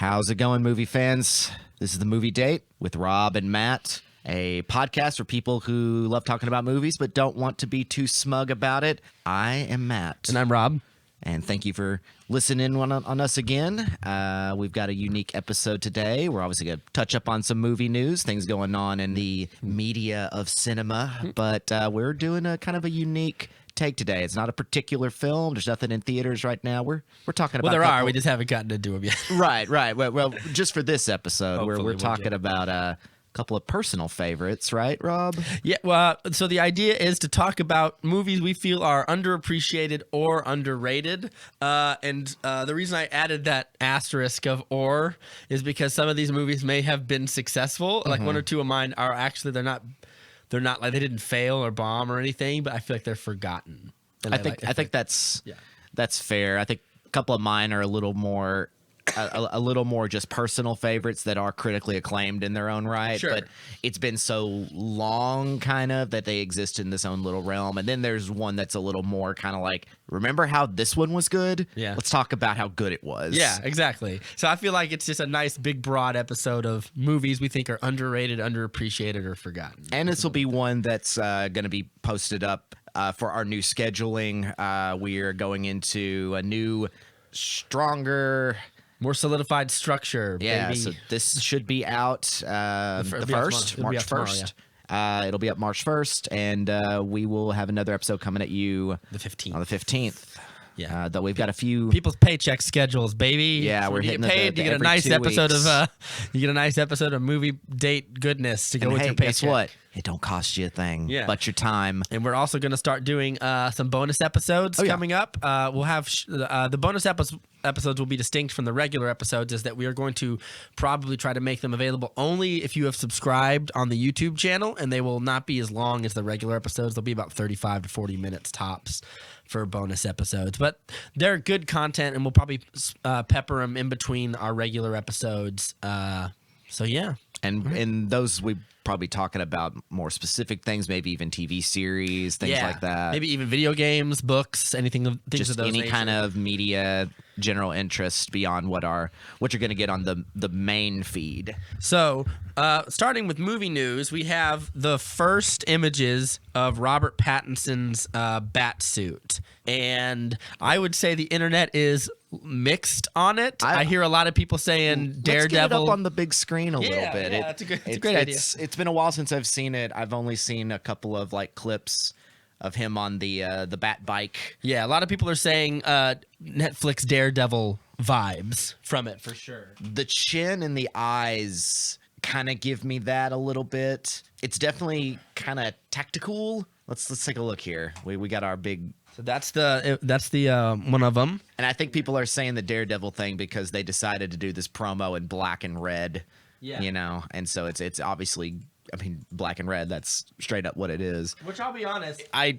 How's it going, movie fans? This is The Movie Date with Rob and Matt, a podcast for people who love talking about movies but don't want to be too smug about it. I am Matt. And I'm Rob. And thank you for listening on us again. We've got a unique episode today. We're obviously going to touch up on some movie news, things going on in the media of cinema. But we're doing a kind of a unique take today. It's not a particular film. There's nothing in theaters right now. We're talking about. Well, there are. We just haven't gotten to do them yet. Right. Well, just for this episode, we're we'll talking get. about a couple of personal favorites, right, Rob? Yeah. Well, so the idea is to talk about movies we feel are underappreciated or underrated. And the reason I added that asterisk of "or" is because some of these movies may have been successful. Like one or two of mine are actually they're not like they didn't fail or bomb or anything, but I feel like they're forgotten. And I think that's fair. I think a couple of mine are a little more just personal favorites that are critically acclaimed in their own right. Sure. But it's been so long kind of that they exist in this own little realm. And then there's one that's a little more kind of like, remember how this one was good? Yeah. Let's talk about how good it was. Yeah, exactly. So I feel like it's just a nice big broad episode of movies we think are underrated, underappreciated, or forgotten. And this will be one that's going to be posted up for our new scheduling. We are going into a new, stronger, more solidified structure. yeah, baby. so this should be out the it'll be out first, tomorrow. March It'll be out 1st. It'll be up March 1st, and we will have another episode coming at you The 15th. on the 15th. Yeah. Though we've got a few. People's paycheck schedules, baby. Yeah, So we're when you hitting get paid. the You get a every nice 2 episode weeks. of movie date goodness to go And with hey, your paycheck. guess what? It don't cost you a thing, Yeah. but your time. And we're also going to start doing some bonus episodes Oh, yeah. coming up. We'll have the bonus episodes will be distinct from the regular episodes, is that we are going to probably try to make them available only if you have subscribed on the YouTube channel, and they will not be as long as the regular episodes. They'll be about 35 to 40 minutes tops for bonus episodes. But they're good content, and we'll probably pepper them in between our regular episodes. So, yeah. And in those, we probably talking about more specific things, maybe even TV series, things like that. Maybe even video games, books, things Just of those any nature. kind of media general interest beyond what you're going to get on the main feed. So, starting with movie news, we have the first images of Robert Pattinson's bat suit. And I would say the internet is mixed on it. I hear a lot of people saying Daredevil. Let's get it up on the big screen a little bit. Yeah, it's a great idea. It's been a while since I've seen it. I've only seen a couple of like clips of him on the bat bike. Yeah, a lot of people are saying Netflix Daredevil vibes from it for sure. The chin and the eyes kind of give me that a little bit. It's definitely kind of tactical. Let's take a look here. We got our big. So that's the one of them. And I think people are saying the Daredevil thing because they decided to do this promo in black and red. Yeah. You know, and so it's obviously, I mean, black and red. That's straight up what it is. Which I'll be honest, I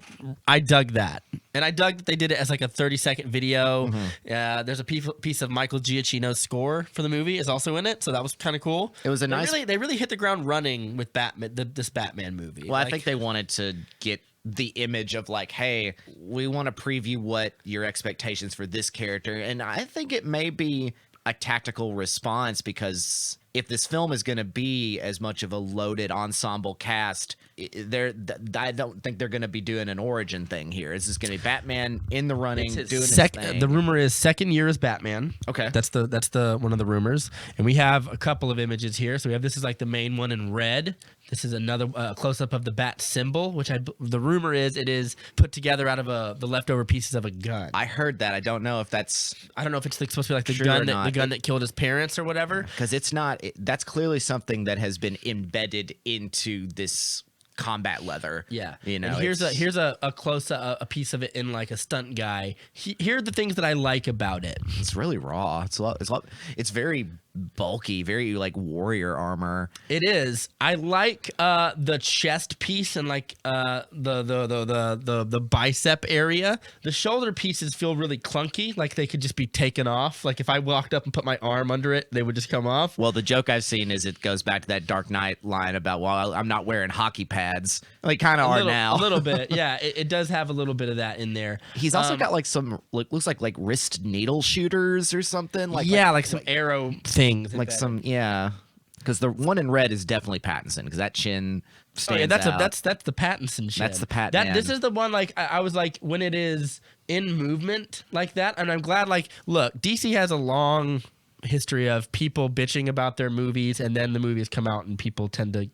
dug that, and I dug that they did it as like a 30-second video. There's a piece of Michael Giacchino's score for the movie is also in it, so that was kind of cool. It was a nice. They really hit the ground running with Batman, this Batman movie. Well, I think they wanted to get the image of like, hey, we want to preview what your expectations for this character, and I think it may be a tactical response because if this film is going to be as much of a loaded ensemble cast, I don't think they're going to be doing an origin thing here. This is going to be Batman in the running, doing his thing. The rumor is second year as Batman. Okay. That's the one of the rumors, and we have a couple of images here. So we have this is like the main one in red. This is another close up of the bat symbol, which the rumor is it is put together out of the leftover pieces of a gun. I heard that. I don't know if it's supposed to be like the True or not. the gun that killed his parents or whatever. because it's not. That's clearly something that has been embedded into this combat leather. Yeah, you know. And here's a close a piece of it in like a stunt guy. Here are the things that I like about it. It's really raw. It's very bulky, very like warrior armor. It is. I like the chest piece and like the bicep area. The shoulder pieces feel really clunky, like they could just be taken off. Like if I walked up and put my arm under it, they would just come off. Well, the joke I've seen is it goes back to that Dark Knight line about, well, I'm not wearing hockey pads. They kind of are now. A little bit, yeah. It does have a little bit of that in there. He's also got like some looks like wrist needle shooters or something. Like some arrow things things. like some because the one in red is definitely Pattinson because that chin stands Oh yeah, that's out. that's the Pattinson shit. That's the Patman. This is the one like I was like when it is in movement like that, and I'm glad. Like, look, DC has a long history of people bitching about their movies, and then the movies come out, and people tend to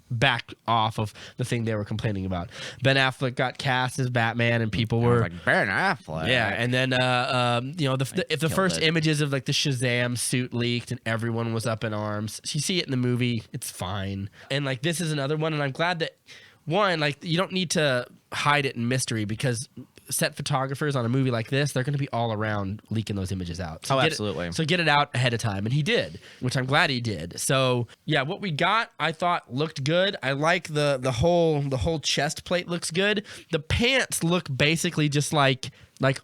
back off of the thing they were complaining about. Ben Affleck got cast as Batman, and people I was were like Ben Affleck. yeah, and then you know if the killed first it. images of like the Shazam suit leaked and everyone was up in arms. You see it in the movie, it's fine. And like this is another one, and I'm glad that one like you don't need to hide it in mystery because set photographers on a movie like this, they're going to be all around leaking those images out. So Oh, get it- absolutely. so get it out ahead of time, and he did, which I'm glad he did. So yeah, what we got, I thought looked good. I like the whole chest plate looks good. The pants look basically just like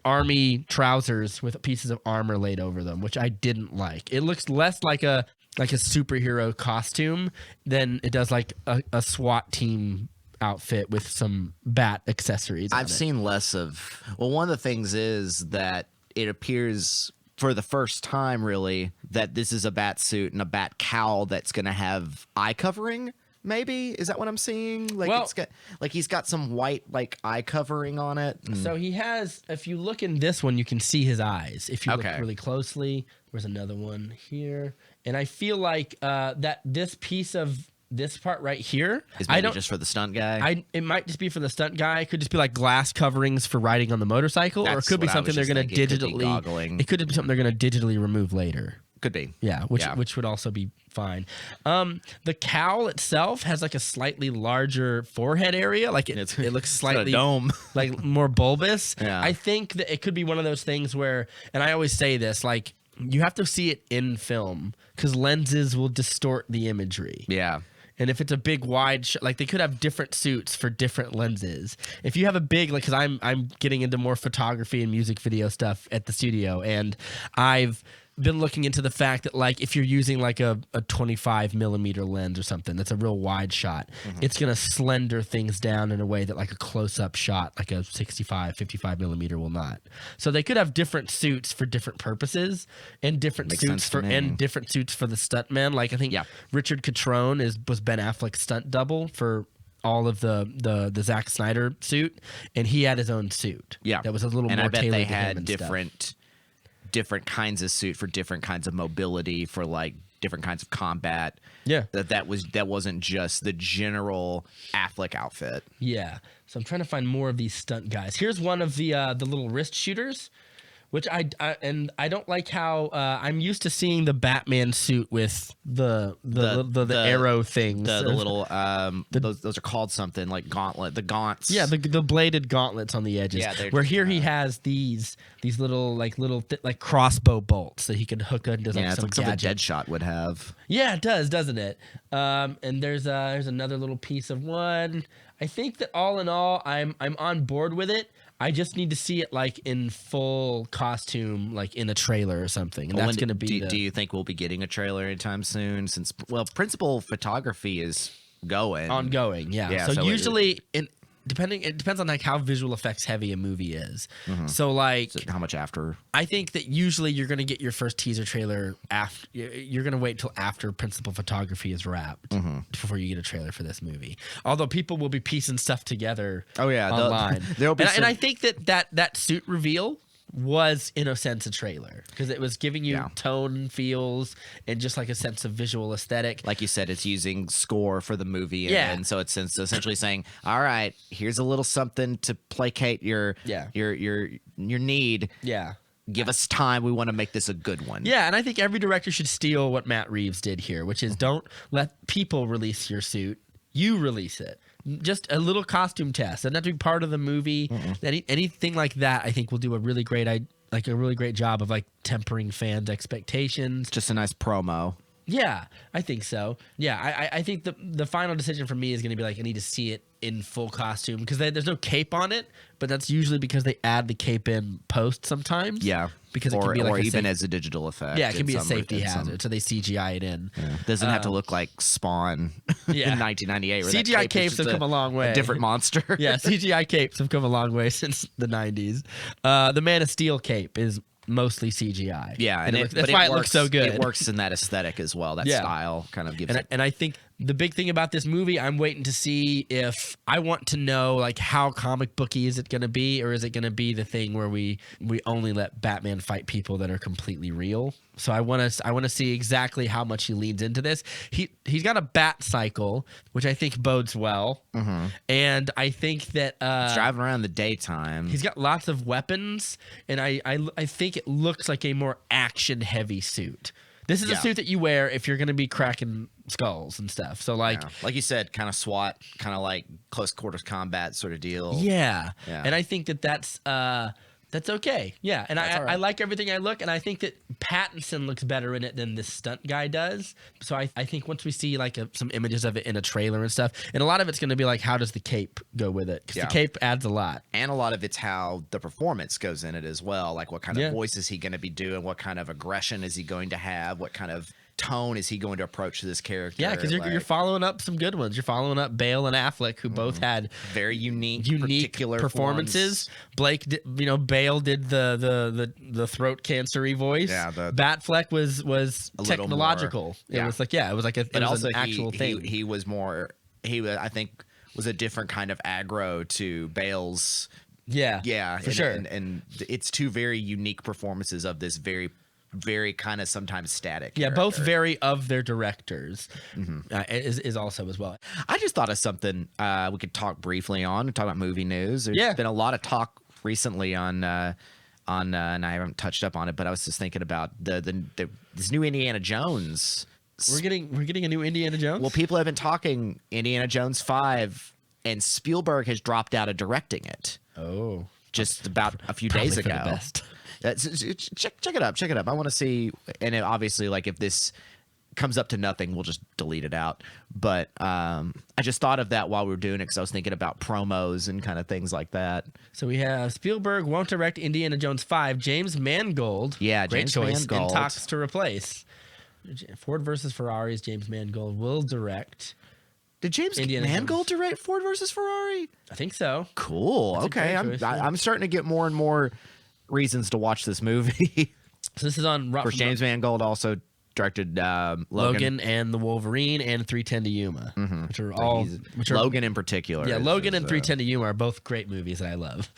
army trousers with pieces of armor laid over them, which I didn't like. It looks less like a superhero costume than it does like a SWAT team outfit with some bat accessories. on I've it. seen less of. Well, one of the things is that it appears for the first time, really, that this is a bat suit and a bat cowl that's going to have eye covering. Maybe is that what I'm seeing? Like Well- it's got like he's got some white like eye covering on it. and- So he has, if you look in this one, you can see his eyes. If you Okay. look really closely, there's another one here. And I feel like that this piece of this part right here, is I maybe don't, just for the stunt guy. it might just be for the stunt guy. It could just be like glass coverings for riding on the motorcycle, or it That's could be what I something was they're just going to thinking. It could be digitally. goggling. It could be something they're going to digitally remove later. Could be. Yeah, which would also be fine. The cowl itself has like a slightly larger forehead area, like it looks It's got a slightly dome. like more bulbous. Yeah. I think that it could be one of those things where, and I always say this, like you have to see it in film because lenses will distort the imagery. Yeah. And if it's a big wide like they could have different suits for different lenses. If you have a big like, because I'm getting into more photography and music video stuff at the studio, and I've been looking into the fact that like if you're using like a 25 millimeter lens or something that's a real wide shot, it's gonna slender things down in a way that like a close-up shot like a 55 millimeter will not. So they could have different suits for different purposes and different Makes suits sense to for me. and different suits for the stuntmen. Like I think Yeah. Richard Catrone was Ben Affleck's stunt double for all of the Zack Snyder suit, and he had his own suit. Yeah. that was a little and more I bet tailored they to him had and stuff. different kinds of suit for different kinds of mobility for like different kinds of combat. Yeah. That wasn't just the general Affleck outfit. Yeah. So I'm trying to find more of these stunt guys. Here's one of the little wrist shooters, which I don't like how I'm used to seeing the Batman suit with the arrow things. The little those are called something like gauntlet. The gaunts. Yeah, the bladed gauntlets on the edges. Yeah, they're where just here he has these little like crossbow bolts that he could hook into like yeah, it's some like something gadget. Deadshot would have. Yeah, it does, doesn't it? And there's another little piece of one. I think that all in all, I'm on board with it. I just need to see it like in full costume, like in a trailer or something. And that's going to be. Do you think we'll be getting a trailer anytime soon? Since principal photography is going ongoing. Yeah. Yeah, So, so usually, it depends on like how visual effects heavy a movie is. So like. How much after? I think that usually you're going to get your first teaser trailer after. You're going to wait till after principal photography is wrapped before you get a trailer for this movie. Although people will be piecing stuff together. Oh, yeah, online. there'll be and some- I think that suit reveal was in a sense a trailer because it was giving you Yeah. tone, feels, and just like a sense of visual aesthetic. Like you said, it's using score for the movie, Yeah. and so it's essentially saying, "All right, here's a little something to placate your Yeah. your need. Yeah. Give us time. We want to make this a good one." Yeah, and I think every director should steal what Matt Reeves did here, which is don't let people release your suit. You release it. Just a little costume test. Doesn't have to be part of the movie. Anything like that, I think will do a really great job of like tempering fans' expectations. Just a nice promo. Yeah, I think so. Yeah, I think the final decision for me is going to be like I need to see it in full costume because there's no cape on it, but that's usually because they add the cape in post sometimes. Yeah, because it or can be like or a even safe- as a digital effect. yeah, it can in be a some- safety in some- hazard, so they CGI it in. Doesn't have to look like Spawn Yeah. in 1998. where that CGI cape is capes just have come a long way. different monster. Yeah, CGI capes have come a long way since the 90s. The Man of Steel cape is mostly CGI. Yeah, and that's why it looks so good. It works in that aesthetic as well. That style kind of gives it. And I think the big thing about this movie, I'm waiting to see if I want to know like how comic booky is it going to be, or is it going to be the thing where we only let Batman fight people that are completely real. So I want to see exactly how much he leans into this. He's got a bat cycle, which I think bodes well, and I think that He's driving around in the daytime. he's got lots of weapons, and I think it looks like a more action heavy suit. This is a suit that you wear if you're going to be cracking skulls and stuff. So like you said, kind of SWAT, kind of like close quarters combat sort of deal. Yeah. And I think that that's okay. Yeah, and I like everything I look, and I think that Pattinson looks better in it than this stunt guy does. So I think once we see like some images of it in a trailer and stuff, and a lot of it's going to be like, how does the cape go with it? Because the cape adds a lot. And a lot of it's how the performance goes in it as well. Like what kind of voice is he going to be doing? What kind of aggression is he going to have? What kind of tone is he going to approach this character? Yeah, because you're following up some good ones. You're following up Bale and Affleck, who both had very unique particular performances. Ones. Bale did the throat cancery voice. Yeah, Batfleck was technological. It was like it was like an actual thing. He was more. I think was a different kind of aggro to Bale's. Yeah, for sure. And it's two very unique performances of this very kind of sometimes static character. Both very of their directors is also as well. I just thought of something we could talk briefly on, talk about movie news. There's been a lot of talk recently on and I haven't touched up on it, but I was just thinking about this new Indiana Jones. We're getting a new Indiana Jones? Well, people have been talking Indiana Jones 5, and Spielberg has dropped out of directing it. Oh. Just about a few days ago. For the best. Check it up. I want to see, and obviously, like if this comes up to nothing, we'll just delete it out. But I just thought of that while we were doing it because I was thinking about promos and kind of things like that. So we have Spielberg won't direct Indiana Jones 5. James Mangold, great James choice, Mangold. in talks to replace. Ford versus Ferrari's James Mangold will direct. Did James Mangold direct Ford versus Ferrari? I think so. Cool. Okay, I'm starting to get more and more reasons to watch this movie. So this is on. Of course, James Mangold also directed Logan and the Wolverine and 310 to Yuma, which are Logan in particular. Yeah, Logan and 310 to Yuma are both great movies that I love.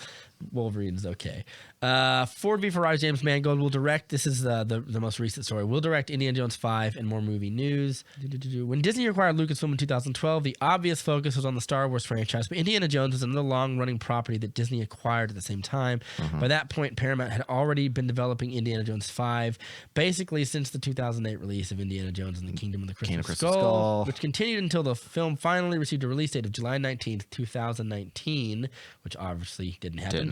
Wolverine's okay. Ford v Ferrari, James Mangold will direct. This is the most recent story. Will direct Indiana Jones 5 and more movie news. When Disney acquired Lucasfilm in 2012, the obvious focus was on the Star Wars franchise, but Indiana Jones was another long-running property that Disney acquired at the same time. By that point, Paramount had already been developing Indiana Jones 5, basically since the 2008 release of Indiana Jones and the Kingdom of the Crystal Skull, which continued until the film finally received a release date of July 19th, 2019, which obviously didn't happen.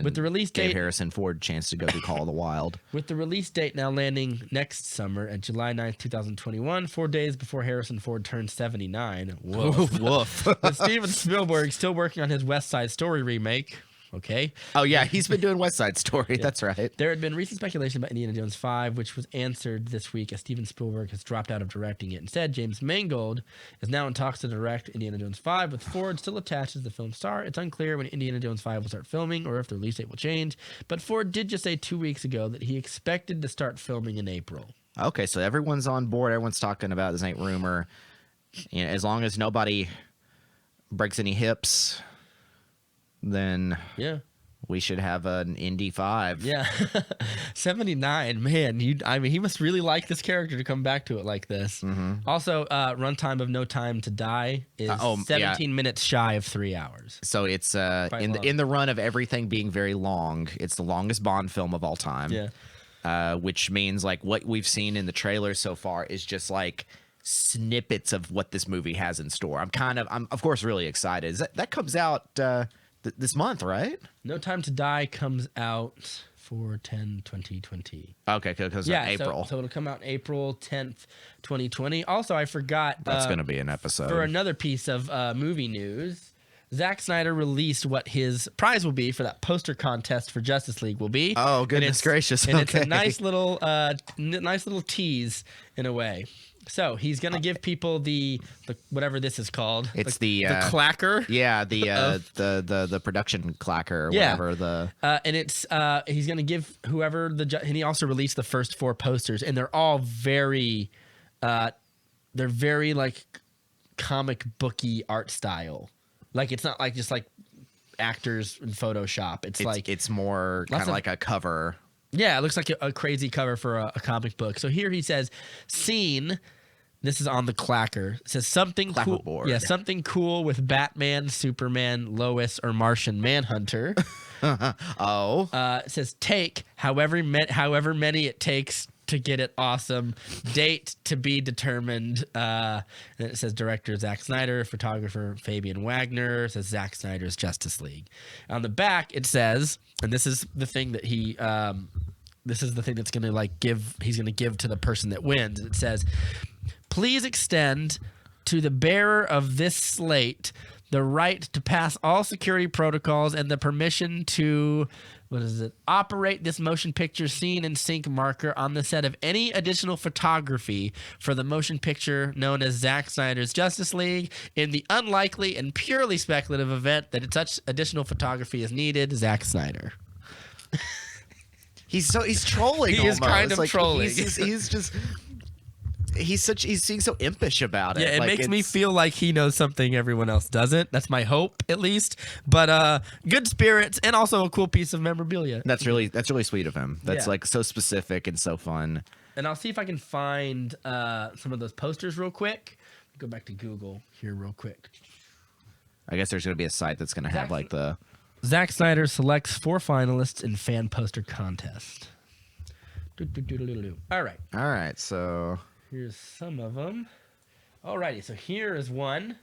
With the release date, gave Harrison Ford a chance to go do Call of the Wild. With the release date now landing next summer at July 9th, 2021, 4 days before Harrison Ford turned 79. Woof. Woof. With Steven Spielberg still working on his West Side Story remake. Okay. Oh, yeah. He's been doing West Side Story. That's right. There had been recent speculation about Indiana Jones 5, which was answered this week as Steven Spielberg has dropped out of directing it. Instead, James Mangold is now in talks to direct Indiana Jones 5, with Ford still attached as the film star. It's unclear when Indiana Jones 5 will start filming or if the release date will change, but Ford did just say 2 weeks ago that he expected to start filming in April. Okay, so everyone's on board. Everyone's talking about this ain't rumor. You know, as long as nobody breaks any hips, then we should have an Indy 5. Yeah. 79, man. He must really like this character to come back to it like this. Also, runtime of No Time to Die is 17 minutes shy of 3 hours. So it's in the run of everything being very long, it's the longest Bond film of all time. Yeah. Which means like what we've seen in the trailer so far is just like snippets of what this movie has in store. I'm of course really excited. That comes out this month, right? No Time to Die comes out 4/10/2020. Okay, because April. So it'll come out April 10th, 2020. Also, I forgot that's going to be an episode for another piece of movie news. Zack Snyder released what his prize will be for that poster contest for Justice League will be. Oh, And goodness gracious. And it's a Okay. nice little tease in a way. So he's gonna give people the whatever this is called. It's the clacker. Yeah, the production clacker or Yeah. whatever. And it's he's gonna give whoever and he also released the first 4 posters, and they're all very like comic booky art style. Like it's not like just like actors in Photoshop. It's more kind of like a cover. Yeah, it looks like a crazy cover for a comic book. So here he says, "Scene." This is on the clacker. It says something cool. Clapperboard. Yeah, something cool with Batman, Superman, Lois, or Martian Manhunter. Oh. It says take however many it takes to get it awesome. Date to be determined. And it says director Zack Snyder, photographer Fabian Wagner. It says Zack Snyder's Justice League. On the back it says, and this is the thing that he this is the thing that's gonna he's gonna give to the person that wins. It says, please extend to the bearer of this slate the right to pass all security protocols and the permission to operate this motion picture scene and sync marker on the set of any additional photography for the motion picture known as Zack Snyder's Justice League. In the unlikely and purely speculative event that such additional photography is needed, Zack Snyder. He's trolling. He is kind of trolling. He's being so impish about it. Yeah, it makes me feel like he knows something everyone else doesn't. That's my hope, at least. But good spirits and also a cool piece of memorabilia. That's really sweet of him. That's Yeah. like so specific and so fun. And I'll see if I can find some of those posters real quick. Go back to Google here real quick. I guess there's gonna be a site that's gonna have like the Zack Snyder selects 4 finalists in fan poster contest. All right. All right, so Here's some of them. Alrighty, so here is one.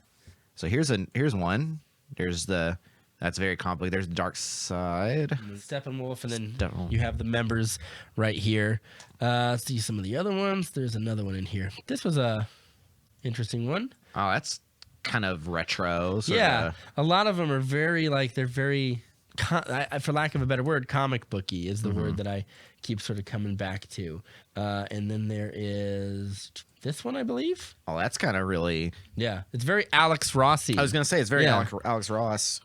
here's one. That's very complicated. There's the Dark Side. Steppenwolf, and then Steppenwolf. you have the members right here. See some of the other ones. There's another one in here. This was a interesting one. Oh, that's kind of retro. Yeah, a lot of them are very they're very, for lack of a better word, comic booky is the word that I keep sort of coming back to. And then there is this one, I believe. Oh, that's kind of really. Yeah, it's very Alex Rossi. I was gonna say it's very Yeah. Alex Ross.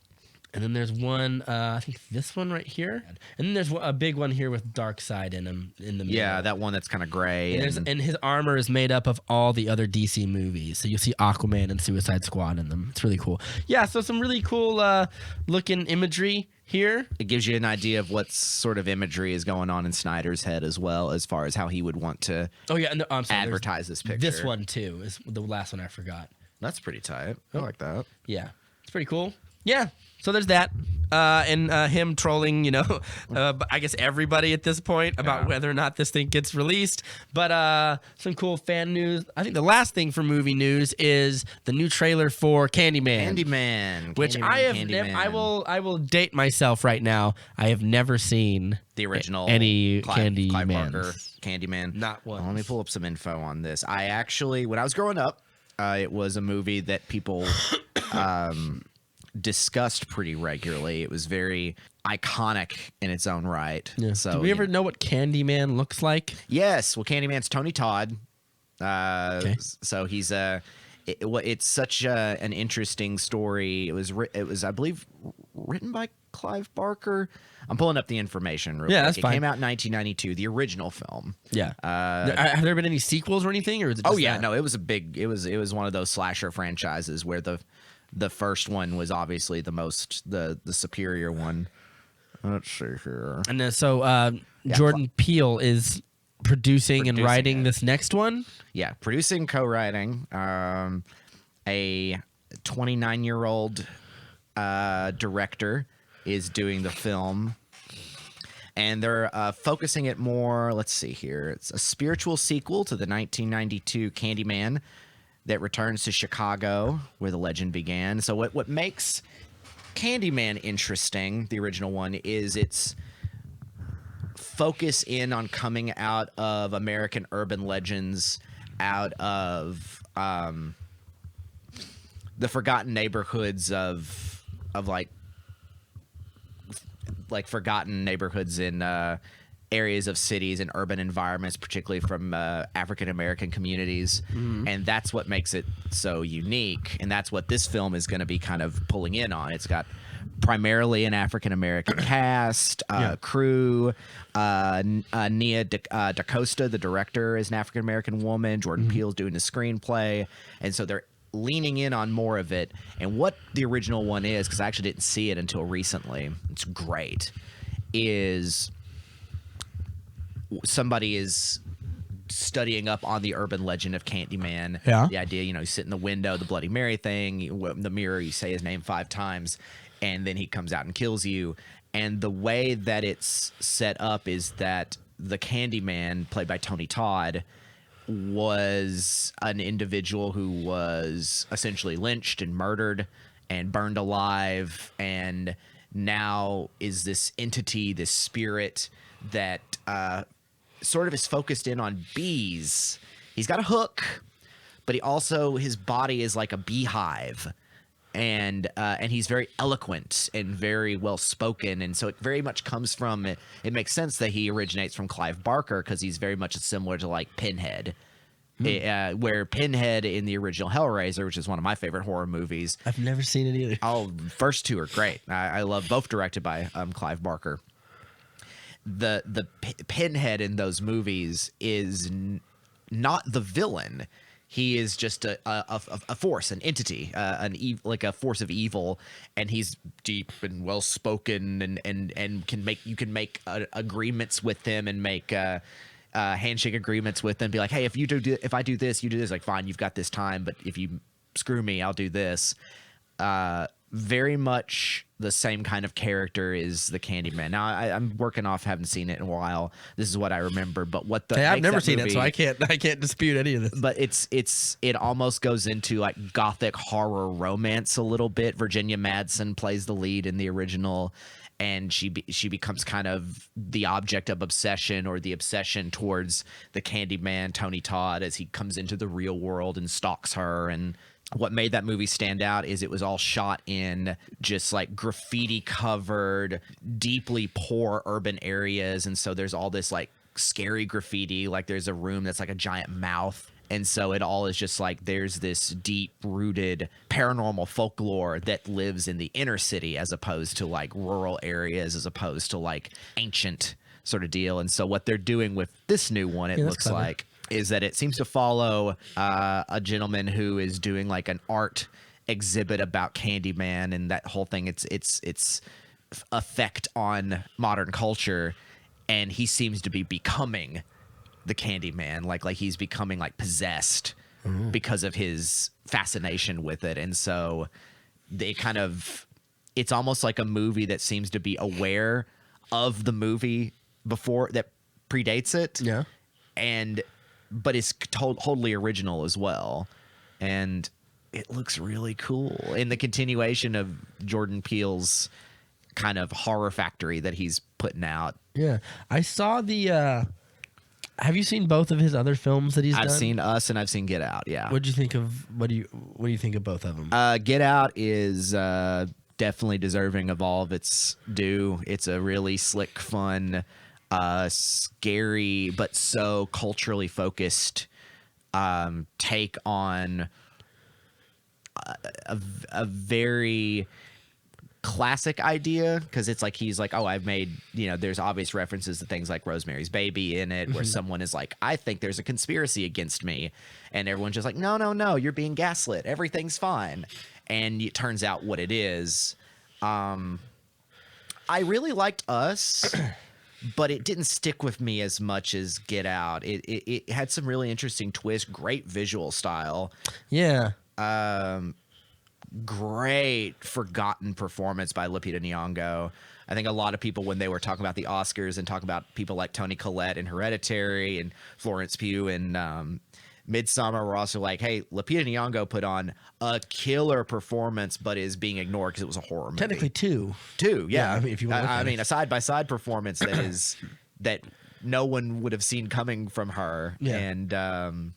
And then there's one, I think this one right here. And then there's a big one here with Darkseid in him in the middle. Yeah, that one that's kind of gray. And his armor is made up of all the other DC movies. So you'll see Aquaman and Suicide Squad in them. It's really cool. Yeah, so some really cool looking imagery here. It gives you an idea of what sort of imagery is going on in Snyder's head as well, as far as how he would want to Oh, yeah. No, I'm sorry. there's advertise this picture. This one, too, is the last one I forgot. That's pretty tight. I like that. Yeah, it's pretty cool. Yeah, so there's that. And him trolling, I guess everybody at this point about Yeah. whether or not this thing gets released. But some cool fan news. I think the last thing for movie news is the new trailer for Candyman. Candyman. Which I have never. I will date myself right now. I have never seen the original any Clive Candyman. Barker Candyman. Not once. Let me pull up some info on this. I actually, when I was growing up, it was a movie that people discussed pretty regularly. It was very iconic in its own right. Yeah. So, do we ever know what Candyman looks like? Yes. Well, Candyman's Tony Todd. Okay. So he's it's such an interesting story. It was I believe written by Clive Barker. I'm pulling up the information real Yeah, quick. that's fine. It came out in 1992, the original film. Yeah. Have there been any sequels or anything, or is it just Oh yeah, that? no, it was a big. It was one of those slasher franchises where the first one was obviously the superior one. Let's see here. And then, so Jordan Peele is producing and Producing writing it. this next one. Yeah, producing, co-writing. A 29-year-old director is doing the film, and they're focusing it more. Let's see here. It's a spiritual sequel to the 1992 Candyman that returns to Chicago, where the legend began. So what makes Candyman interesting, the original one, is its focus in on coming out of American urban legends, out of the forgotten neighborhoods of of like forgotten neighborhoods in areas of cities and urban environments, particularly from African American communities. And that's what makes it so unique. And that's what this film is going to be kind of pulling in on. It's got primarily an African American cast, crew. Nia DaCosta, the director, is an African American woman. Jordan Peele's doing the screenplay. And so they're leaning in on more of it. And what the original one is, because I actually didn't see it until recently, it's great, is somebody is studying up on the urban legend of Candyman. Yeah. The idea, you sit in the window, the Bloody Mary thing, in the mirror, you say his name 5 times, and then he comes out and kills you. And the way that it's set up is that the Candyman, played by Tony Todd, was an individual who was essentially lynched and murdered and burned alive, and now is this entity, this spirit that sort of is focused in on bees. He's got a hook, but he also, his body is like a beehive, and he's very eloquent and very well spoken, and so it very much comes from it. It makes sense that he originates from Clive Barker, because he's very much similar to like Pinhead. Where Pinhead in the original Hellraiser, which is one of my favorite horror movies. I've never seen it either. Oh, first 2 are great. I love both, directed by Clive Barker. The Pinhead in those movies is not the villain. He is just a force, an entity, like a force of evil, and he's deep and well spoken, and can make agreements with him, and make handshake agreements with them. Be like, hey, if I do this, you do this. Like, fine, you've got this time, but if you screw me, I'll do this. Very much the same kind of character is the Candyman. Now, I'm working off, haven't seen it in a while. This is what I remember. But what the I've never seen it, so I can't dispute any of this. But it almost goes into like gothic horror romance a little bit. Virginia Madsen plays the lead in the original, and she becomes kind of the object of obsession, or the obsession towards the Candyman, Tony Todd, as he comes into the real world and stalks her. And what made that movie stand out is it was all shot in just like graffiti covered, deeply poor urban areas. And so there's all this like scary graffiti, like there's a room that's like a giant mouth. And so it all is just like there's this deep rooted paranormal folklore that lives in the inner city, as opposed to like rural areas, as opposed to like ancient sort of deal. And so what they're doing with this new one, it looks like, is that it seems to follow a gentleman who is doing like an art exhibit about Candyman and that whole thing. It's effect on modern culture, and he seems to be becoming the Candyman, like he's becoming like possessed because of his fascination with it. And so it's almost like a movie that seems to be aware of the movie before that predates it. Yeah. But it's totally original as well. And it looks really cool in the continuation of Jordan Peele's kind of horror factory that he's putting out. Yeah. I saw have you seen both of his other films that he's done? I've seen Us and I've seen Get Out. Yeah. What do you think of what do you think of both of them? Get Out is definitely deserving of all of its due. It's a really slick, fun, scary but so culturally focused take on a very classic idea, because it's like he's like, oh, I've made, there's obvious references to things like Rosemary's Baby in it, where someone is like, I think there's a conspiracy against me, and everyone's just like, no, you're being gaslit, everything's fine. And it turns out what it is. I really liked Us, but it didn't stick with me as much as Get Out. It had some really interesting twists, great visual style. Yeah. Great forgotten performance by Lupita Nyong'o. I think a lot of people, when they were talking about the Oscars and talking about people like Toni Collette in Hereditary and Florence Pugh in Midsommar, were also like, hey, Lupita Nyong'o put on a killer performance, but is being ignored because it was a horror movie. Technically two, yeah. I mean, if you want I mean, a side-by-side performance that no one would have seen coming from her. Yeah. And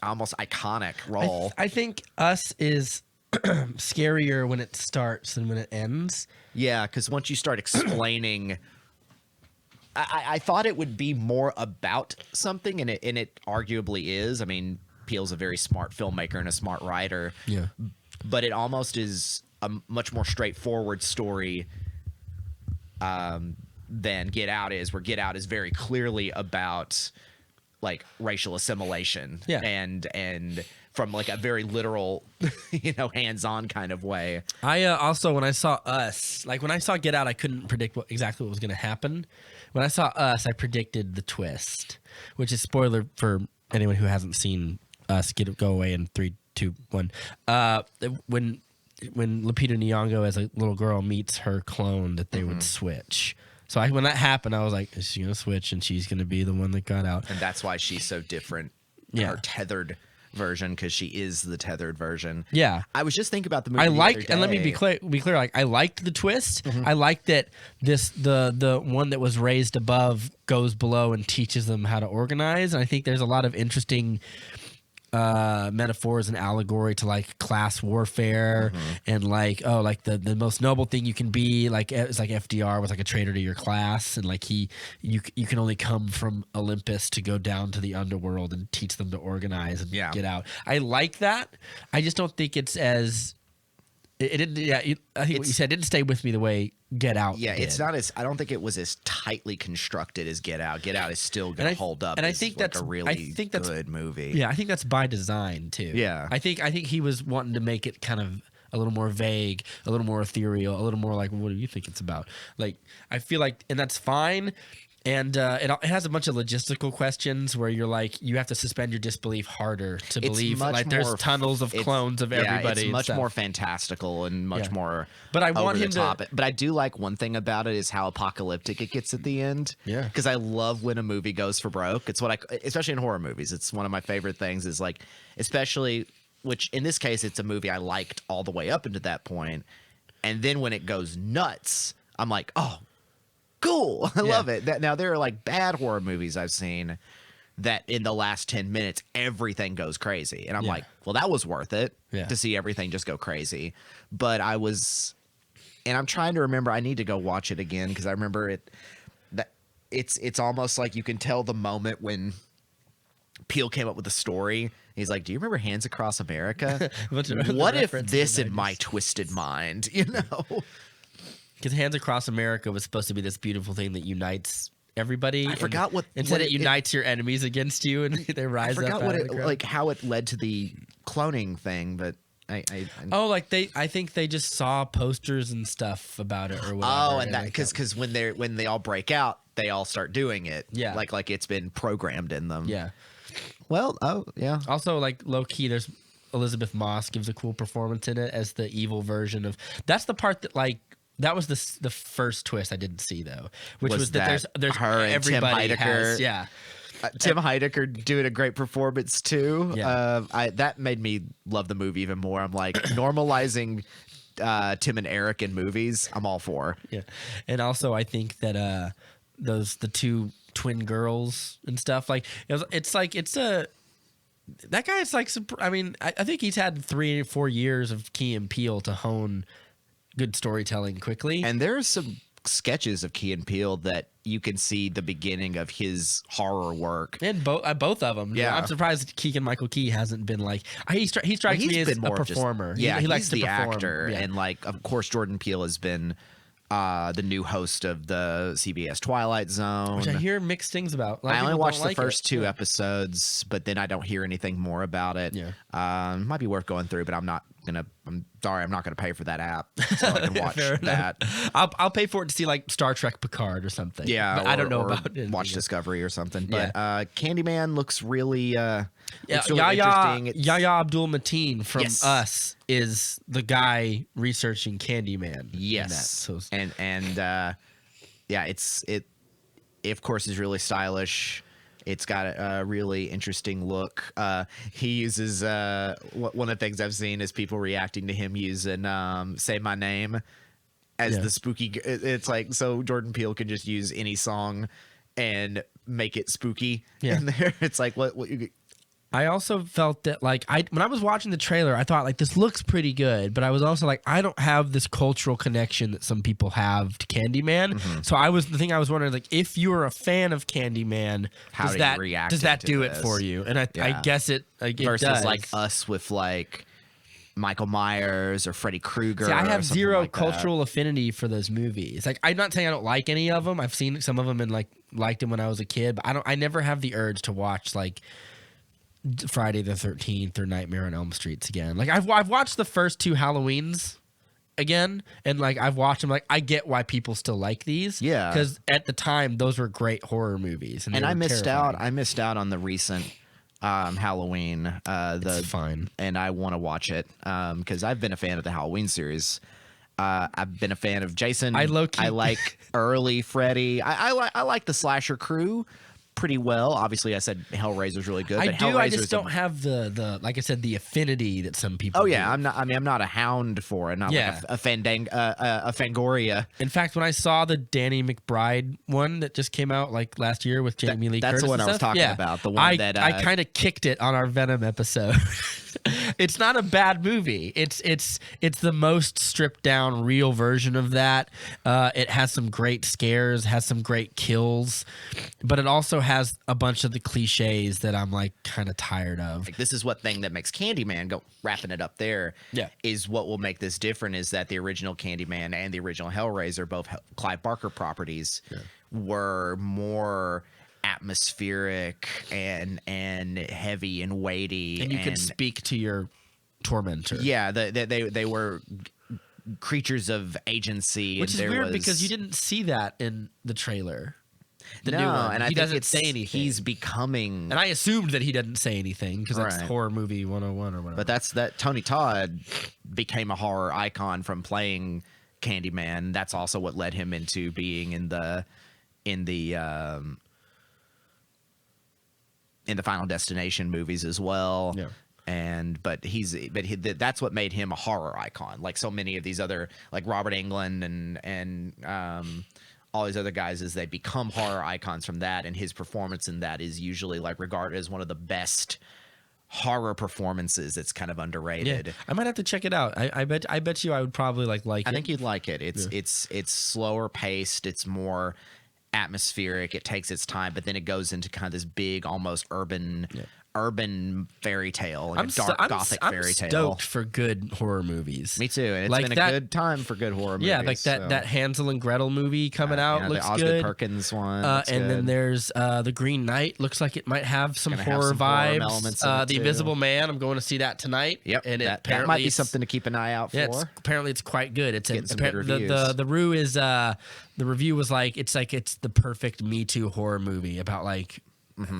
almost iconic role. I think Us is scarier when it starts than when it ends. Yeah, because once you start explaining, I thought it would be more about something, and it arguably is. I mean, Peele's a very smart filmmaker and a smart writer. Yeah. But it almost is a much more straightforward story than Get Out is, where Get Out is very clearly about like racial assimilation. Yeah. And from like a very literal, hands-on kind of way. I also, when I saw Us, like when I saw Get Out, I couldn't predict exactly what was going to happen. When I saw Us, I predicted the twist, which is spoiler for anyone who hasn't seen Us. Go away in 3, 2, 1. When Lupita Nyong'o as a little girl meets her clone, that they would switch. So when that happened, I was like, is she going to switch and she's going to be the one that got out? And that's why she's so different. Yeah. Her tethered version, because she is the tethered version. Yeah. I was just thinking about the movie. I the liked, other and let me day. be clear. Like I liked the twist. I liked that the one that was raised above goes below and teaches them how to organize. And I think there's a lot of interesting metaphors and allegory to like class warfare and like the most noble thing you can be, like it's like FDR was like a traitor to your class, and like you can only come from Olympus to go down to the underworld and teach them to organize and get out. I like that. I just don't think it's as it didn't. Yeah, I think what you said didn't stay with me the way Get Out. Yeah, did. it's not as. I don't think it was as tightly constructed as Get Out. Get Out is still going to hold up. And I as, think like, that's a really good movie. Yeah, I think that's by design too. Yeah. I think he was wanting to make it kind of a little more vague, a little more ethereal, a little more like, what do you think it's about? Like, I feel like, and that's fine. And it has a bunch of logistical questions where you're like, you have to suspend your disbelief harder to believe. Like, there's tunnels of clones of everybody. It's much more fantastical and much more. But I want over him the top. But I do like one thing about it is how apocalyptic it gets at the end. Yeah. Because I love when a movie goes for broke. It's what especially in horror movies. It's one of my favorite things. Is like, especially, which in this case, it's a movie I liked all the way up into that point, and then when it goes nuts, I'm like, oh. Cool. I love it. Now, there are like bad horror movies I've seen that in the last 10 minutes, everything goes crazy. And I'm like, well, that was worth it to see everything just go crazy. But and I'm trying to remember, I need to go watch it again because I remember it's almost like you can tell the moment when Peele came up with the story. He's like, do you remember Hands Across America? What if this in my twisted mind, Because Hands Across America was supposed to be this beautiful thing that unites everybody. I forgot what instead it unites your enemies against you, and they rise up. I forgot how it led to the cloning thing, but I think they just saw posters and stuff about it or whatever. Oh, and that because when they all break out, they all start doing it. Yeah, like it's been programmed in them. Yeah. Well, Also, like low key, there's Elizabeth Moss gives a cool performance in it as the evil version of. That's the part that like. That was the first twist I didn't see though, which was that there's her and everybody Tim Heidecker. Tim Heidecker doing a great performance too. Yeah. That made me love the movie even more. I'm like normalizing Tim and Eric in movies. I'm all for. Yeah, and also I think that the two twin girls and stuff like that guy's like. I mean, I think he's had 3 or 4 years of Key and Peele to hone good storytelling quickly. And there's some sketches of Key and Peele that you can see the beginning of his horror work. And both of them. Yeah. I'm surprised Keegan-Michael Key hasn't been like he strikes me as a performer. He likes to the perform. actor. Yeah. And like, of course, Jordan Peele has been the new host of the CBS Twilight Zone, which I hear mixed things about. I only watched the first 2 episodes, but then I don't hear anything more about it. Yeah. Might be worth going through, but I'm sorry, I'm not gonna pay for that app so I can watch that. I'll pay for it to see like Star Trek Picard or something. Yeah, but I don't know about it. Watch Discovery or something. But Candyman looks really interesting. Yahya Abdul-Mateen from Us is the guy researching Candyman. Yes, and it of course is really stylish. It's got a really interesting look. He uses one of the things I've seen is people reacting to him using "Say My Name" as the spooky. It's like so Jordan Peele can just use any song and make it spooky in there. It's like what you. I also felt that like when I was watching the trailer, I thought like this looks pretty good, but I was also like I don't have this cultural connection that some people have to Candyman. So the thing I was wondering like if you were a fan of Candyman, How does do you that react does that to do it this? for you? And I Yeah. guess it Versus does. like us with like Michael Myers or Freddy Krueger. See, I or have something zero like that. cultural affinity for those movies. Like, I'm not saying I don't like any of them. I've seen some of them and like liked them when I was a kid, but I never have the urge to watch like Friday the 13th or Nightmare on Elm Streets again. Like, I've watched the first two Halloweens again, and like I've watched them. Like, I get why people still like these. Yeah. because at the time those were great horror movies, And they I were missed terrifying. out. I missed out on the recent Halloween. It's fine. And I want to watch it because I've been a fan of the Halloween series. I've been a fan of Jason. I low-key- I like early Freddy. I like the slasher crew pretty well. Obviously, I said Hellraiser's really good. I but do. I Hellraiser's just don't have the like I said the affinity that some people. Oh yeah, do. I'm not. I mean, I'm not a hound for it. Not Yeah. like a Fangoria. In fact, when I saw the Danny McBride one that just came out like last year with Jamie Lee that's Curtis, the one and I was stuff, talking yeah, about, the one I that, I kind of kicked it on our Venom episode. It's not a bad movie. It's the most stripped down, real version of that. It has some great scares, has some great kills, but it also has a bunch of the cliches that I'm like kind of tired of. Like, this is what thing that makes Candyman go wrapping it up there. Yeah. Is what will make this different is that the original Candyman and the original Hellraiser, both Clive Barker properties, were more atmospheric and heavy and weighty, And you can speak to your tormentor. yeah, they were creatures of agency, Which and is there weird was, because you didn't see that in the trailer. The no, new one. and I he think doesn't say anything. He's becoming. And I assumed that he didn't say anything because that's Right. horror movie 101 or whatever. But that Tony Todd became a horror icon from playing Candyman. That's also what led him into being in the Final Destination movies as well. Yeah. That's what made him a horror icon. Like so many of these other, like Robert Englund and all these other guys, as they become horror icons from that, and his performance in that is usually like regarded as one of the best horror performances. It's kind of underrated. yeah, I might have to check it out. I bet you I would probably like I it. think you'd like it. It's slower paced. It's more atmospheric. It takes its time, but then it goes into kind of this big, almost urban fairy tale, like a dark gothic fairy tale. I'm stoked for good horror movies. Me too. And it's Like been that- a good time for good horror movies. Yeah, like that Hansel and Gretel movie coming out the looks Osgood good. Perkins one. And looks then good. there's the Green Knight. Looks like it might have some Gonna have horror some horror vibes. elements in it, The too. Invisible Man. I'm going to see that tonight. Yep, and that might be something to keep an eye out Yeah, for. apparently it's quite good. It's Getting some good reviews. the review is the review was like it's the perfect Me Too horror movie about like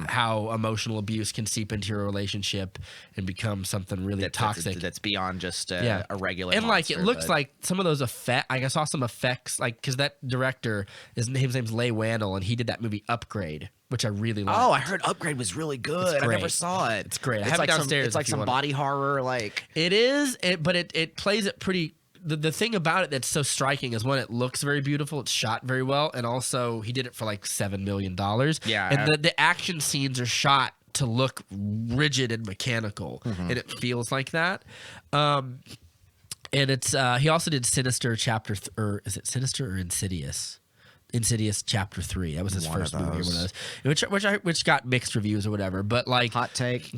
how emotional abuse can seep into your relationship and become something really toxic. That's beyond just Yeah. a regular. And like it monster, looks but- like some of those effects. Like I saw some effects, like because that director, his name's Leigh Whannell, and he did that movie Upgrade, which I really like. Oh, I heard Upgrade was really good. It's I never great. saw it. It's great. I It's have it like downstairs It's like if you some want body horror. Like It is, but it plays it pretty. The thing about it that's so striking is one, it looks very beautiful, it's shot very well, and also he did it for like $7 million. Yeah, and the action scenes are shot to look rigid and mechanical, Mm-hmm. and it feels like that. And it's he also did Sinister or is it Sinister or Insidious? Insidious Chapter 3. That was his One of first movie. One of those. those, which got mixed reviews or whatever. But like, hot take.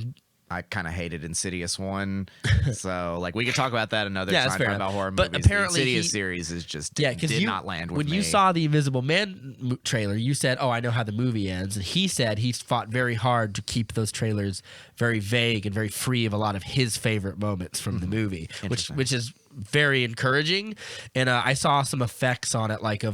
I kind of hated Insidious 1, so like we could talk about that another Yeah, time. that's fair Talk enough. about horror But movies. apparently the Insidious he- series is just yeah, did because not land with when me. you saw the Invisible Man trailer, you said, "Oh, I know how the movie ends," and he said he's fought very hard to keep those trailers very vague and very free of a lot of his favorite moments from the movie, Interesting. which is very encouraging. And I saw some effects on it, like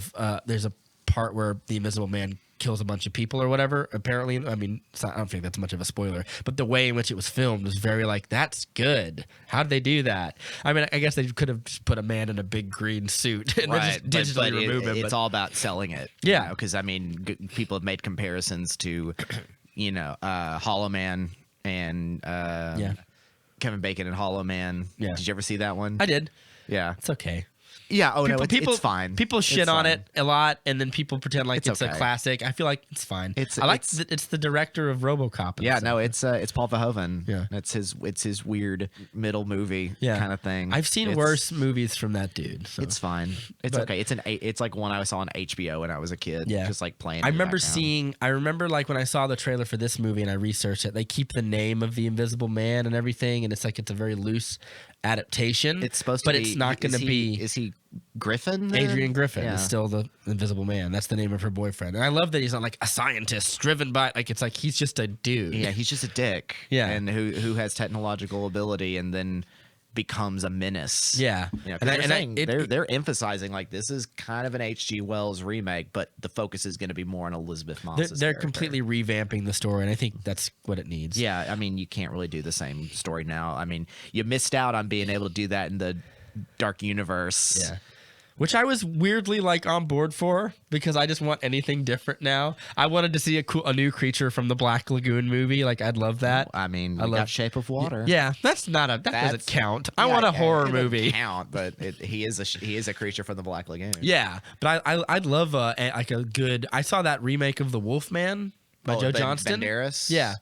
there's a part where the Invisible Man kills a bunch of people or whatever. Apparently, I mean, I don't think that's much of a spoiler, but the way in which it was filmed was very like, that's good. How did they do that? I mean, I guess they could have just put a man in a big green suit and right, then just digitally remove him. it's but- all about selling it. Yeah. because I mean, people have made comparisons to, Hollow Man and Yeah. Kevin Bacon and Hollow Man. Yeah. Did you ever see that one? I did. Yeah. It's okay. Yeah. Oh no, it's fine. People shit It's on fine. it a lot, and then people pretend like it's a okay. classic. I feel like it's fine. It's the director of RoboCop. Yeah, no, it's Paul Verhoeven. Yeah. it's his weird middle movie kind of thing. I've seen worse movies from that dude. So. It's fine. It's But- okay. It's like one I saw on HBO when I was a kid. Yeah. just like playing. I in the remember background. I remember like when I saw the trailer for this movie and I researched it, they keep the name of the Invisible Man and everything, and it's a very loose adaptation. It's supposed to but be. it's not going to be. Is he Griffin? then? Adrian Griffin Yeah. is still the Invisible Man. That's the name of her boyfriend. And I love that he's not like a scientist driven by it's like he's just a dude. Yeah, he's just a dick. Yeah. and who has technological ability and then becomes a menace. Yeah. Yeah, And they're emphasizing like this is kind of an H.G. Wells remake, but the focus is going to be more on Elizabeth Moss. they're completely revamping the story, and I think that's what it needs. Yeah, I mean, you can't really do the same story now. I mean, you missed out on being able to do that in the Dark Universe. Yeah. Which I was weirdly on board for because I just want anything different now. I wanted to see a new creature from the Black Lagoon movie. I'd love that. I mean, I we love got Shape of Water. Yeah, that doesn't count. I Yeah, want a yeah, horror it doesn't movie. Count, but he is a creature from the Black Lagoon. Yeah, but I'd love a good. I saw that remake of The Wolfman by Joe Johnston. Banderas. Yeah,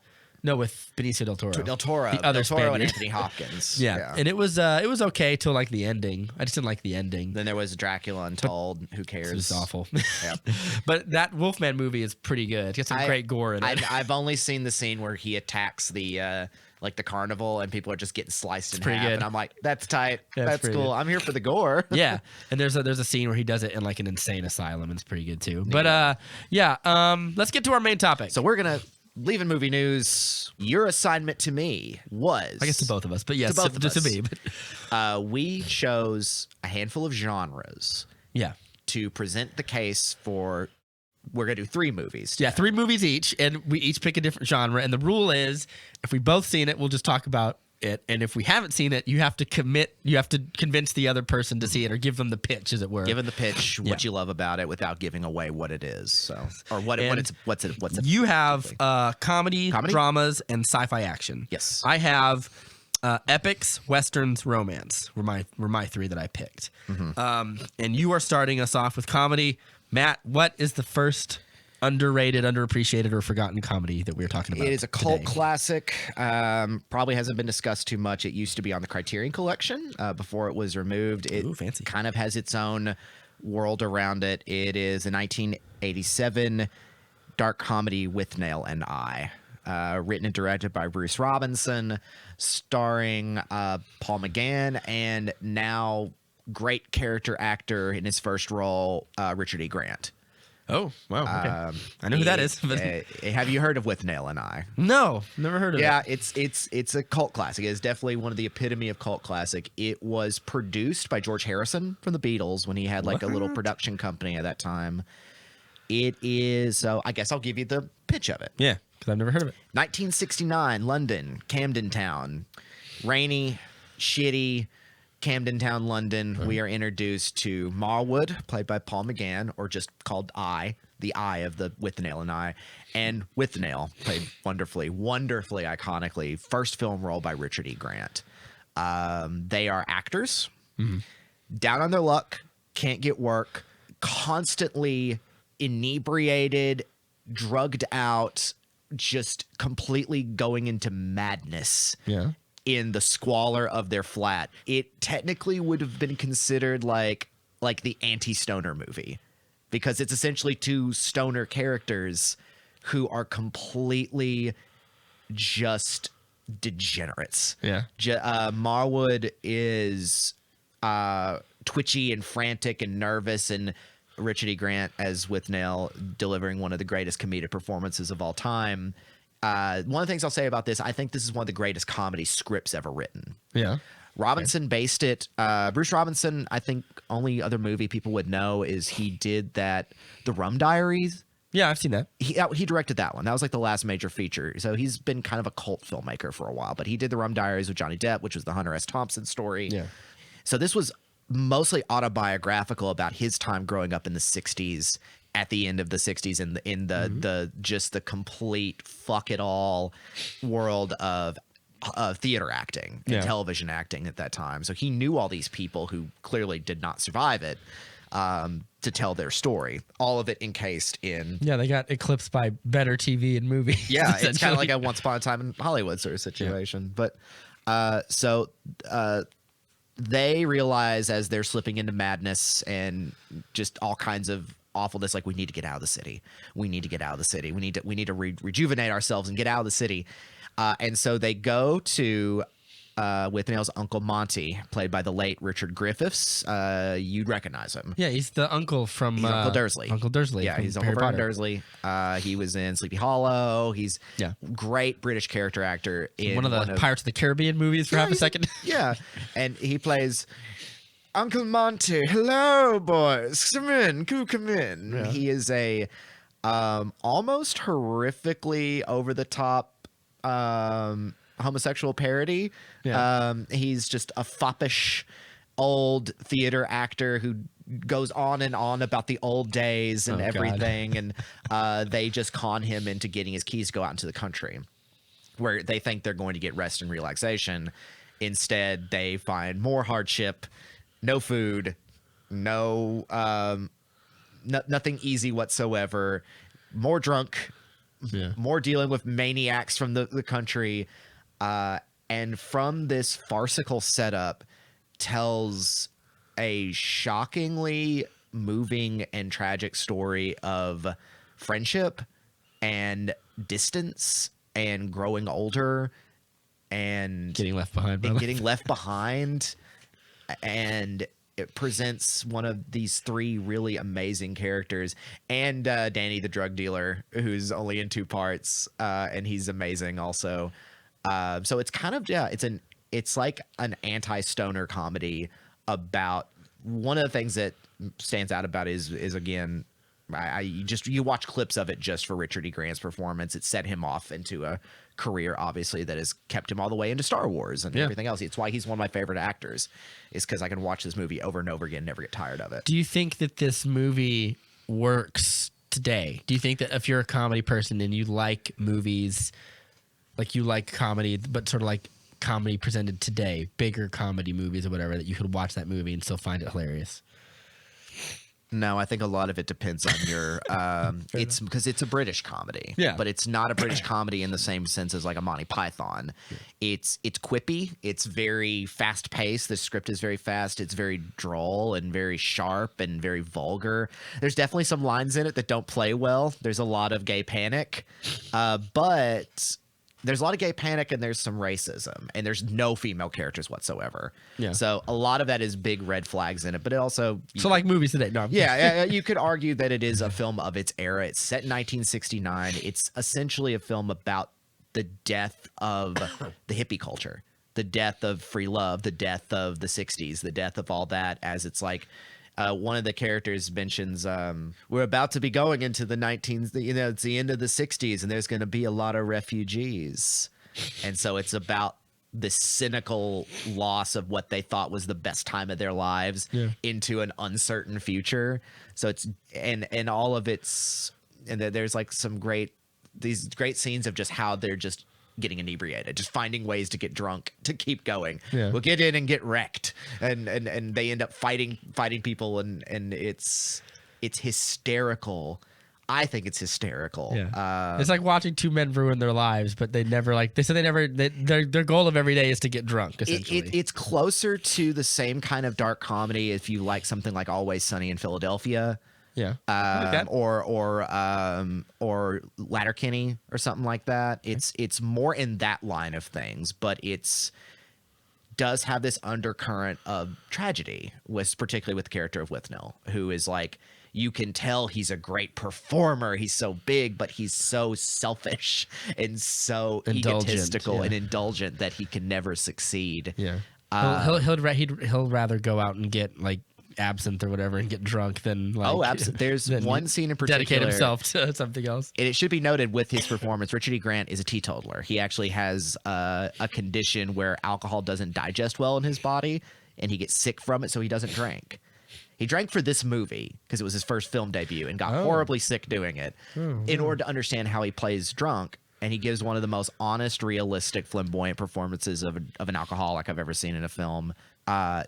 no, with Benicio del Toro. Del Toro. the other Del Toro and Spaniard. Anthony Hopkins. Yeah. And it was okay till the ending. I just didn't like the ending. Then there was Dracula Untold. Who cares? It was awful. Yep. But that Wolfman movie is pretty good. It's got some great gore in it. I've only seen the scene where he attacks the the carnival and people are just getting sliced in pretty half, good. and I'm like, that's tight. Yeah, it's that's pretty cool. good. I'm here for the gore. Yeah, and there's a scene where he does it in an insane asylum, and it's pretty good too. But let's get to our main topic. So we're gonna leave in movie news. Your assignment to me was, I guess to both of us, but yes, both of just us. to me. But, we chose a handful of genres yeah, to present the case for. We're gonna do 3 movies. yeah, 3 movies each, and we each pick a different genre. And the rule is, if we both seen it, we'll just talk about it. And if we haven't seen it, you have to convince the other person to see it or give them the pitch, as it were. Given the pitch, Yeah. what you love about it without giving away what it is. So, or what's it? You have comedy, Comedy? dramas, and sci-fi action. Yes. I have epics, westerns, romance. Were my 3 that I picked. And you are starting us off with comedy. Matt, what is the first underrated, underappreciated, or forgotten comedy that we're talking about? It is a cult today? classic. Probably hasn't been discussed too much. It used to be on the Criterion Collection before it was removed. It Ooh, fancy. kind of has its own world around it. It is a 1987 dark comedy, Withnail and I. Written and directed by Bruce Robinson, starring Paul McGann, and now great character actor in his first role, Richard E. Grant. Oh, wow. Okay. I know who that is. But Have you heard of Withnail and I? no, never heard of Yeah, it. it's a cult classic. It's definitely one of the epitome of cult classic. It was produced by George Harrison from the Beatles when he had a little production company at that time. It is, so I guess I'll give you the pitch of it. Yeah, because I've never heard of it. 1969, London, Camden Town. Rainy, shitty Camden Town, London. We are introduced to Marwood, played by Paul McGann, or just called I, the I of the Withnail and I, and Withnail, played wonderfully, iconically. First film role by Richard E. Grant. They are actors, down on their luck, can't get work, constantly inebriated, drugged out, just completely going into madness. Yeah. In the squalor of their flat. It technically would have been considered like the anti-stoner movie, because it's essentially 2 stoner characters who are completely just degenerates. Yeah. Marwood is twitchy and frantic and nervous, and Richard E. Grant as Withnail delivering one of the greatest comedic performances of all time. One of the things I'll say about this, I think this is one of the greatest comedy scripts ever written. Yeah. Robinson based it. Bruce Robinson, I think only other movie people would know is he did The Rum Diaries. Yeah, I've seen that. He directed that one. That was the last major feature. So he's been kind of a cult filmmaker for a while, but he did The Rum Diaries with Johnny Depp, which was the Hunter S. Thompson story. Yeah. So this was mostly autobiographical about his time growing up in the 60s, at the end of the 60s, in the just the complete fuck it all world of theater acting and Yeah. television acting at that time. So he knew all these people who clearly did not survive it to tell their story. All of it encased in. Yeah, they got eclipsed by better TV and movies. Yeah, it's kind of essentially. like a Once Upon a Time in Hollywood sort of situation. But so they realize as they're slipping into madness and just all kinds of awfulness, like we need to get out of the city. We need to get out of the city. We need to rejuvenate ourselves and get out of the city. And so they go to Withnail's Uncle Monty, played by the late Richard Griffiths. You'd recognize him. Yeah, he's the uncle from He's Uncle Dursley. Uncle Dursley. Yeah, from he's Uncle Harry Vernon Potter. Dursley. He was in Sleepy Hollow. He's great British character actor in One of the Pirates of the Caribbean movies for half a second. Yeah, and he plays Uncle Monty. Hello, boys. Come in. Come in. Yeah. He is a almost horrifically over the top homosexual parody. Yeah. He's just a foppish old theater actor who goes on and on about the old days and Oh, God. everything, and they just con him into getting his keys to go out into the country, where they think they're going to get rest and relaxation. Instead, they find more hardship, no food, nothing easy whatsoever, more drunk, Yeah. more dealing with maniacs from the country, and from this farcical setup tells a shockingly moving and tragic story of friendship and distance and growing older and Getting left behind. by and life. getting left behind. And it presents one of these three really amazing characters, and Danny the drug dealer, who's only in 2 parts, and he's amazing also. So it's kind of it's like an anti-stoner comedy about one of the things that stands out about it is again, you watch clips of it just for Richard E. Grant's performance. It set him off into a career, obviously, that has kept him all the way into Star Wars and everything else. It's why he's one of my favorite actors, is because I can watch this movie over and over again, never get tired of it. Do you think that this movie works today? Do you think that if you're a comedy person and you like movies, like you like comedy, but sort of like comedy presented today, bigger comedy movies or whatever, that you could watch that movie and still find it hilarious? No, I think a lot of it depends on your. It's because it's a British comedy, Yeah. but it's not a British comedy in the same sense as like a Monty Python. It's quippy. It's very fast paced. The script is very fast. It's very droll and very sharp and very vulgar. There's definitely some lines in it that don't play well. There's a lot of gay panic, but there's a lot of gay panic and there's some racism and there's no female characters whatsoever. Yeah. So a lot of that is big red flags in it, but it also So like movies today. No, I'm yeah, you could argue that it is a film of its era. It's set in 1969. It's essentially a film about the death of the hippie culture, the death of free love, the death of the 60s, the death of all that, as it's like one of the characters mentions, we're about to be going into the it's the end of the 60s and there's going to be a lot of refugees. And so it's about this cynical loss of what they thought was the best time of their lives into an uncertain future. So it's and all of it's, and there's like these great scenes of just how they're just getting inebriated, just finding ways to get drunk to keep going. Yeah. We'll get in and get wrecked, and they end up fighting people, and it's hysterical. I think it's hysterical. Yeah. It's like watching two men ruin their lives, but they never their goal of every day is to get drunk, essentially. It's closer to the same kind of dark comedy if you like something like Always Sunny in Philadelphia. Yeah. Like that. Or Letterkenny or something like that. It's more in that line of things, but does have this undercurrent of tragedy, particularly with the character of Withnail, who is like, you can tell he's a great performer. He's so big, but he's so selfish and so Indulgent, egotistical yeah. and indulgent that he can never succeed. Yeah. He'll rather go out and get like absinthe or whatever and get drunk than like There's than one scene in particular. dedicate himself to something else. And it should be noted with his performance, Richard E. Grant is a teetotaler. He actually has a condition where alcohol doesn't digest well in his body, and he gets sick from it, so he doesn't drink. He drank for this movie because it was his first film debut and got horribly sick doing it in order to understand how he plays drunk and he gives one of the most honest, realistic, flamboyant performances of an alcoholic I've ever seen in a film.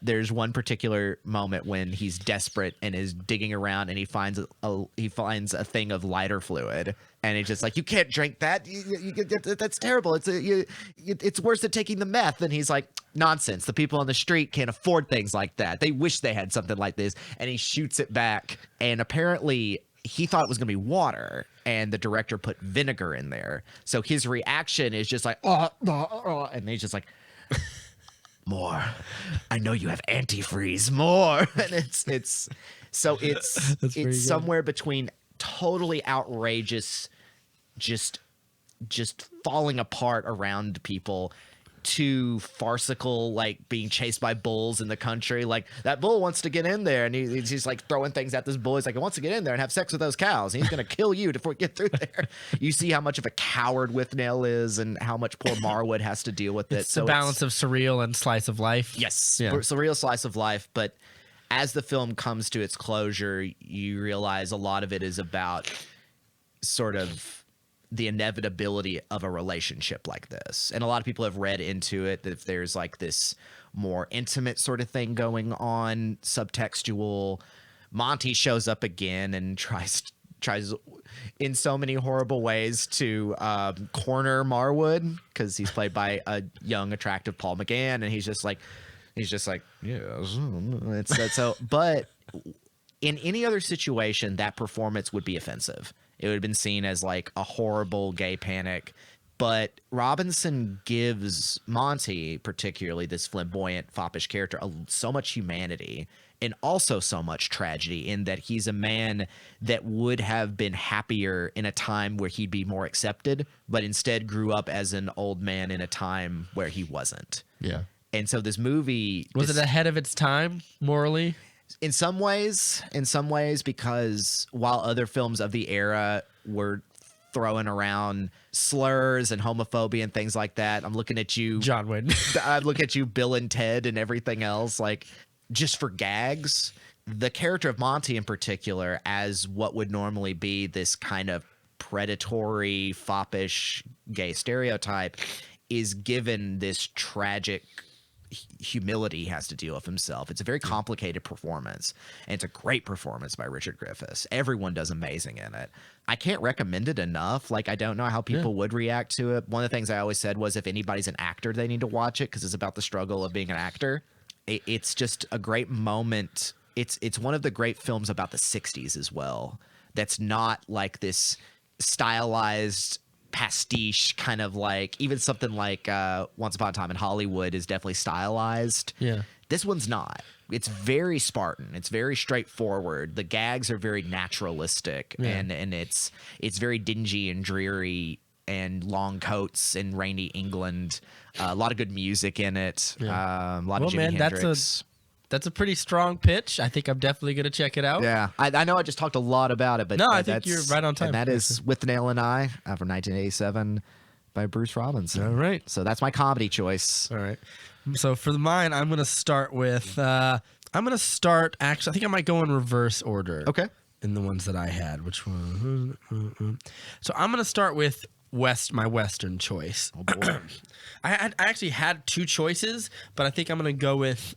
There's one particular moment when he's desperate and is digging around, and he finds a thing of lighter fluid, and he's just like, "You can't drink that. That's terrible. It's worse than taking the meth." And he's like, "Nonsense. The people on the street can't afford things like that. They wish they had something like this." And he shoots it back, and apparently he thought it was going to be water, and the director put vinegar in there. So his reaction is just like, and he's just like, "More. I know you have antifreeze. More." And it's somewhere between totally outrageous, just falling apart around people, to farcical, like being chased by bulls in the country. Like, that bull wants to get in there, and he's just like throwing things at this bull. He's like, "He wants to get in there and have sex with those cows. He's gonna kill you before we get through there." You see how much of a coward Withnail is, and how much poor Marwood has to deal with it. It's the balance of surreal and slice of life. Yes, Yeah. surreal slice of life. But as the film comes to its closure, you realize a lot of it is about sort of the inevitability of a relationship like this. And a lot of people have read into it that if there's like this more intimate sort of thing going on, subtextual, Monty shows up again and tries in so many horrible ways to corner Marwood, because he's played by a young, attractive Paul McGann, and he's just like, "Yeah." It's so, but in any other situation, that performance would be offensive. It would have been seen as like a horrible gay panic. But Robinson gives Monty, particularly this flamboyant, foppish character, so much humanity and also so much tragedy, in that he's a man that would have been happier in a time where he'd be more accepted, but instead grew up as an old man in a time where he wasn't. Yeah. And so this movie Was it ahead of its time morally? in some ways, because while other films of the era were throwing around slurs and homophobia and things like that, I'm looking at you, John Wayne. I look at you, Bill and Ted, and everything else, like, just for gags. The character of Monty in particular, as what would normally be this kind of predatory, foppish gay stereotype, is given this tragic humility he has to deal with himself. It's a very complicated performance, and it's a great performance by Richard Griffiths. Everyone does amazing in it. I can't recommend it enough. Like, I don't know how people would react to it. One of the things I always said was, if anybody's an actor, they need to watch it, because it's about the struggle of being an actor. It's just a great moment. It's one of the great films about the 60s as well, that's not like this stylized pastiche kind of, like, even something like Once Upon a Time in Hollywood is definitely stylized. Yeah. This one's not. It's very Spartan. It's very straightforward. The gags are very naturalistic, and it's very dingy and dreary, and long coats and rainy England. A lot of good music in it. A lot of Jimi Hendrix. That's a pretty strong pitch. I think I'm definitely going to check it out. Yeah, I know I just talked a lot about it, but no, I think you're right on time. And that is Withnail and I from 1987 by Bruce Robinson. All right. So that's my comedy choice. All right. So for mine, I'm going to start with, actually, I think I might go in reverse order. Okay. In the ones that I had, which one? So I'm going to start with my Western choice. Oh, boy. I actually had two choices, but I think I'm going to go with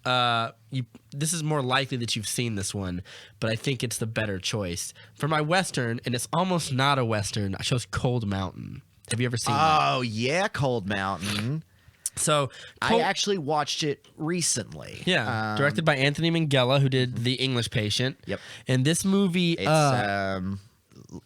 this is more likely that you've seen this one, but I think it's the better choice. For my Western, and it's almost not a Western, I chose Cold Mountain. Have you ever seen that? Oh, yeah, Cold Mountain. So I actually watched it recently. Yeah, directed by Anthony Minghella, who did The English Patient. Yep. And this movie, It's Ewan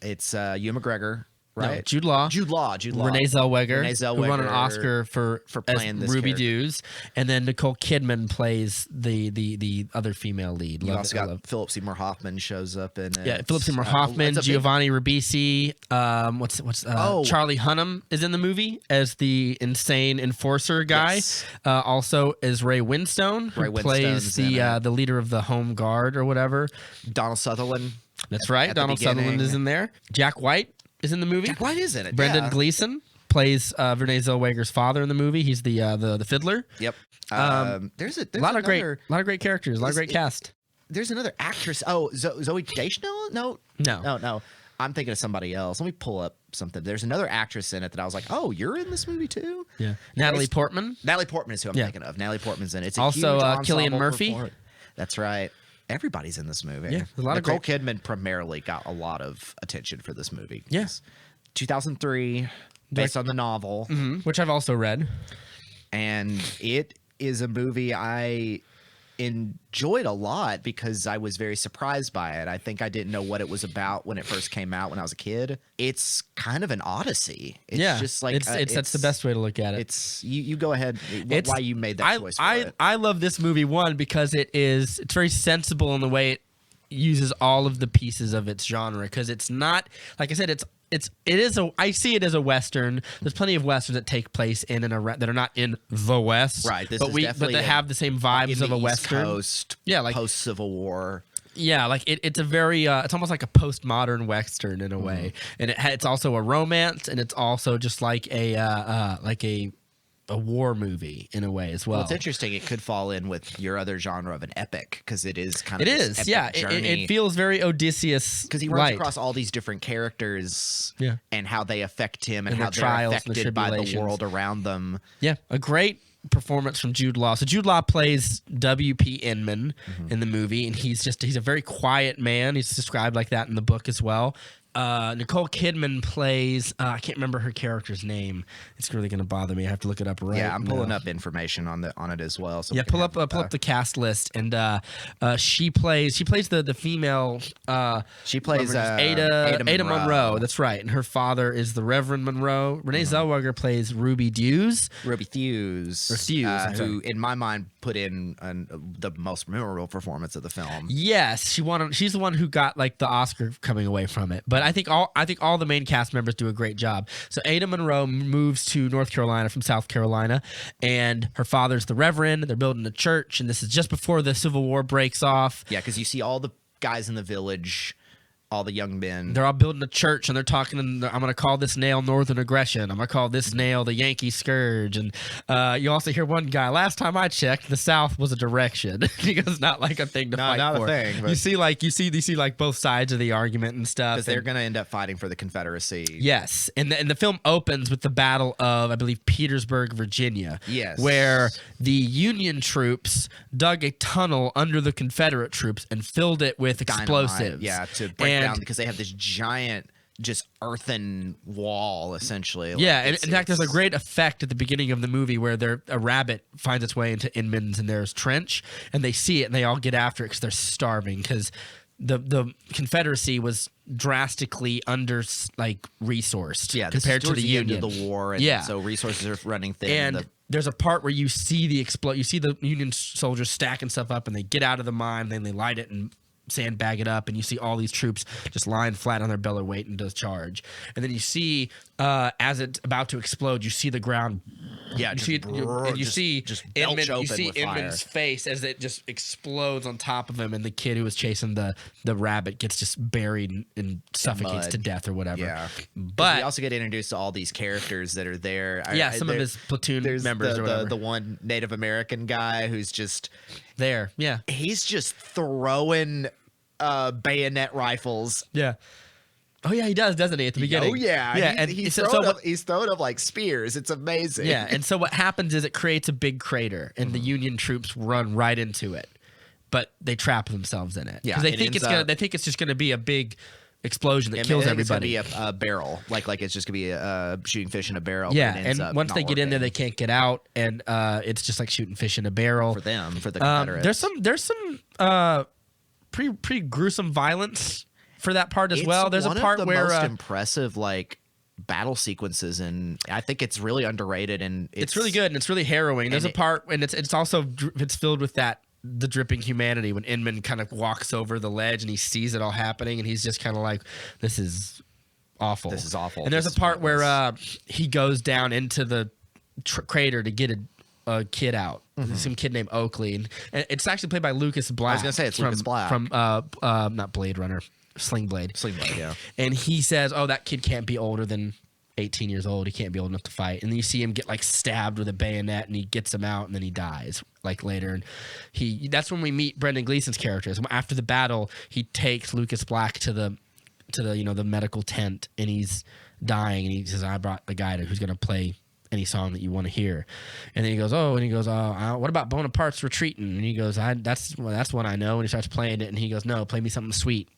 McGregor. Right, no, Jude Law, Renee Zellweger, who won an Oscar for playing this Ruby character. Dews, and then Nicole Kidman plays the other female lead. You also got Philip Seymour Hoffman shows up in it. Yeah, Philip Seymour Hoffman, Giovanni Ribisi, Charlie Hunnam is in the movie as the insane enforcer guy. Yes. Also is Ray Winstone, who plays the leader of the Home Guard or whatever. Donald Sutherland. That's right. Donald Sutherland is in there. Jack White is in the movie. Jack White is in it. Brendan Gleeson plays Renee Zellweger's father in the movie. He's the fiddler. There's a lot of great characters, a lot of great cast. There's another actress. Oh, Zoe Deschanel? No. I'm thinking of somebody else. Let me pull up something. There's another actress in it that I was like, oh, you're in this movie too? Yeah. Natalie Portman. Natalie Portman is who I'm Yeah. thinking of. Natalie Portman's in it. It's a Also, huge Cillian ensemble Murphy. performance. That's right. Everybody's in this movie. Yeah, there's a lot of Nicole Kidman primarily got a lot of attention for this movie. Yes. 2003, based on the novel. Which I've also read. And it is a movie I enjoyed a lot because I was very surprised by it. I think I didn't know what it was about when it first came out when I was a kid. It's kind of an odyssey. It's just like that's the best way to look at it. It's you go ahead. It's- Why you made that choice? For it. I love this movie because it's very sensible in the way it uses all of the pieces of its genre, because it's not, like I said, I see it as a Western. There's plenty of Westerns that take place in and around that are not in the West. Right. This but is but definitely they have the same vibes in of the a East Western. Coast, Yeah, like post Civil War. Yeah, like it's a very it's almost like a postmodern Western in a way. And it's also a romance, and it's also just like a war movie in a way as well. Well, it's interesting. It could fall in with your other genre of an epic because it is kind of It this is, yeah. epic journey. It feels very Odysseus Because he runs across all these different characters, Yeah. and how they affect him, and And how their they're trials and the affected by the tribulations. world around them. Yeah, a great performance from Jude Law. So Jude Law plays W.P. Inman in the movie, and he's a very quiet man. He's described like that in the book as well. Nicole Kidman plays I can't remember her character's name. It's really going to bother me. I have to look it up right Yeah, I'm pulling now. up information on it as well. So we Yeah, can pull have, up the cast list, and she plays the female. She plays Ada Monroe. That's right, and her father is the Reverend Monroe. Renee Zellweger plays Ruby Dews. Ruby Thews, Or Thews, I'm who sorry. in my mind put in the most memorable performance of the film. Yes, she's the one who got like the Oscar coming away from it. But I think all the main cast members do a great job. So Ada Monroe moves to North Carolina from South Carolina, and her father's the Reverend. They're building a church, and this is just before the Civil War breaks off. Yeah, because you see all the guys in the village, all the young men. They're all building a church, and they're talking. I'm going to call this nail Northern Aggression. I'm going to call this nail the Yankee Scourge. And you also hear one guy. Last time I checked, the South was a direction because not like a thing to fight not a for. thing, but- You see like both sides of the argument and stuff. because they're and- going to end up fighting for the Confederacy. Yes, and the film opens with the Battle of, I believe, Petersburg, Virginia. Yes. Where the Union troops dug a tunnel under the Confederate troops and filled it with explosives. Dynamite, yeah, to break And- down, because they have this giant, just earthen wall, essentially. Yeah, Like, and it's- in fact, there's a it's- great effect at the beginning of the movie where a rabbit finds its way into Inman's and there's trench, and they see it and they all get after it because they're starving, because the Confederacy was drastically resourced Yeah, this is compared to towards the end Union. of the war, and Yeah. so resources are running thin. And the- there's a part where you see the you see the Union soldiers stacking stuff up, and they get out of the mine, then they light it and sandbag it up, and you see all these troops just lying flat on their belly waiting to charge. And then you see as it's about to explode, you see the ground. Yeah, you just see brrr, and you just- see just Inman, belch you open see with Inman's fire. face as it just explodes on top of him, and the kid who was chasing the rabbit gets just buried and suffocates mud. to death or whatever. Yeah, But we also get introduced to all these characters that are there. some of his platoon there's members or whatever. the one Native American guy who's just there, yeah. he's just throwing bayonet rifles. Yeah. Oh yeah, he does, doesn't he? At the beginning. Oh yeah, yeah. and he's throwing up like spears. It's amazing. yeah, and so what happens is it creates a big crater, and the Union troops run right into it, but they trap themselves in it. Yeah, 'Cause they it think ends it's gonna. up- They think it's just gonna be a big explosion that I kills think it's gonna everybody. be a barrel, like it's just gonna be a shooting fish in a barrel. but Yeah, it ends and up once not they get in there, working they can't get out, and it's just like shooting fish in a barrel. for them, for the Confederates. There's some pretty gruesome violence for that part as well. There's a part of the where most impressive battle sequences, and I think it's really underrated. And it's really good and it's really harrowing. There's a and part, and it's also it's filled with the dripping humanity when Inman kind of walks over the ledge and he sees it all happening, and he's just kind of like, "This is awful. This is awful. And there's This a is part where pointless. he goes down into the crater to get a kid out. Some kid named Oakley, and it's actually played by Lucas Black. gonna say it's from, Lucas Black. from not Blade Runner, Sling Blade. Sling Blade, yeah. And he says, "Oh, that kid can't be older than 18 years old. He can't be old enough to fight." And then you see him get stabbed with a bayonet, and he gets him out, and then he dies later. And that's when we meet Brendan Gleeson's characters. After the battle, he takes Lucas Black to the to the the medical tent, and he's dying, and he says, I brought a guy who's gonna play any song that you want to hear. And then he goes, what about Bonaparte's Retreatin'? And he goes, that's one I know. And he starts playing it, and he goes, no, play me something sweet,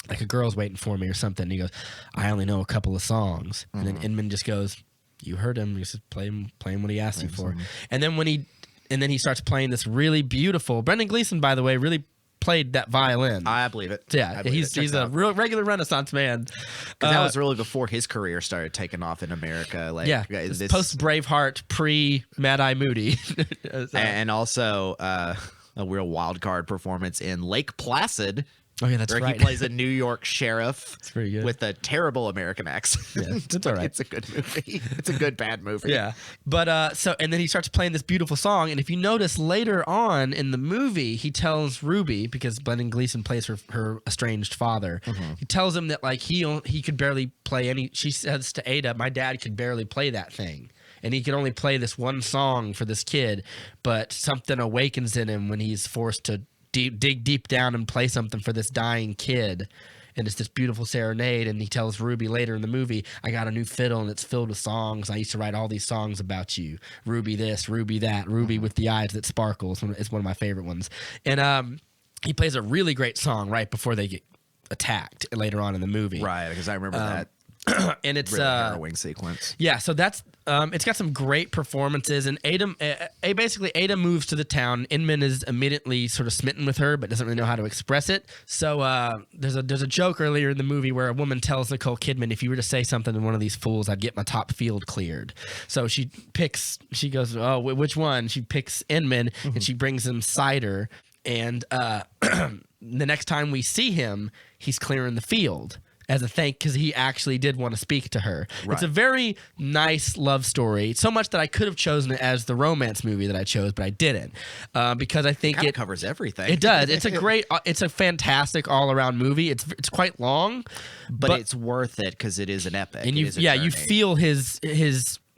like A Girl's Waiting for Me or something. And he goes, I only know a couple of songs. And then Inman just goes, you heard him. He says, play him what he asked you for. And then he starts playing this really beautiful. Brendan Gleeson, by the way, really played that violin. I believe it. Yeah, he's a real regular Renaissance man. Because that was really before his career started taking off in America. Like, yeah, this, post Braveheart, pre Mad Eye Moody, and also a real wild card performance in Lake Placid. Oh yeah, that's where right. He plays a New York sheriff pretty good. with a terrible American accent. Yeah, it's all right. It's a good movie. It's a good bad movie. Yeah, but and then he starts playing this beautiful song, and if you notice later on in the movie, he tells Ruby, because Brendan Gleeson plays her estranged father. He tells him that like he could barely play any. She says to Ada, "My dad could barely play that thing." And he could only play this one song for this kid, but something awakens in him when he's forced to dig deep down and play something for this dying kid. And it's this beautiful serenade. And he tells Ruby later in the movie, I got a new fiddle and it's filled with songs. I used to write all these songs about you. Ruby this, Ruby that, Ruby with the eyes that sparkle. It's one of my favorite ones. And he plays a really great song right before they get attacked later on in the movie. Right, because I remember that. And it's really harrowing sequence. Yeah, so that's it's got some great performances, and Ada moves to the town. Inman is immediately sort of smitten with her, but doesn't really know how to express it. So there's a joke earlier in the movie where a woman tells Nicole Kidman, if you were to say something to one of these fools, I'd get my top field cleared. So she goes, oh, which one? She picks Inman, and she brings him cider, and the next time we see him, he's clearing the field as a thank, because he actually did want to speak to her. Right. It's a very nice love story, so much that I could have chosen it as the romance movie that I chose, but I didn't, because I think it covers everything. It does. It's a fantastic all around movie. It's quite long, but it's worth it because it is an epic. And you feel his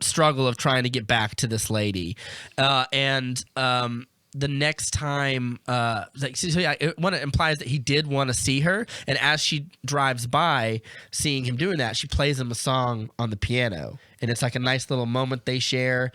struggle of trying to get back to this lady, the next time, it implies that he did want to see her, and as she drives by, seeing him doing that, she plays him a song on the piano, and it's like a nice little moment they share.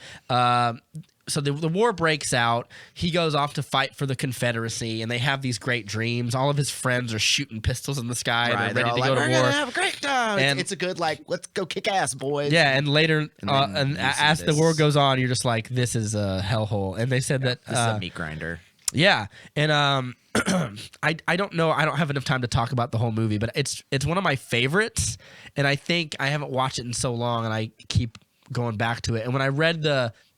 So the war breaks out. He goes off to fight for the Confederacy, and they have these great dreams. All of his friends are shooting pistols in the sky. Right, and they're ready to go to war. We're gonna have a great time. And it's a good let's go kick ass, boys. Yeah, and later, as the war goes on, you're just like, this is a hellhole. And they said that this is a meat grinder. Yeah, and I don't know. I don't have enough time to talk about the whole movie, but it's one of my favorites, and I think I haven't watched it in so long, and I keep going back to it. And when I read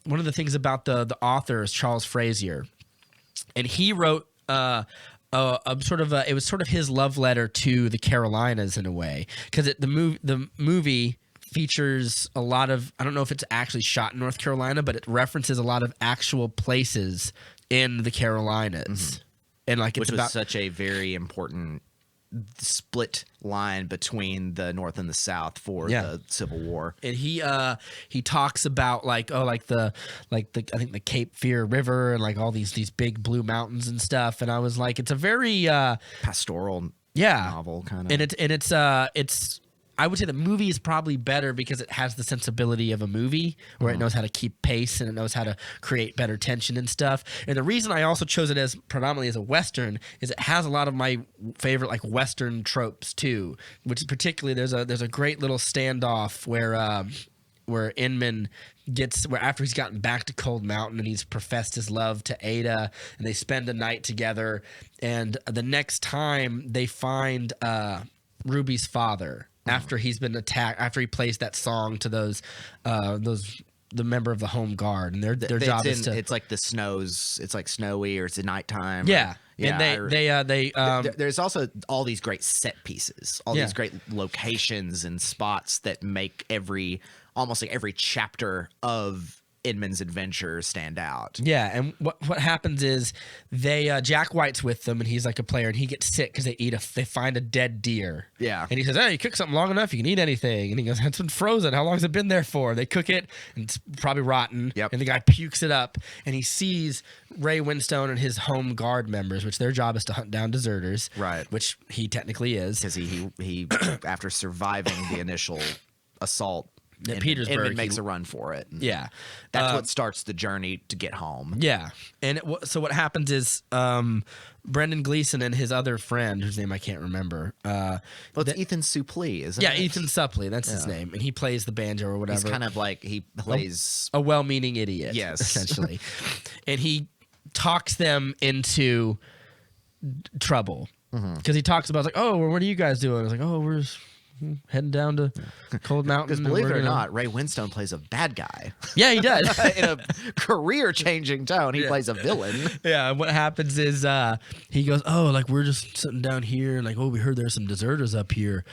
one of the things about the author is Charles Frazier, and he wrote it was sort of his love letter to the Carolinas in a way, because the movie features a lot of, I don't know if it's actually shot in North Carolina, but it references a lot of actual places in the Carolinas, and like which was such a very important split line between the North and the South for the Civil War. And he talks about I think the Cape Fear River and like all these big blue mountains and stuff. And I was like, it's a very pastoral novel kind of. And it's I would say the movie is probably better because it has the sensibility of a movie where it knows how to keep pace and it knows how to create better tension and stuff. And the reason I also chose it as predominantly as a Western is it has a lot of my favorite like Western tropes too, which particularly there's a great little standoff where Inman after he's gotten back to Cold Mountain and he's professed his love to Ada and they spend a night together, and the next time they find Ruby's father after he's been attacked, after he plays that song to the member of the Home Guard, and their job is to, it's like it's like snowy or it's at nighttime. Yeah. And there's also all these great set pieces, all these great locations and spots that make almost like every chapter of Inman's adventure stand out. Yeah, and what happens is they Jack White's with them, and he's like a player, and he gets sick because they find a dead deer. Yeah. And he says, "Hey, you cook something long enough, you can eat anything." And he goes, "It's been frozen. How long has it been there for?" They cook it, and it's probably rotten. Yep. And the guy pukes it up, and he sees Ray Winstone and his home guard members, which their job is to hunt down deserters. Right. Which he technically is. Because he after surviving the initial assault, At Petersburg, Inman makes a run for it. And Yeah. that's what starts the journey to get home. Yeah, and so what happens is Brendan Gleeson and his other friend, whose name I can't remember. Well, it's Ethan Suplee, isn't Yeah, it? Ethan Suplee, that's his name, and he plays the banjo or whatever. He's kind of like he plays. A well-meaning idiot, Yes. essentially, and he talks them into trouble because he talks about like, "Oh, well, what are you guys doing?" I was like, "Oh, we're just heading down to Cold Mountain." Because and believe we're it or gonna-" not, Ray Winstone plays a bad guy. Yeah, he does. In a career-changing tone, he plays a villain. Yeah, and what happens is he goes, "Oh, like we're just sitting down here, and like, oh, we heard there's some deserters up here."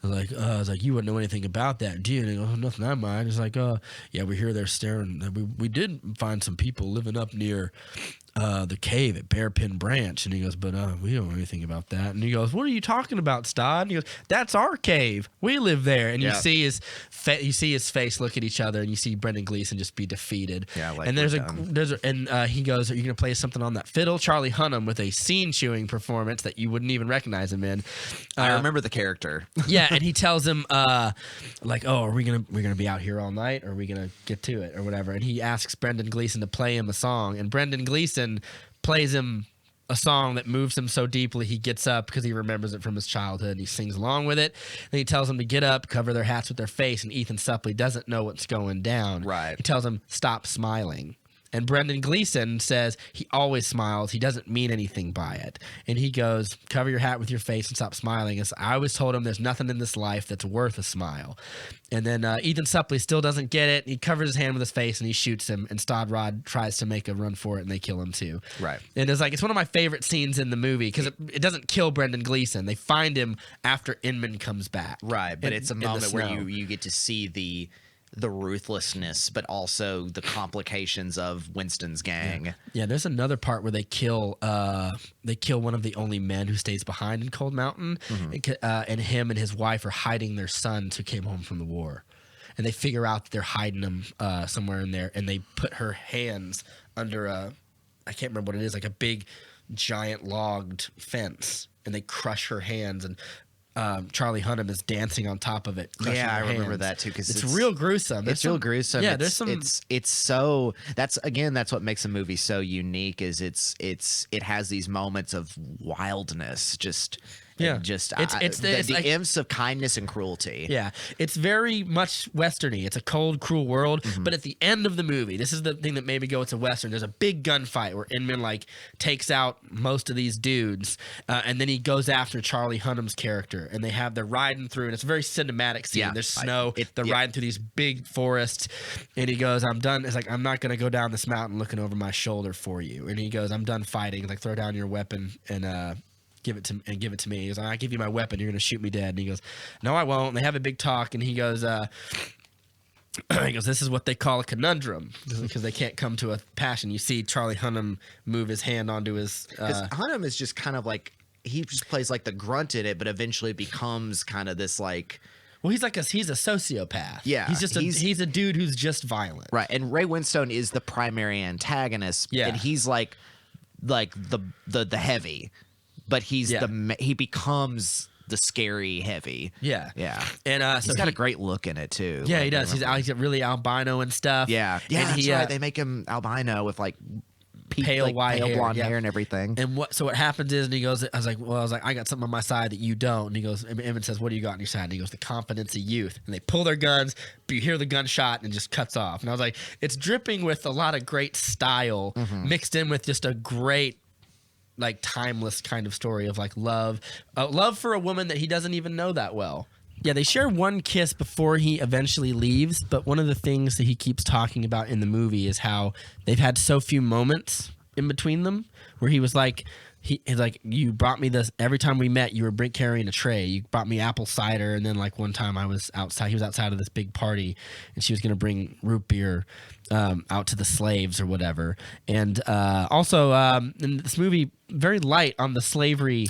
Like, I was like, "You wouldn't know anything about that, do you?" And he goes, "Oh, nothing I mind." He's like, yeah, we hear they're staring. We did find some people living up near the cave at Bearpin Branch." And he goes, "But we don't know anything about that." And he goes, "What are you talking about, Stod?" And he goes, "That's our cave. We live there." And Yeah. you see his face look at each other, and you see Brendan Gleeson just be defeated. Yeah, like and we're he goes, "Are you gonna play something on that fiddle?" Charlie Hunnam with a scene chewing performance that you wouldn't even recognize him in. I remember the character. Yeah, and he tells him like, "Oh, we're gonna be out here all night, or are we gonna get to it, or whatever?" And he asks Brendan Gleeson to play him a song, and Brendan Gleeson plays him a song that moves him so deeply he gets up because he remembers it from his childhood, and he sings along with it. Then he tells him to get up, cover their hats with their face, and Ethan Suplee doesn't know what's going down. Right. He tells him, "Stop smiling." And Brendan Gleeson says he always smiles. He doesn't mean anything by it. And he goes, "Cover your hat with your face and stop smiling." And so I always told him there's nothing in this life that's worth a smile. And then Ethan Suplee still doesn't get it. He covers his hand with his face and he shoots him. And Stodrod tries to make a run for it and they kill him too. Right. And it's one of my favorite scenes in the movie because it doesn't kill Brendan Gleeson. They find him after Inman comes back. Right, but it's a in the moment where snow. you get to see the ruthlessness, but also the complications of Winston's gang. Yeah, there's another part where they kill one of the only men who stays behind in Cold Mountain, and him and his wife are hiding their sons who came home from the war, and they figure out that they're hiding them somewhere in there, and they put her hands under I can't remember what it is, like a big giant logged fence, and they crush her hands and. Charlie Hunnam is dancing on top of it. crushing Yeah, her I remember hands. that too because It's real gruesome. It's real gruesome. Yeah, It's- there's some. It's so that's what makes a movie so unique is it has these moments of wildness. Just It's the like- imps of kindness and cruelty. Yeah, it's very much westerny. It's a cold, cruel world. But at the end of the movie, this is the thing that made me go, it's a western. There's a big gunfight where Inman takes out most of these dudes, and then he goes after Charlie Hunnam's character, and they're riding through, and it's a very cinematic scene. Yeah, There's snow. They're riding through these big forests, and he goes, "I'm done." It's like, "I'm not gonna go down this mountain looking over my shoulder for you." And he goes, "I'm done fighting." Like, throw down your weapon and give it to me. He goes, "I give you my weapon, you're gonna shoot me dead." And he goes, "No, I won't." And they have a big talk, and he goes, "This is what they call a conundrum because they can't come to a passion." You see Charlie Hunnam move his hand onto his. Because Hunnam is just kind of like he just plays like the grunt in it, but eventually becomes kind of this like. Well, he's a sociopath. Yeah, he's a dude who's just violent. Right, and Ray Winstone is the primary antagonist. Yeah. And he's like the heavy, but he's he becomes the scary heavy. Yeah. Yeah. And He's got a great look in it too. Yeah, Like, he does. He's really albino and stuff. Yeah. And That's he, right. They make him albino with like pale white pale hair, blonde yeah. hair and everything. And what happens is, and he goes, I was like, "I got something on my side that you don't." And he goes, Emmett says, "What do you got on your side?" And he goes, "The confidence of youth." And they pull their guns, but you hear the gunshot and it just cuts off. And I was like, it's dripping with a lot of great style mixed in with just a great, like, timeless kind of story of like love for a woman that he doesn't even know that well. Yeah, they share one kiss before he eventually leaves, but one of the things that he keeps talking about in the movie is how they've had so few moments in between them where he was like, he's like, you brought me this every time we met. You were carrying a tray. You brought me apple cider, and then like one time I was outside. He was outside of this big party, and she was gonna bring root beer out to the slaves or whatever. And also in this movie, very light on the slavery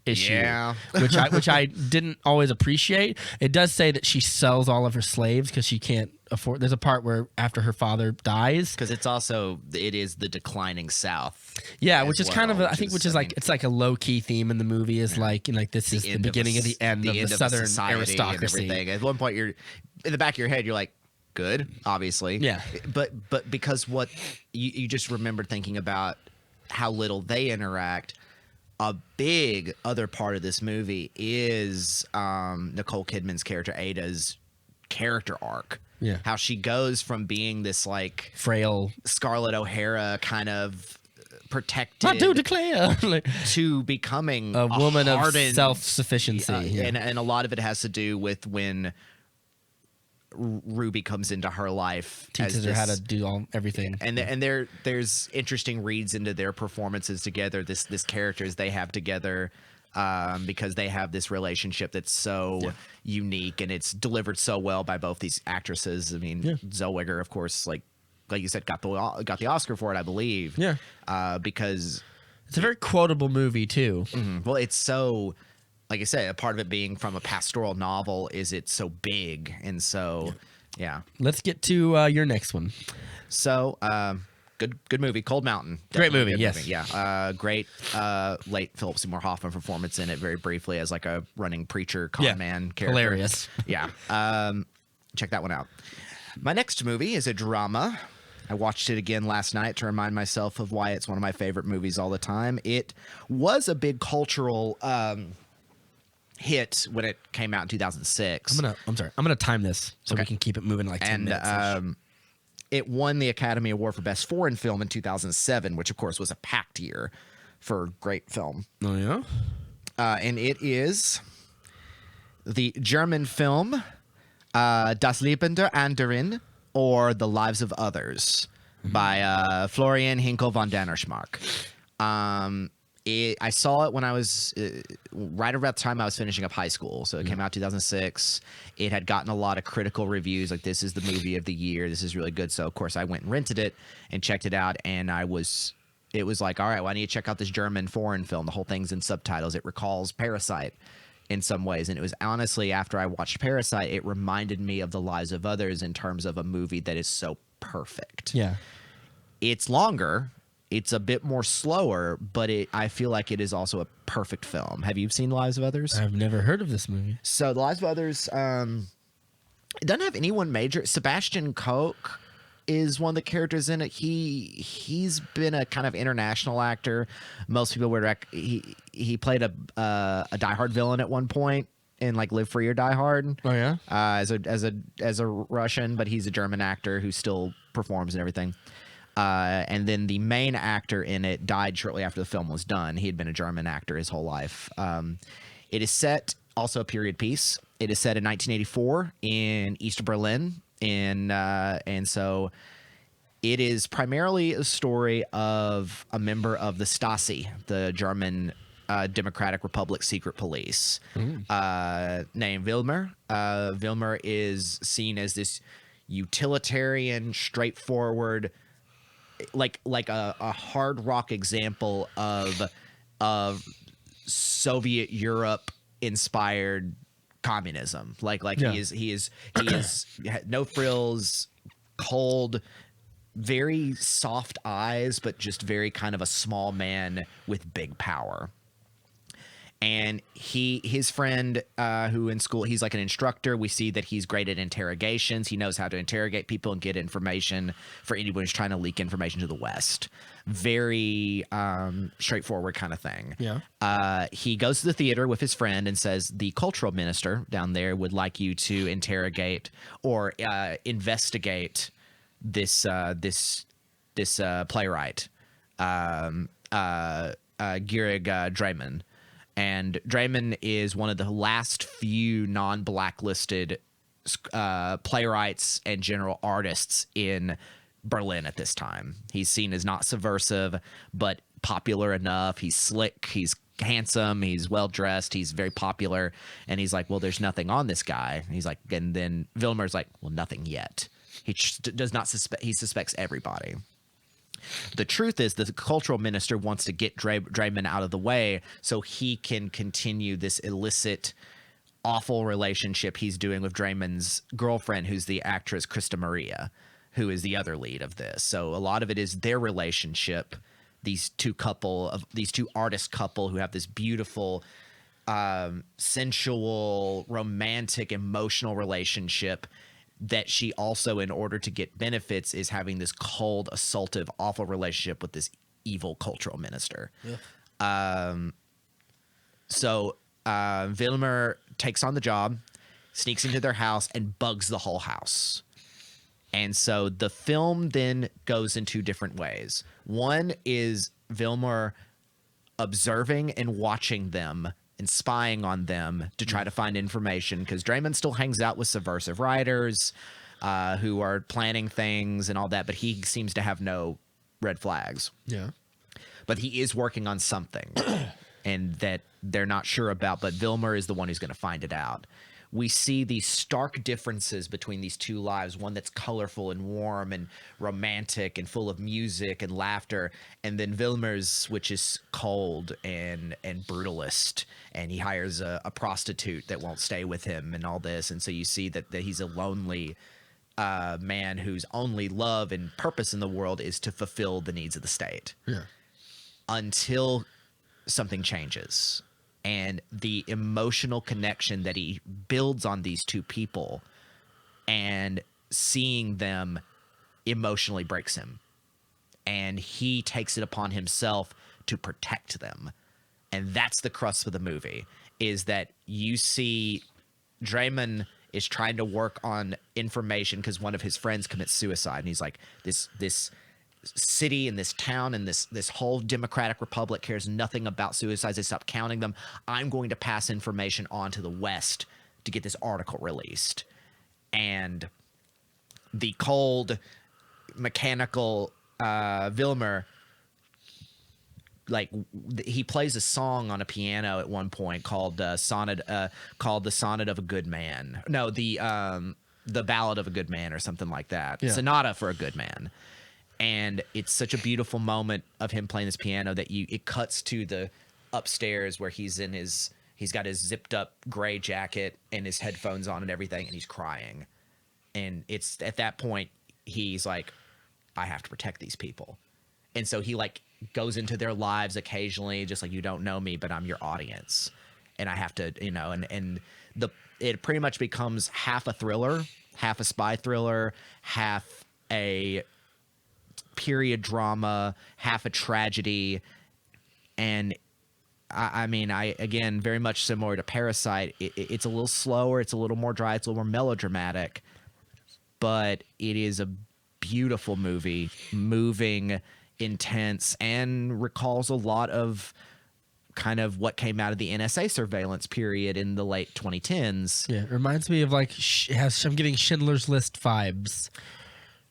issue, Yeah. which I didn't always appreciate. It does say that she sells all of her slaves because she can't afford. There's a part where after her father dies, Because it is the declining South. yeah, as which is well, kind of which is, I like mean, it's like a low key theme in the movie is like this is the end of beginning of the end of the a Southern society and aristocracy. everything. At one point, you're in the back of your head, you're like, good, obviously. Yeah. But because what you just remembered thinking about how little they interact. A big other part of this movie is Nicole Kidman's character Ada's character arc. Yeah. How she goes from being this like Frail. Scarlett O'Hara kind of protected I do declare. Like, to becoming a woman of hardened, self-sufficiency. Yeah. and a lot of it has to do with when Ruby comes into her life, Teaches her how to do everything. and there's interesting reads into their performances together. This characters they have together, because they have this relationship that's so unique and it's delivered so well by both these actresses. I mean, Zellweger, of course, like you said, got the Oscar for it, I believe. Yeah. Because It's a very quotable movie too. well, it's so. Like I said, a part of it being from a pastoral novel is it's so big, and so yeah. Let's get to your next one. So good movie, Cold Mountain. Great Definitely movie, a good yes. Yeah, great late Philip Seymour Hoffman performance in it, very briefly as like a running preacher con man character. Hilarious. Yeah, check that one out. My next movie is a drama. I watched it again last night to remind myself of why it's one of my favorite movies all the time. It was a big cultural hit when it came out in 2006. I'm gonna time this so we Okay. can keep it moving like 10 minutes. It won the Academy Award for Best Foreign Film in 2007, which of course was a packed year for great film. Oh yeah. And it is the German film Das Leben der Anderen, or The Lives of Others, by Florian Hinkel von Dannerschmark. I saw it when I was right around the time I was finishing up high school. So it came out 2006. It had gotten a lot of critical reviews, like this is the movie of the year. This is really good. So of course I went and rented it and checked it out. And it was like, all right, well, I need to check out this German foreign film. The whole thing's in subtitles. It recalls Parasite in some ways. And it was honestly, after I watched Parasite, it reminded me of The Lives of Others in terms of a movie that is so perfect. Yeah. It's longer. It's a bit more slower, but I feel like it is also a perfect film. Have you seen The Lives of Others? I've never heard of this movie. So The Lives of Others, it doesn't have anyone major. Sebastian Koch is one of the characters in it. He's been a kind of international actor. Most people would he played a Die Hard villain at one point in like Live Free or Die Hard. Oh yeah. As a Russian, but he's a German actor who still performs and everything. And then the main actor in it died shortly after the film was done. He had been a German actor his whole life. It is set, also a period piece. It is set in 1984 in East Berlin. And so it is primarily a story of a member of the Stasi, the German Democratic Republic secret police, named Wilmer. Wilmer is seen as this utilitarian, straightforward, like a hard rock example of Soviet Europe inspired communism. Yeah. He is no frills, cold, very soft eyes, but just very kind of a small man with big power. And his friend, who in school, he's like an instructor. We see that he's great at interrogations. He knows how to interrogate people and get information for anyone who's trying to leak information to the West. Very straightforward kind of thing. Yeah. He goes to the theater with his friend and says, the cultural minister down there would like you to interrogate or investigate this playwright, Georg Draymond. And Draymond is one of the last few non-blacklisted playwrights and general artists in Berlin at this time. He's seen as not subversive, but popular enough. He's slick. He's handsome. He's well dressed. He's very popular. And he's like, well, there's nothing on this guy. And he's like, and then Vilmer's like, well, nothing yet. He does not suspect. He suspects everybody. The truth is, the cultural minister wants to get Draymond out of the way so he can continue this illicit, awful relationship he's doing with Draymond's girlfriend, who's the actress Krista Maria, who is the other lead of this. So a lot of it is their relationship. These two artist couple who have this beautiful, sensual, romantic, emotional relationship that she also, in order to get benefits, is having this cold, assaultive, awful relationship with this evil cultural minister. Yeah. So Vilmer takes on the job, sneaks into their house, and bugs the whole house. And so the film then goes in two different ways. One is Vilmer observing and watching them and spying on them to try to find information, because Draymond still hangs out with subversive writers who are planning things and all that, but he seems to have no red flags. Yeah. But he is working on something and that they're not sure about, but Vilmer is the one who's going to find it out. We see these stark differences between these two lives, one that's colorful and warm and romantic and full of music and laughter, and then Vilmer's, which is cold and brutalist, and he hires a prostitute that won't stay with him and all this. And so you see that he's a lonely man whose only love and purpose in the world is to fulfill the needs of the state. Yeah. Until something changes. And the emotional connection that he builds on these two people and seeing them emotionally breaks him. And he takes it upon himself to protect them. And that's the crux of the movie, is that you see Draymond is trying to work on information because one of his friends commits suicide. And he's like, this city and this town and this whole democratic republic cares nothing about suicides. They stopped counting them. I'm going to pass information on to the West to get this article released. And the cold, mechanical Vilmer, like, he plays a song on a piano at one point called the Sonnet of a Good Man. No, the Ballad of a Good Man or something like that. Yeah. Sonata for a Good Man. And it's such a beautiful moment of him playing this piano that it cuts to the upstairs where he's got his zipped up gray jacket and his headphones on and everything, and he's crying. And it's at that point he's like, I have to protect these people. And so he like goes into their lives occasionally, just like, you don't know me, but I'm your audience. And I have to, and it pretty much becomes half a thriller, half a spy thriller, half a period drama, half a tragedy. And I mean, again, very much similar to Parasite, it's a little slower, it's a little more dry, it's a little more melodramatic, but it is a beautiful movie, moving, intense, and recalls a lot of kind of what came out of the NSA surveillance period in the late 2010s. Yeah, it reminds me of like, I'm getting Schindler's List vibes.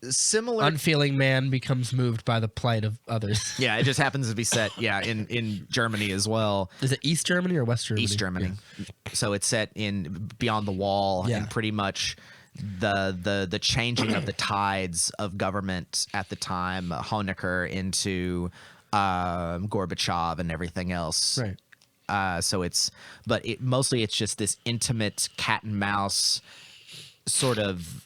Similar. Unfeeling man becomes moved by the plight of others. Yeah, it just happens to be set, in Germany as well. Is it East Germany or West Germany? East Germany. Yeah. So it's set in Beyond the Wall, and pretty much the changing of the tides of government at the time, Honecker into Gorbachev and everything else. Right. So mostly it's just this intimate cat and mouse sort of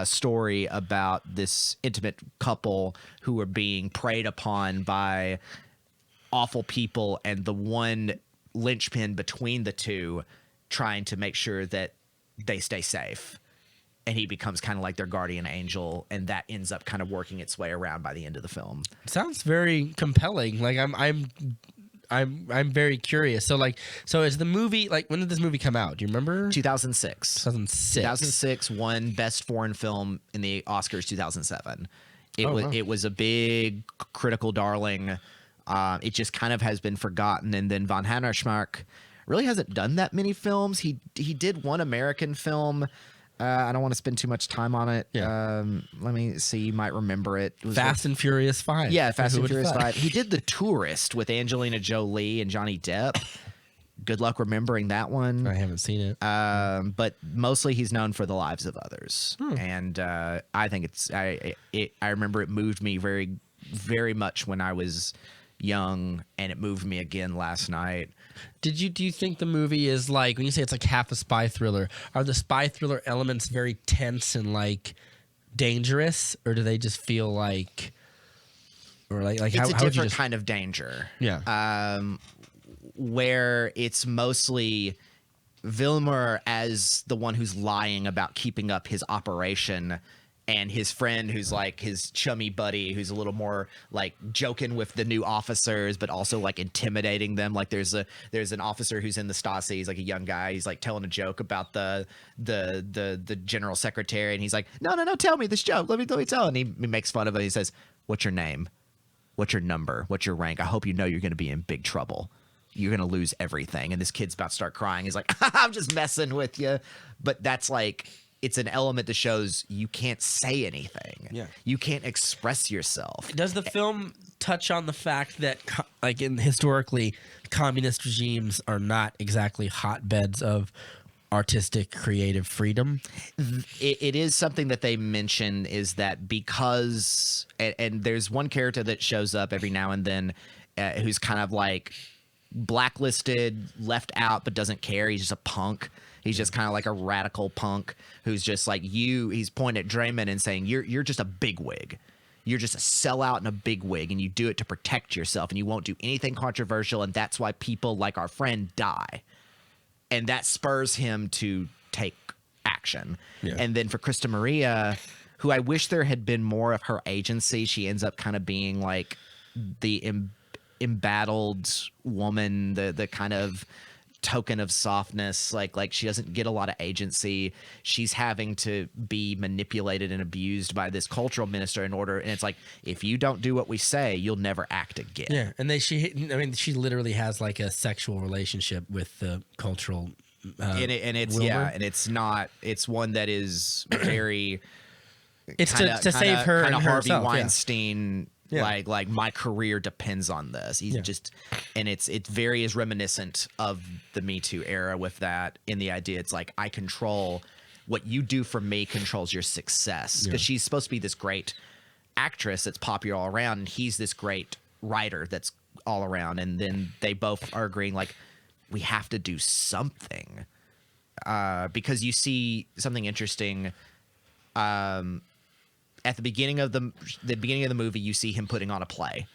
story about this intimate couple who are being preyed upon by awful people, and the one linchpin between the two trying to make sure that they stay safe. And he becomes kind of like their guardian angel, and that ends up kind of working its way around by the end of the film. Sounds very compelling. Like I'm very curious. So is the movie, like, when did this movie come out? Do you remember? 2006. 2006 won Best Foreign Film in the Oscars 2007. It was a big critical darling. It just kind of has been forgotten. And then Von Hammersmark really hasn't done that many films. He did one American film I don't want to spend too much time on it. Yeah. Let me see. You might remember it. It was Fast and Furious 5. Yeah, Fast Who and would've Furious thought? 5. He did The Tourist with Angelina Jolie and Johnny Depp. Good luck remembering that one. I haven't seen it. But mostly he's known for The Lives of Others, and I think I remember it moved me very, very much when I was young, and it moved me again last night. Do you think the movie is like, when you say it's like half a spy thriller, are the spy thriller elements very tense and like dangerous, or do they just feel like, or like It's how a would you different just, kind of danger. yeah. Where it's mostly Vilmer as the one who's lying about keeping up his operation, and his friend who's like his chummy buddy who's a little more like joking with the new officers but also like intimidating them. Like there's an officer who's in the Stasi, he's like a young guy, he's like telling a joke about the general secretary, and he's like, no, tell me this joke, let me tell, and he makes fun of it. He says, what's your name, what's your number, what's your rank, I hope you know you're going to be in big trouble, you're going to lose everything. And this kid's about to start crying. He's like, I'm just messing with you. But that's like, it's an element that shows you can't say anything. Yeah. You can't express yourself. Does the film touch on the fact that, like, historically, communist regimes are not exactly hotbeds of artistic, creative freedom? It is something that they mention, is that because, and there's one character that shows up every now and then who's kind of like blacklisted, left out, but doesn't care. He's just a punk. He's just kind of like a radical punk who's just like he's pointing at Draymond and saying, you're just a bigwig. You're just a sellout and a bigwig, and you do it to protect yourself, and you won't do anything controversial, and that's why people like our friend die. And that spurs him to take action. Yeah. And then for Krista Maria, who I wish there had been more of her agency, she ends up kind of being like the embattled woman, the kind of token of softness, like she doesn't get a lot of agency. She's having to be manipulated and abused by this cultural minister and it's like, if you don't do what we say, you'll never act again. Yeah, and she literally has like a sexual relationship with the cultural it's one that is very it's to save her kind and of Harvey herself, Weinstein. Yeah. Like my career depends on this. He's just, and it's very is reminiscent of the Me Too era with that, in the idea it's like, I control what you do for me, controls your success, because she's supposed to be this great actress that's popular all around, and he's this great writer that's all around, and then they both are agreeing like, we have to do something, because you see something interesting. At the beginning of the movie, you see him putting on a play.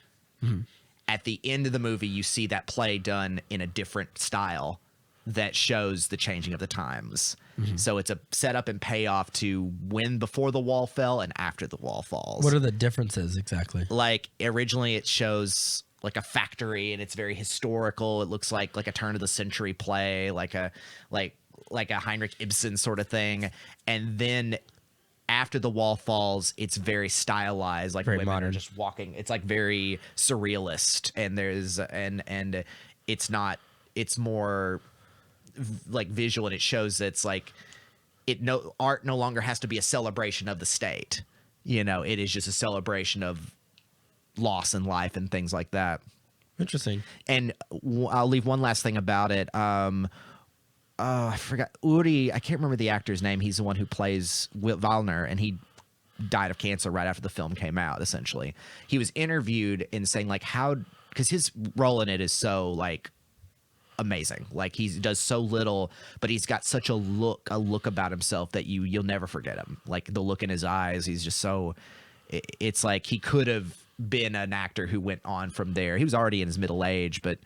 Mm-hmm. At the end of the movie, you see that play done in a different style that shows the changing of the times. Mm-hmm. So it's a setup and payoff to when before the wall fell and after the wall falls. What are the differences exactly? Like originally, it shows like a factory, and it's very historical. It looks like a turn of the century play, like a Heinrich Ibsen sort of thing, and then after the wall falls, it's very stylized, like very women modern. are just walking. It's like very surrealist, and there's and it's more like visual, and it shows that it's like art no longer has to be a celebration of the state. You know, it is just a celebration of loss in life and things like that. Interesting. And I'll leave one last thing about it. I forgot Uri. I can't remember the actor's name. He's the one who plays Wallner, and he died of cancer right after the film came out. Essentially, he was interviewed in saying like because his role in it is so like amazing. Like he does so little, but he's got such a look about himself that you'll never forget him. Like the look in his eyes, he's just so. It's like he could have been an actor who went on from there. He was already in his middle age, but.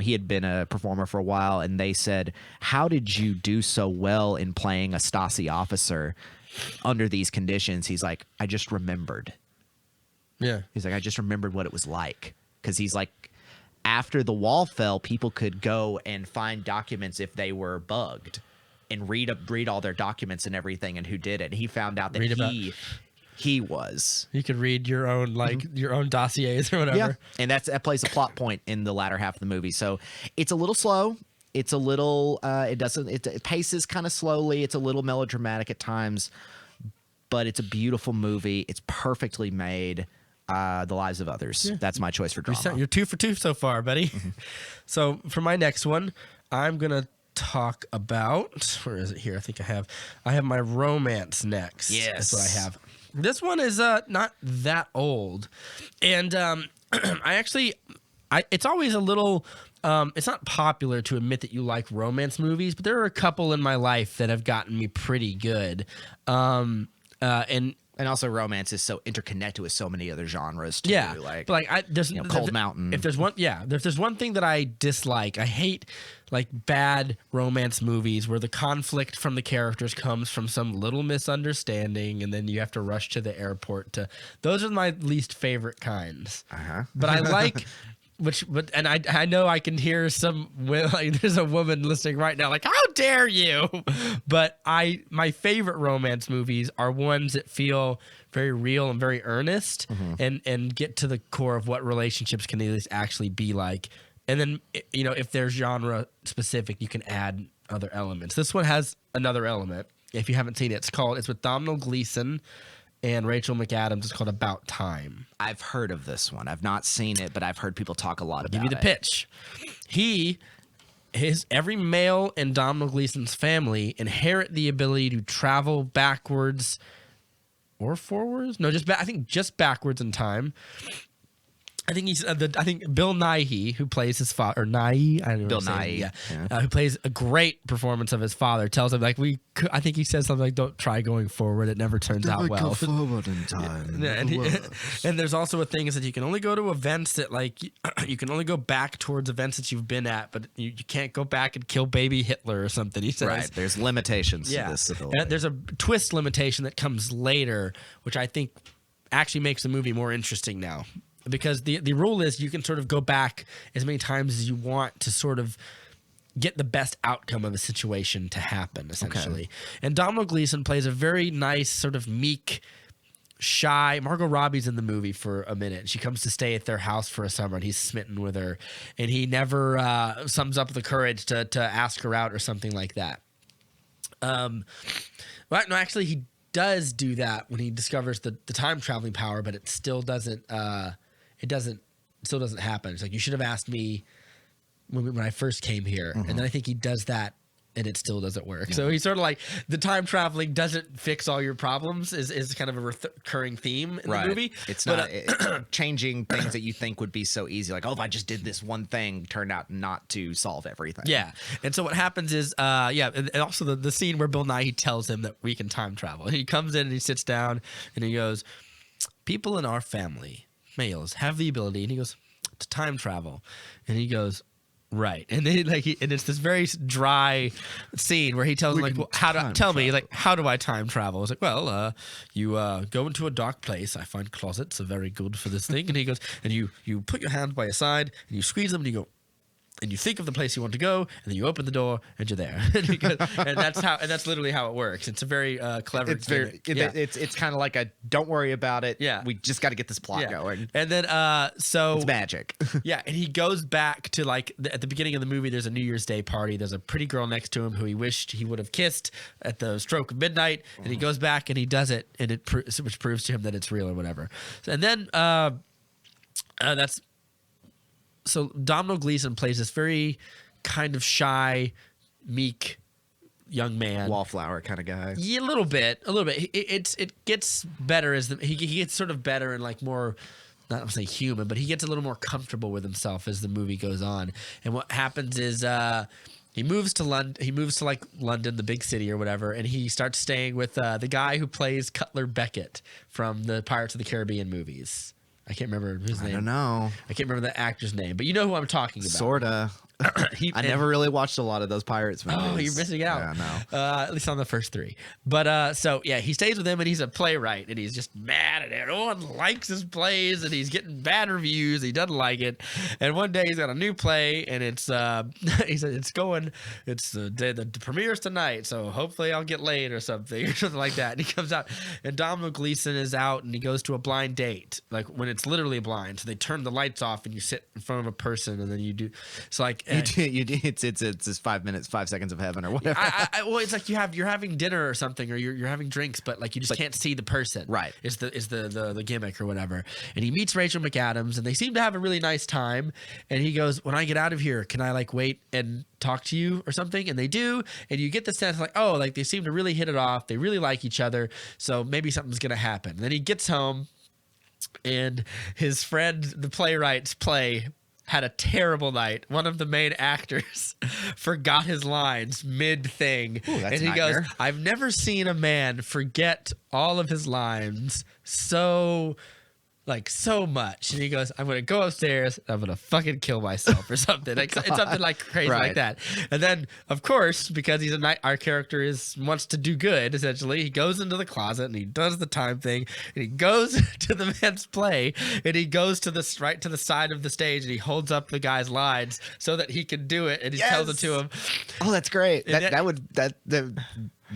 He had been a performer for a while, and they said, how did you do so well in playing a Stasi officer under these conditions? He's like, I just remembered. Yeah. He's like, I just remembered what it was like. Because he's like, after the wall fell, people could go and find documents if they were bugged and read all their documents and everything and who did it. And he found out that he was. You could read your own your own dossiers or whatever. Yeah, and that plays a plot point in the latter half of the movie. So it's a little slow. It's a little it paces kind of slowly. It's a little melodramatic at times, but it's a beautiful movie. It's perfectly made. The Lives of Others. That's my choice for drama. You're 2 for 2 so far, buddy. So for my next one, I'm gonna talk about, where is it here? I think I have my romance next. Yes. That's what I have. This one is not that old, and it's always a little. It's not popular to admit that you like romance movies, but there are a couple in my life that have gotten me pretty good. And also, romance is so interconnected with so many other genres too. Yeah, Like, but like there's Cold Mountain. If there's one thing that I dislike, I hate like bad romance movies where the conflict from the characters comes from some little misunderstanding, and then you have to rush to the airport to. Those are my least favorite kinds. But I like. And I know I can hear there's a woman listening right now like, how dare you? But my favorite romance movies are ones that feel very real and very earnest and get to the core of what relationships can actually be like. And then, if they're genre specific, you can add other elements. This one has another element. If you haven't seen it, it's with Domhnall Gleeson and Rachel McAdams. It's called About Time. I've heard of this one. I've not seen it, but I've heard people talk a lot about it. Give you the pitch. Every male in Domhnall Gleeson's family inherit the ability to travel backwards or forwards. No, I think just backwards in time. I think I think Bill Nighy, who plays his father, or Nighy, I don't know. Bill Nighy, who plays a great performance of his father, tells him I think he says something like, "Don't try going forward; it never turns out well." Go forward in time. And there's also a thing is that you can only go to events that you can only go back towards events that you've been at, but you can't go back and kill baby Hitler or something. He says, right. There's limitations to this ability. And there's a twist limitation that comes later, which I think actually makes the movie more interesting now. Because the rule is you can sort of go back as many times as you want to sort of get the best outcome of a situation to happen, essentially. Okay. And Domhnall Gleeson plays a very nice, sort of meek, shy. Margot Robbie's in the movie for a minute. She comes to stay at their house for a summer, and he's smitten with her. And he never sums up the courage to ask her out or something like that. Well, no, actually, he does do that when he discovers the time traveling power, but it still doesn't. Still doesn't happen. It's like, you should have asked me when I first came here. And then I think he does that and it still doesn't work. Yeah. So he's sort of like, the time traveling doesn't fix all your problems is kind of a recurring theme in the movie. It's not changing things that you think would be so easy. Like, if I just did this one thing, turned out not to solve everything. Yeah. And so what happens is, and also the scene where Bill Nighy tells him that we can time travel. He comes in and he sits down and he goes, people in our family, males, have the ability, and he goes, to time travel. And he goes, right. And then and it's this very dry scene where he tells him, like, well, how do I time travel? It's like, well, you go into a dark place. I find closets are very good for this thing. And he goes, and you put your hands by your side and you squeeze them and you go, and you think of the place you want to go, and then you open the door, and you're there. and that's literally how it works. It's a very clever. It's kind of like a don't worry about it. Yeah, we just got to get this plot going. And then so it's magic. Yeah, and he goes back to at the beginning of the movie. There's a New Year's Day party. There's a pretty girl next to him who he wished he would have kissed at the stroke of midnight. And he goes back and he does it, and which proves to him that it's real or whatever. And then that's. So Domhnall Gleeson plays this very kind of shy, meek young man, wallflower kind of guy. Yeah, a little bit. It gets better as he gets sort of better and like more, not to say human, but he gets a little more comfortable with himself as the movie goes on. And what happens is he moves to London. He moves to like London, the big city or whatever, and he starts staying with the guy who plays Cutler Beckett from the Pirates of the Caribbean movies. I can't remember his name. I don't know. I can't remember the actor's name, but you know who I'm talking about. Sorta. I never really watched a lot of those Pirates movies. Oh, you're missing out. Yeah, no. At least on the first three. But he stays with him, and he's a playwright, and he's just mad at it. No one likes his plays, and he's getting bad reviews. He doesn't like it. And one day he's got a new play, and it's he said it's the premiere's tonight, so hopefully I'll get laid or something like that. And he comes out, and Domhnall Gleeson is out, and he goes to a blind date, like when it's literally blind. So they turn the lights off, and you sit in front of a person, and then you do. So like. It's just 5 minutes, 5 seconds of heaven or whatever. Well, it's like you're having dinner or something, or you're having drinks, but like you just can't see the person. Right. Is the gimmick or whatever. And he meets Rachel McAdams, and they seem to have a really nice time. And he goes, "When I get out of here, can I like wait and talk to you or something?" And they do, and you get the sense like, oh, like they seem to really hit it off. They really like each other, so maybe something's gonna happen. And then he gets home, and his friend, the playwright's play, had a terrible night. One of the main actors forgot his lines mid-thing. Ooh, that's and he a nightmare. goes, "I've never seen a man forget all of his lines so much." And he goes, "I'm going to go upstairs and I'm going to fucking kill myself," or something. Like, it's something like crazy Right. like that. And then, of course, because he's our character wants to do good, essentially, he goes into the closet and he does the time thing, and he goes to the man's play, and he goes right to the side of the stage, and he holds up the guy's lines so that he can do it, and he tells it to him. Oh, that's great. And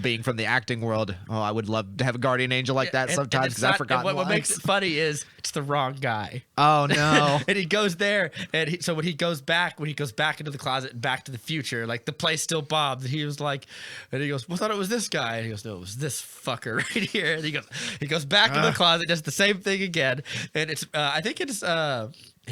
Being from the acting world, I would love to have a guardian angel like that And sometimes it's because not- I forgot. and what makes it funny is it's the wrong guy. Oh no! And he goes there, and so when he goes back into the closet and Back to the Future, like the place still bobbed. And he was like, and he goes, "Well, I thought it was this guy." And he goes, "No, it was this fucker right here." And he goes back into the closet, does the same thing again, and it's I think it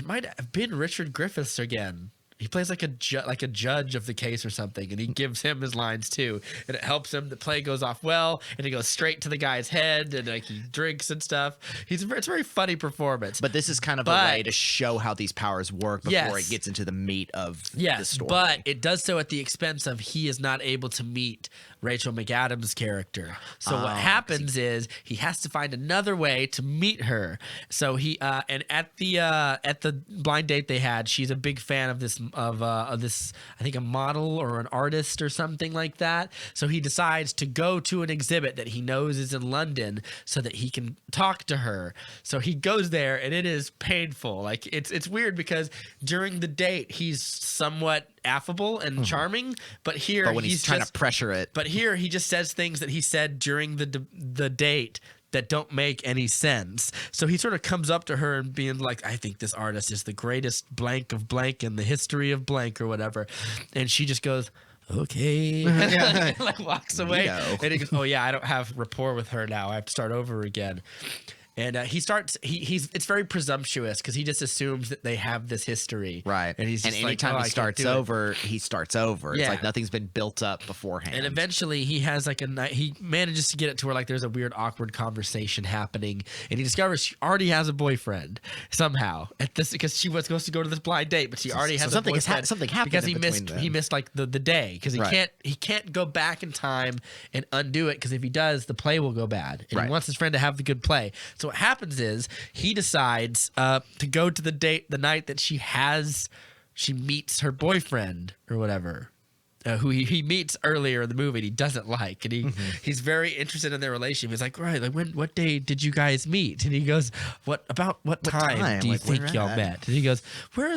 might have been Richard Griffiths again. He plays like a judge of the case or something, and he gives him his lines too, and it helps him. The play goes off well, and he goes straight to the guy's head, and like he drinks and stuff. It's a very funny performance. But this is kind of a way to show how these powers work before it gets into the meat of the story. But it does so at the expense of he is not able to meet Rachel McAdams' character. So what happens is he has to find another way to meet her. So he and at the blind date they had, she's a big fan of this I think a model or an artist or something like that. So he decides to go to an exhibit that he knows is in London so that he can talk to her. So he goes there, and it is painful. Like it's weird because during the date he's somewhat affable and charming, but when he's trying to pressure it, but here he just says things that he said during the date that don't make any sense. So he sort of comes up to her and being like, "I think this artist is the greatest blank of blank in the history of blank," or whatever. And she just goes, "Okay," and like walks away. And he goes, "Oh yeah, I don't have rapport with her now. I have to start over again." And it's very presumptuous because he just assumes that they have this history. right? And he's just anytime like, he starts over, he starts over. It's Yeah. like nothing's been built up beforehand. And eventually he has like he manages to get it to where like there's a weird awkward conversation happening, and he discovers she already has a boyfriend somehow at this because she was supposed to go to this blind date, but she already has a something boyfriend something happened because in between them. he missed like the day because he can't go back in time and undo it because if he does the play will go bad, and he wants his friend to have the good play. So what happens is he decides to go to the date the night that she meets her boyfriend or whatever. Who he meets earlier in the movie and he doesn't like, and he's very interested in their relationship. He's like, "Right, like what day did you guys meet?" And he goes, what time do you Like, where think y'all at?" met? And he goes, where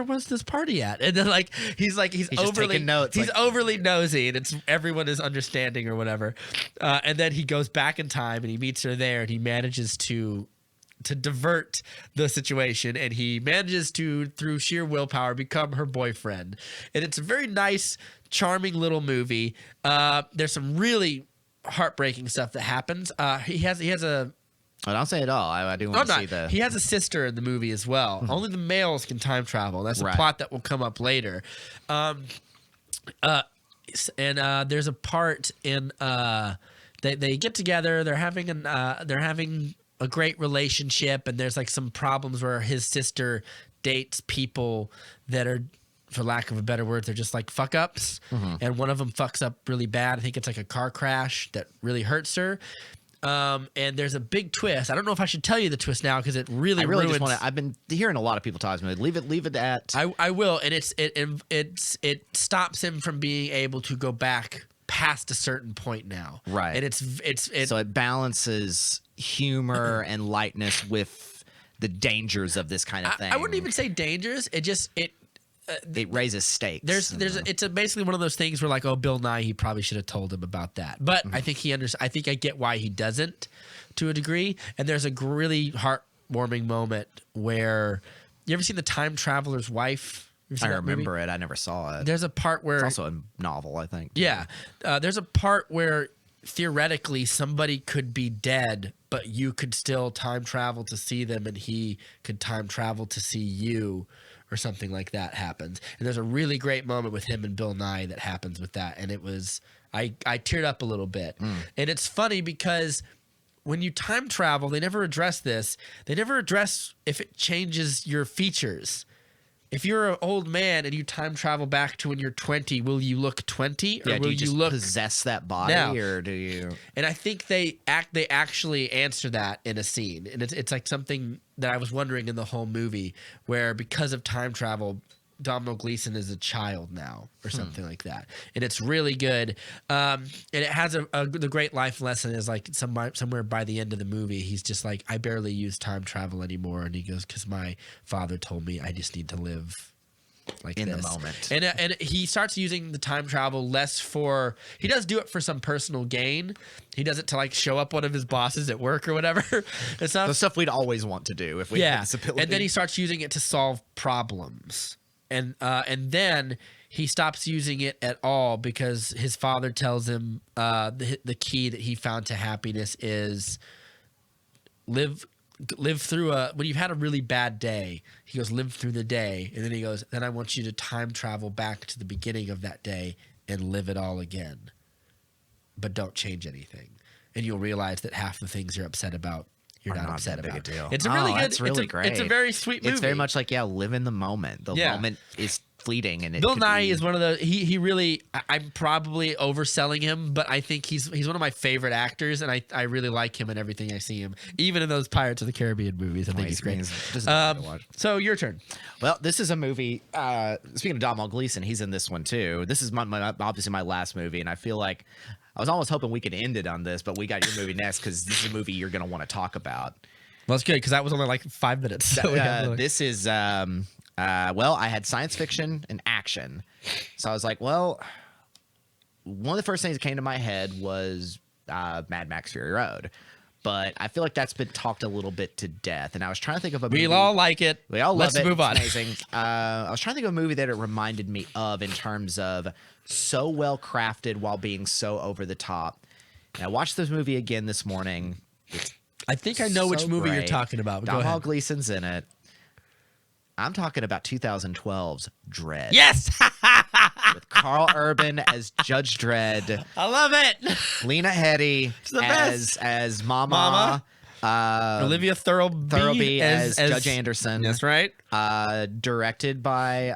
was this party at? And then like he's just overly taking notes, he's like- overly nosy, and it's everyone is understanding or whatever. And then he goes back in time and he meets her there, and he manages to divert the situation, and he manages to, through sheer willpower, become her boyfriend. And it's a very nice, charming little movie. There's some really heartbreaking stuff that happens. He has a Oh, don't say it all. I do want to see the. he has a sister in the movie as well. Only the males can time travel. That's a Right. plot that will come up later. And there's a part in they get together. They're having a great relationship, and there's like some problems where his sister dates people that are, for lack of a better word, they're just like fuck ups. And one of them fucks up really bad. I think it's like a car crash that really hurts her. And there's a big twist. I don't know if I should tell you the twist now because it really I really ruins. just want to. I've been hearing a lot of people talk to me. Leave it at. I will, and it stops him from being able to go back past a certain point now. Right. And it's So it balances humor and lightness with the dangers of this kind of thing. I wouldn't even say dangerous. It raises stakes. It's basically one of those things where like, oh, Bill Nye, he probably should have told him about that. But I think I think I get why he doesn't to a degree. And there's a really heartwarming moment where, you ever seen The Time Traveler's Wife? You I seen that movie? remember it. I never saw it. There's a part where It's also a novel, I think. yeah, there's a part where theoretically somebody could be dead, but you could still time travel to see them, and he could time travel to see you, or something like that happens. And there's a really great moment with him and Bill Nye that happens with that, and it was I teared up a little bit. And it's funny because when you time travel, they never address this. They never address if it changes your features. If you're an old man and you time travel back to when you're 20, will you look 20 or Yeah, will do you just look possess that body, now? or do you? And I think they actually answer that in a scene, and it's like something that I was wondering in the whole movie, where because of time travel, Domhnall Gleeson is a child now, or something like that, and it's really good. And it has the great life lesson is like somewhere by the end of the movie, he's just like, I barely use time travel anymore, and he goes, because my father told me I just need to live like In the this. moment. And he starts using the time travel less for, he does do it for some personal gain. He does it to like show up one of his bosses at work or whatever. It's not The stuff we'd always want to do if we had this ability. and then he starts using it to solve problems. And then he stops using it at all because his father tells him the key that he found to happiness is live through when you've had a really bad day. He goes, live through the day, and then he goes, then I want you to time travel back to the beginning of that day and live it all again, but don't change anything, and you'll realize that half the things you're upset about, you're not upset that big about. a deal. It's a really good. That's really it's great. It's a very sweet movie. It's very much like, live in the moment. The Yeah. moment is fleeting, and it Bill could Nye be- is one of the he really, I'm probably overselling him, but I think he's one of my favorite actors, and I really like him in everything I see him, even in those Pirates of the Caribbean movies. I think he's great. just a to watch. So your turn. Well, this is a movie. Speaking of Domhnall Gleeson, he's in this one too. This is my obviously my last movie, and I feel like I was almost hoping we could end it on this, but we got your movie next because this is a movie you're going to want to talk about. Well, that's good because that was only like 5 minutes. So we have This is well, I had science fiction and action, so I was like, well, one of the first things that came to my head was Mad Max Fury Road, but I feel like that's been talked a little bit to death, and I was trying to think of a movie. we all like it. We all love Let's it. move on. It's amazing. I was trying to think of a movie that it reminded me of in terms of so well crafted while being so over the top. And I watched this movie again this morning. It's I think I know which so movie you're great. talking about. But go Domhnall ahead. Gleeson's in it. I'm talking about 2012's Dredd. Yes, With Carl Urban as Judge Dredd, I love it. Lena Headey the best. as Mama. Olivia Thirlby as Judge Anderson. That's right. Directed by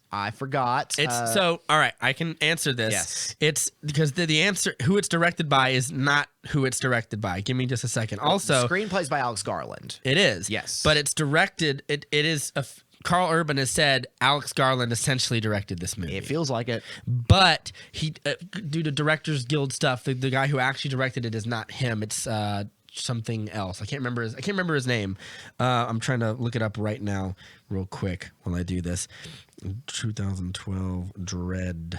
I forgot. It's so all right. I can answer this. Yes. It's because the answer who it's directed by is not who it's directed by. Give me just a second. Also, screenplays by Alex Garland. it is. Yes. but it's directed. It is. Carl Urban has said Alex Garland essentially directed this movie. It feels like it. But he, due to Directors Guild stuff, the guy who actually directed it is not him. It's something else. I can't remember his name. I'm trying to look it up right now, real quick, while I do this. 2012 Dredd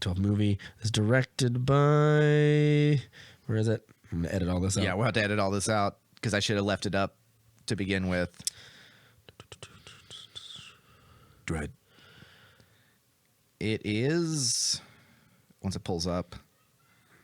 12 movie is directed by. Where is it? I'm gonna edit all this out. Yeah, we'll have to edit all this out because I should have left it up to begin with. Dredd. It is. Once it pulls up.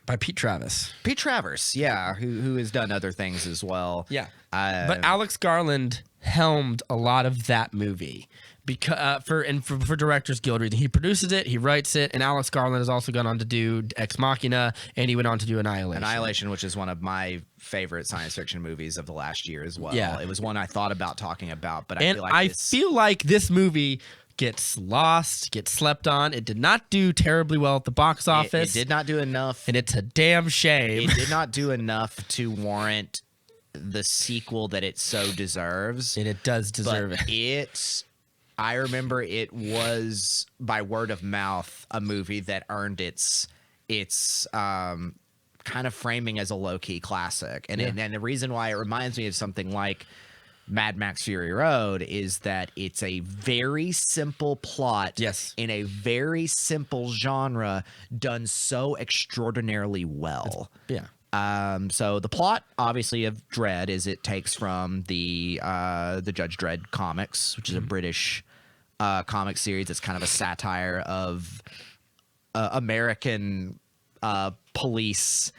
By Pete Travis. Pete Travers, yeah, who has done other things as well. Yeah. But Alex Garland helmed a lot of that movie because for Directors Guild reason. He produces it, he writes it, and Alex Garland has also gone on to do Ex Machina, and he went on to do Annihilation. Annihilation, which is one of my favorite science fiction movies of the last year as well. Yeah. It was one I thought about talking about, but And I feel like this movie gets lost, gets slept on. It did not do terribly well at the box office. It did not do enough. And it's a damn shame. It did not do enough to warrant the sequel that it so deserves. And it does deserve But it. I remember it was by word of mouth a movie that earned its kind of framing as a low key classic, and and the reason why it reminds me of something like Mad Max Fury Road is that it's a very simple plot, Yes. in a very simple genre, done so extraordinarily well. Yeah. So the plot, obviously, of Dredd is it takes from the Judge Dredd comics, which is a British comic series. It's kind of a satire of American police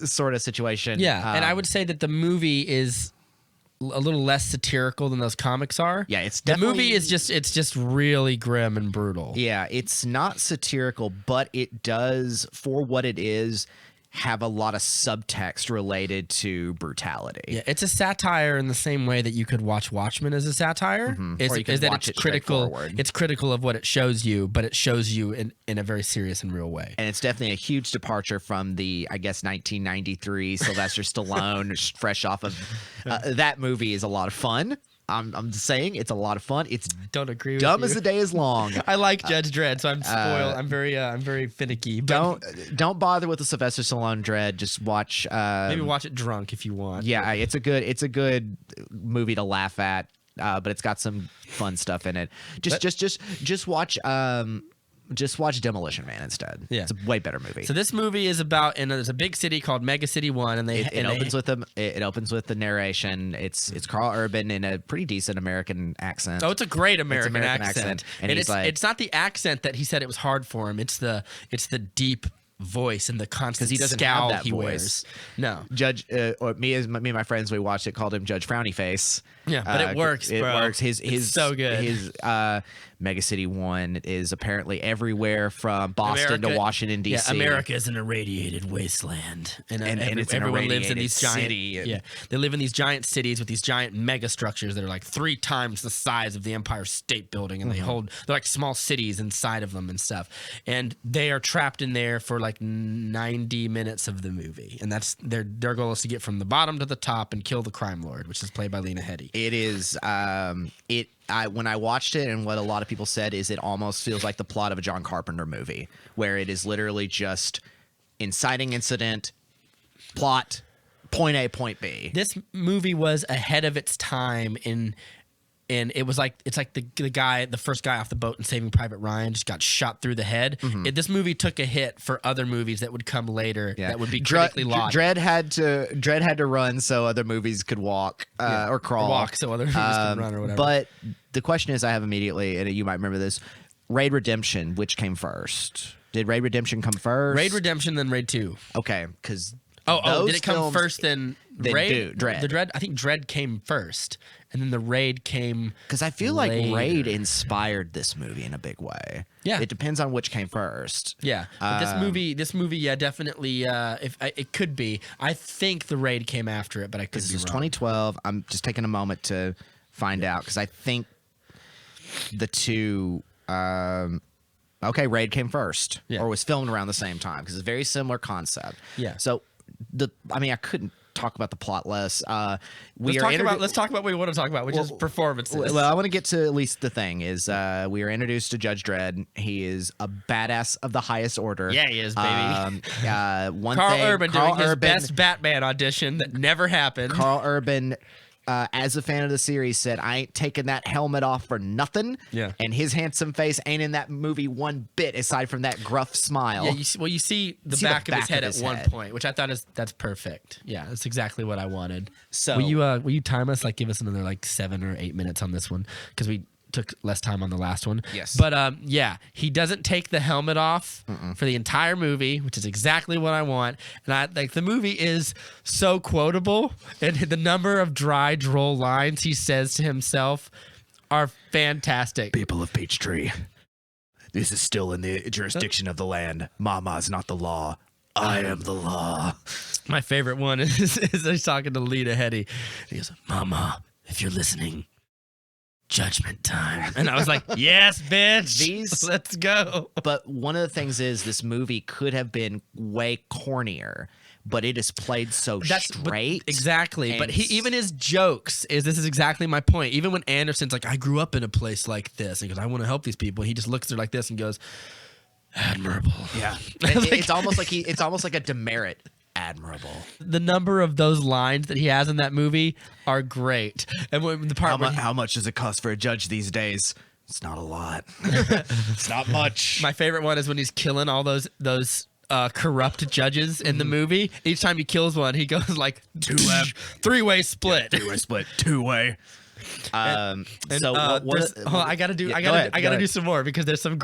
sort of situation. Yeah, and I would say that the movie is a little less satirical than those comics are. Yeah, it's the definitely, movie is just really grim and brutal. Yeah, it's not satirical, but it does, for what it is, have a lot of subtext related to brutality. Yeah, it's a satire in the same way that you could watch Watchmen as a satire. Is, Or you can is that watch it's it critical? straightforward. It's critical of what it shows you, but it shows you in a very serious and real way. And it's definitely a huge departure from the, I guess, 1993 Sylvester Stallone, fresh off of that movie is a lot of fun. I'm just saying it's a lot of fun. It's Don't agree with dumb you. as the day is long. I like Judge Dredd, so I'm spoiled. I'm very finicky. But Don't bother with the Sylvester Stallone Dredd. Just watch. maybe watch it drunk if you want. Yeah, it's a good movie to laugh at, but it's got some fun stuff in it. Just watch Demolition Man instead. Yeah. It's a way better movie. So this movie is about, and there's a big city called Mega City One, and It opens with the narration. It's Carl Urban in a pretty decent American accent. Oh, it's a great American, American accent. accent. And And he's like- it's not the accent that he said it was hard for him. It's the deep voice and the constant he doesn't scowl have that he voice. wears. No. Judge, or me and my friends, we watched it, called him Judge Frowny Face. Yeah, but it works, It bro. works. His so good. His Mega City One is apparently everywhere from Boston to Washington D.C. Yeah, America is an irradiated wasteland, and it's an everyone lives in irradiated these giant. city, and- Yeah, they live in these giant cities with these giant mega structures that are like 3 times the size of the Empire State Building, and they're like small cities inside of them and stuff, and they are trapped in there for like 90 minutes of the movie, and that's their goal is to get from the bottom to the top and kill the crime lord, which is played by Lena Headey. It is. When I watched it, and what a lot of people said is it almost feels like the plot of a John Carpenter movie, where it is literally just inciting incident, plot, point A, point B. This movie was ahead of its time and it was like the first guy off the boat in Saving Private Ryan just got shot through the head. This movie took a hit for other movies that would come later that would be critically lauded. Dredd had to run so other movies could walk or crawl. Or walk so other movies could run or whatever. But the question is, I have immediately, and you might remember this, Raid Redemption, which came first? Did Raid Redemption come first? Raid Redemption, then Raid 2. Okay, because Did it come first then Raid? Dredd. The Dredd, I think Dredd came first, and then the Raid came. Because I feel like later. Raid inspired this movie in a big way. Yeah. It depends on which came first. Yeah, but this movie, yeah, definitely. It could be. I think the Raid came after it, but I could This be is wrong. 2012. I'm just taking a moment to find out because I think the two. Okay, Raid came first, Yeah. or was filmed around the same time because it's a very similar concept. Yeah. So I couldn't talk about the plot less. Let's talk about what we want to talk about, which is performances. Well, I want to get to at least the thing is we are introduced to Judge Dredd. He is a badass of the highest order. Yeah, he is, baby. Carl Urban doing his best Batman audition that never happened. Carl Urban, as a fan of the series, said, "I ain't taking that helmet off for nothing." Yeah. And his handsome face ain't in that movie one bit, aside from that gruff smile. Yeah, you see the back of his head at one point, which I thought that's perfect. Yeah, that's exactly what I wanted. So- will you time us, like give us another like 7 or 8 minutes on this one because we took less time on the last one. Yes. But yeah, he doesn't take the helmet off for the entire movie, which is exactly what I want. And I like the movie is so quotable, and the number of dry, droll lines he says to himself are fantastic. People of Peachtree, this is still in the jurisdiction of the land. Mama's not the law. I am the law. My favorite one is he's talking to Lena Headey. He goes, "Mama, if you're listening, judgment time." And I was like, "Yes, bitch. Let's go." But one of the things is this movie could have been way cornier, but it is played so straight. Exactly. But and even his jokes this is exactly my point. Even when Anderson's like, "I grew up in a place like this," and he goes, "I want to help these people," he just looks at her like this and goes, "Admirable." Yeah. It's almost like a demerit. Admirable. The number of those lines that he has in that movie are great. And when the part where How much does it cost for a judge these days? It's not a lot. It's not much. my favorite one is when he's killing all those corrupt judges in the movie. Each time he kills one, he goes like three-way split. Two-way split. Two-way. And, So I gotta do some more because there's some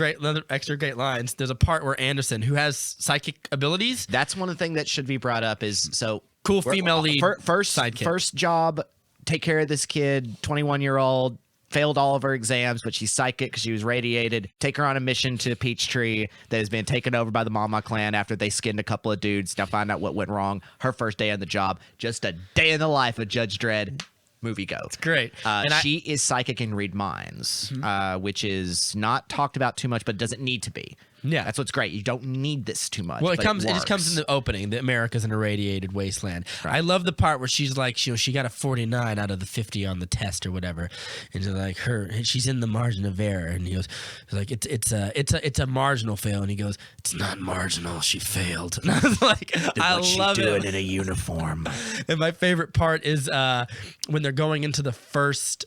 extra great lines. There's a part where Anderson, who has psychic abilities, that's one of the things that should be brought up is cool female lead sidekick. First job, take care of this kid, 21-year-old, failed all of her exams, but she's psychic because she was radiated. Take her on a mission to Peachtree that has been taken over by the Mama clan after they skinned a couple of dudes. Now find out what went wrong. Her first day on the job, just a day in the life of Judge Dredd. Movie go. It's great. She is psychic and read minds, which is not talked about too much, but doesn't need to be. Yeah, that's what's great. You don't need this too much. Well, it works. just comes in the opening. The America's an irradiated wasteland. Right. I love the part where she's like, she got a 49 out of the 50 on the test or whatever, and she's like, she's in the margin of error, and he goes, like, it's a marginal fail, and he goes, it's not marginal, she failed. And I was like, I love it. Doing in a uniform. And my favorite part is when they're going into the first,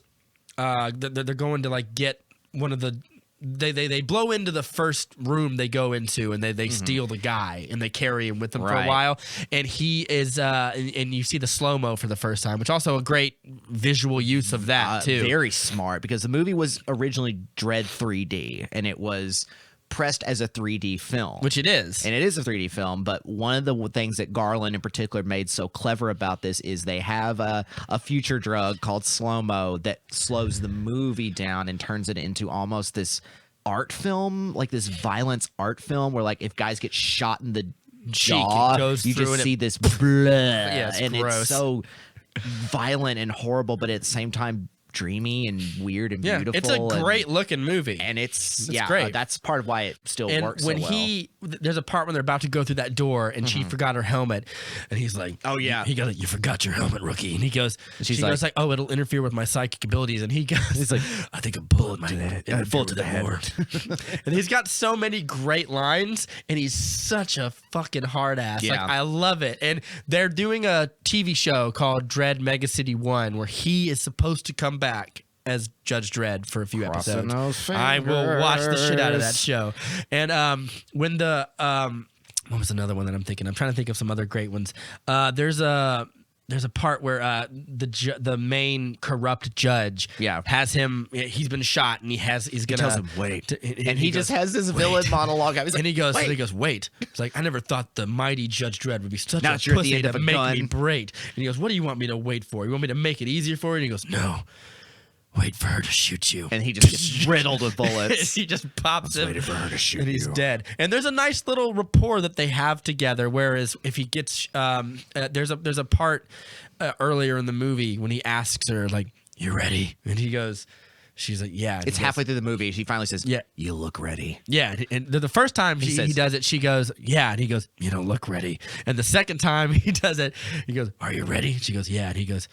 they're going to like get one of the. They blow into the first room they go into, and they steal the guy, and they carry him with them for a while. And he is and you see the slow-mo for the first time, which also a great visual use of that too. Very smart, because the movie was originally Dredd 3D, and it was pressed as a 3D film, which it is, and it is a 3D film. But one of the things that Garland in particular made so clever about this is they have a future drug called slow-mo that slows the movie down and turns it into almost this art film, like this violence art film, where like if guys get shot in the jaw, you just see this blood, and gross. it's so violent and horrible, but at the same time dreamy and weird and beautiful. It's a great looking movie, and it's great. That's part of why it still works when so well. There's a part when they're about to go through that door, and she forgot her helmet, and he's like, "Oh yeah," he goes, "You forgot your helmet, rookie." And he goes, she goes like, "Oh, it'll interfere with my psychic abilities." And he goes, "He's like, I think a bullet might interfere to the more." And he's got so many great lines, and he's such a fucking hard ass. Yeah. Like, I love it. And they're doing a TV show called Dredd Mega City 1, where he is supposed to come back as Judge Dredd for a few episodes. I will watch the shit out of that show. And when the what was another one that I'm thinking? I'm trying to think of some other great ones. There's a part where the main corrupt judge has him. He's been shot, and he's gonna tells him wait, and he just goes, has this villain monologue. And he goes, wait. It's like, I never thought the mighty Judge Dredd would be such now a you're pussy at the end to of a make gun. me wait. And he goes, what do you want me to wait for? You want me to make it easier for you? And he goes, no. Wait for her to shoot you. And he just gets riddled with bullets. He just pops him. Waiting for her to shoot and he's dead. And there's a nice little rapport that they have together. Whereas if he gets, there's a part earlier in the movie when he asks her, like, "You ready?" And he goes, she's like, "Yeah." It's halfway through the movie. She finally says, "Yeah, you look ready." Yeah, and the first time he does it, she goes, "Yeah," and he goes, "You don't look ready." And the second time he does it, he goes, "Are you ready?" She goes, "Yeah," and he goes,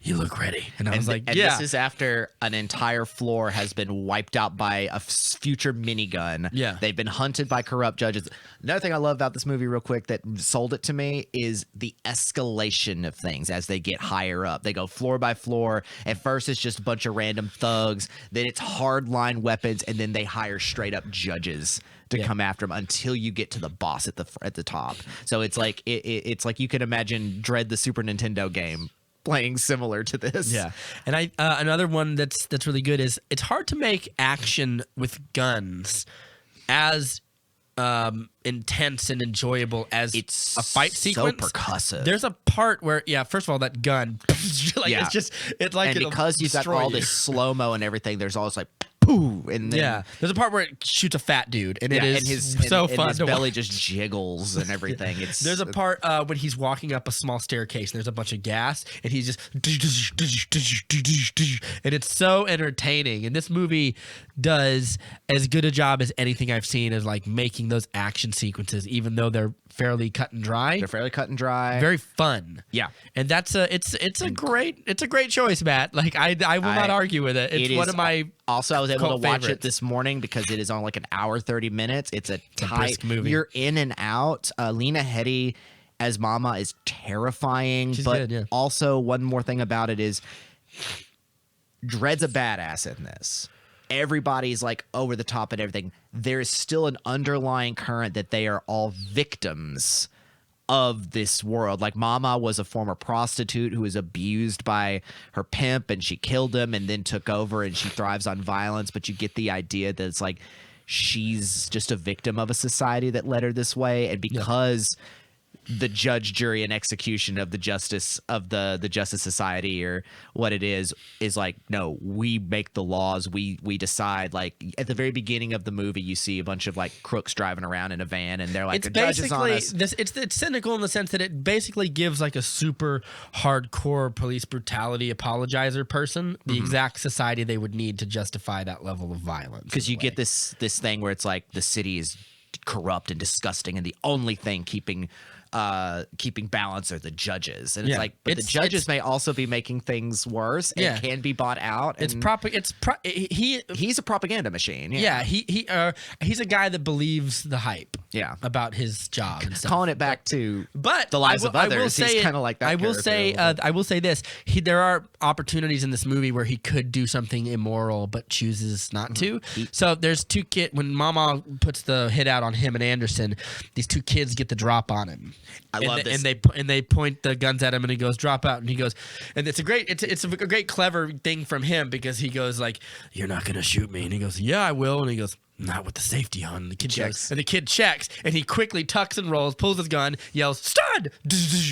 "You look ready." And I was like, "Yeah." This is after an entire floor has been wiped out by a future minigun. Yeah. They've been hunted by corrupt judges. Another thing I love about this movie real quick that sold it to me is the escalation of things as they get higher up. They go floor by floor. At first, it's just a bunch of random thugs. Then it's hardline weapons. And then they hire straight up judges to come after them until you get to the boss at the top. So it's like it's like you can imagine Dredd the Super Nintendo game playing similar to this. Yeah. And I another one that's really good is it's hard to make action with guns as intense and enjoyable as it's a fight sequence. So percussive. There's a part where first of all, that gun it's like, and because you've got all this slow-mo and everything, there's always like poo, and then there's a part where it shoots a fat dude, and it is and fun. His belly just jiggles and everything. There's a part when he's walking up a small staircase, and there's a bunch of gas, and he's just and it's so entertaining. And this movie does as good a job as anything I've seen as like making those action sequences, even though they're fairly cut and dry. They're fairly cut and dry. Very fun. Yeah, and that's it's a great choice, Matt. Like I will not argue with it. It's one of my also I was able to watch favorites. it this morning because it is on like an hour 30 minutes. It's a tight movie. You're in and out. Lena Headey as Mama is terrifying. She's but good, yeah. Also one more thing about it is Dredd's a badass in this. everybody's like over the top and everything, there's still an underlying current that they are all victims of this world. Like Mama was a former prostitute who was abused by her pimp, and she killed him and then took over, and she thrives on violence. But you get the idea that it's like she's just a victim of a society that led her this way, and because the judge, jury, and execution of the justice of the Justice Society, or what it is like, no, we make the laws, we decide. Like at the very beginning of the movie, you see a bunch of like crooks driving around in a van, and they're like, it's the judge is on basically us. it's cynical in the sense that it basically gives like a super hardcore police brutality apologizer person the exact society they would need to justify that level of violence. Because you get this thing where it's like the city is corrupt and disgusting, and the only thing keeping balance are the judges, and it's like, but the judges may also be making things worse and can be bought out. And he's a propaganda machine. He's a guy that believes the hype Yeah. about his job and stuff. Calling it back to But the lives of others, he's kind of like that. I will say this: there are opportunities in this movie where he could do something immoral, but chooses not to. So there's two kids. When Mama puts the hit out on him and Anderson, these two kids get the drop on him. I love this. And they point the guns at him, and he goes, "Drop out!" And he goes, and it's a great clever thing from him, because he goes like, "You're not gonna shoot me," and he goes, "Yeah, I will," and he goes, "Not with the safety on." And the kid checks, and the kid checks, and he quickly tucks and rolls, pulls his gun, yells, "Stud!"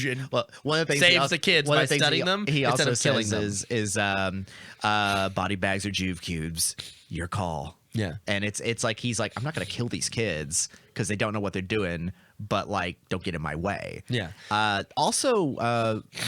And well, one of the things saves the kids by studying them. He instead also of killing says them. body bags or juve cubes, your call. Yeah. And it's like he's like, I'm not gonna kill these kids because they don't know what they're doing, but like, don't get in my way. Yeah. Also,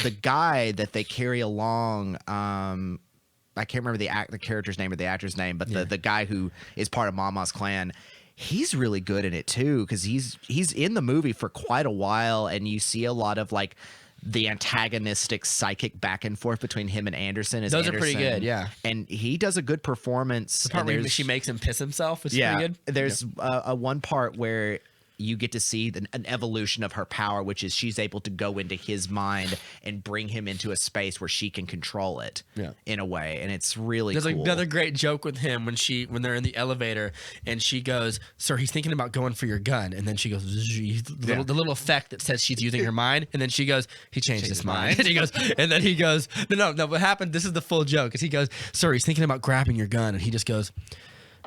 the guy that they carry along, I can't remember the character's name or the actor's name, but the guy who is part of Mama's clan, he's really good in it too, because he's in the movie for quite a while, and you see a lot of like the antagonistic psychic back and forth between him and Anderson. Those are pretty good, yeah. And he does a good performance. The part where she makes him piss himself is pretty good. There's a one part where you get to see an evolution of her power, which is she's able to go into his mind and bring him into a space where she can control it in a way. And it's really There's cool. another great joke with him when they're in the elevator, and she goes, "Sir, he's thinking about going for your gun." And then she goes, the little effect that says she's using her mind. And then she goes, "He changed his mind." And then he goes, no, what happened? This is the full joke. Is he goes, "Sir, he's thinking about grabbing your gun." And he just goes,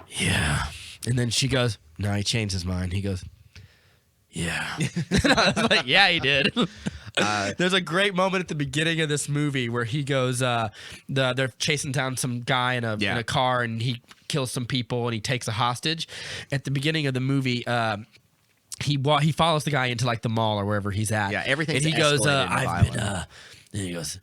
"Yeah." And then she goes, "No, he changed his mind." He goes, "Yeah." And I was like, yeah, he did. There's a great moment at the beginning of this movie where he goes, they're chasing down some guy in a car, and he kills some people, and he takes a hostage. At the beginning of the movie, he follows the guy into like the mall or wherever he's at. Yeah, everything's And he goes, escalated into and he goes,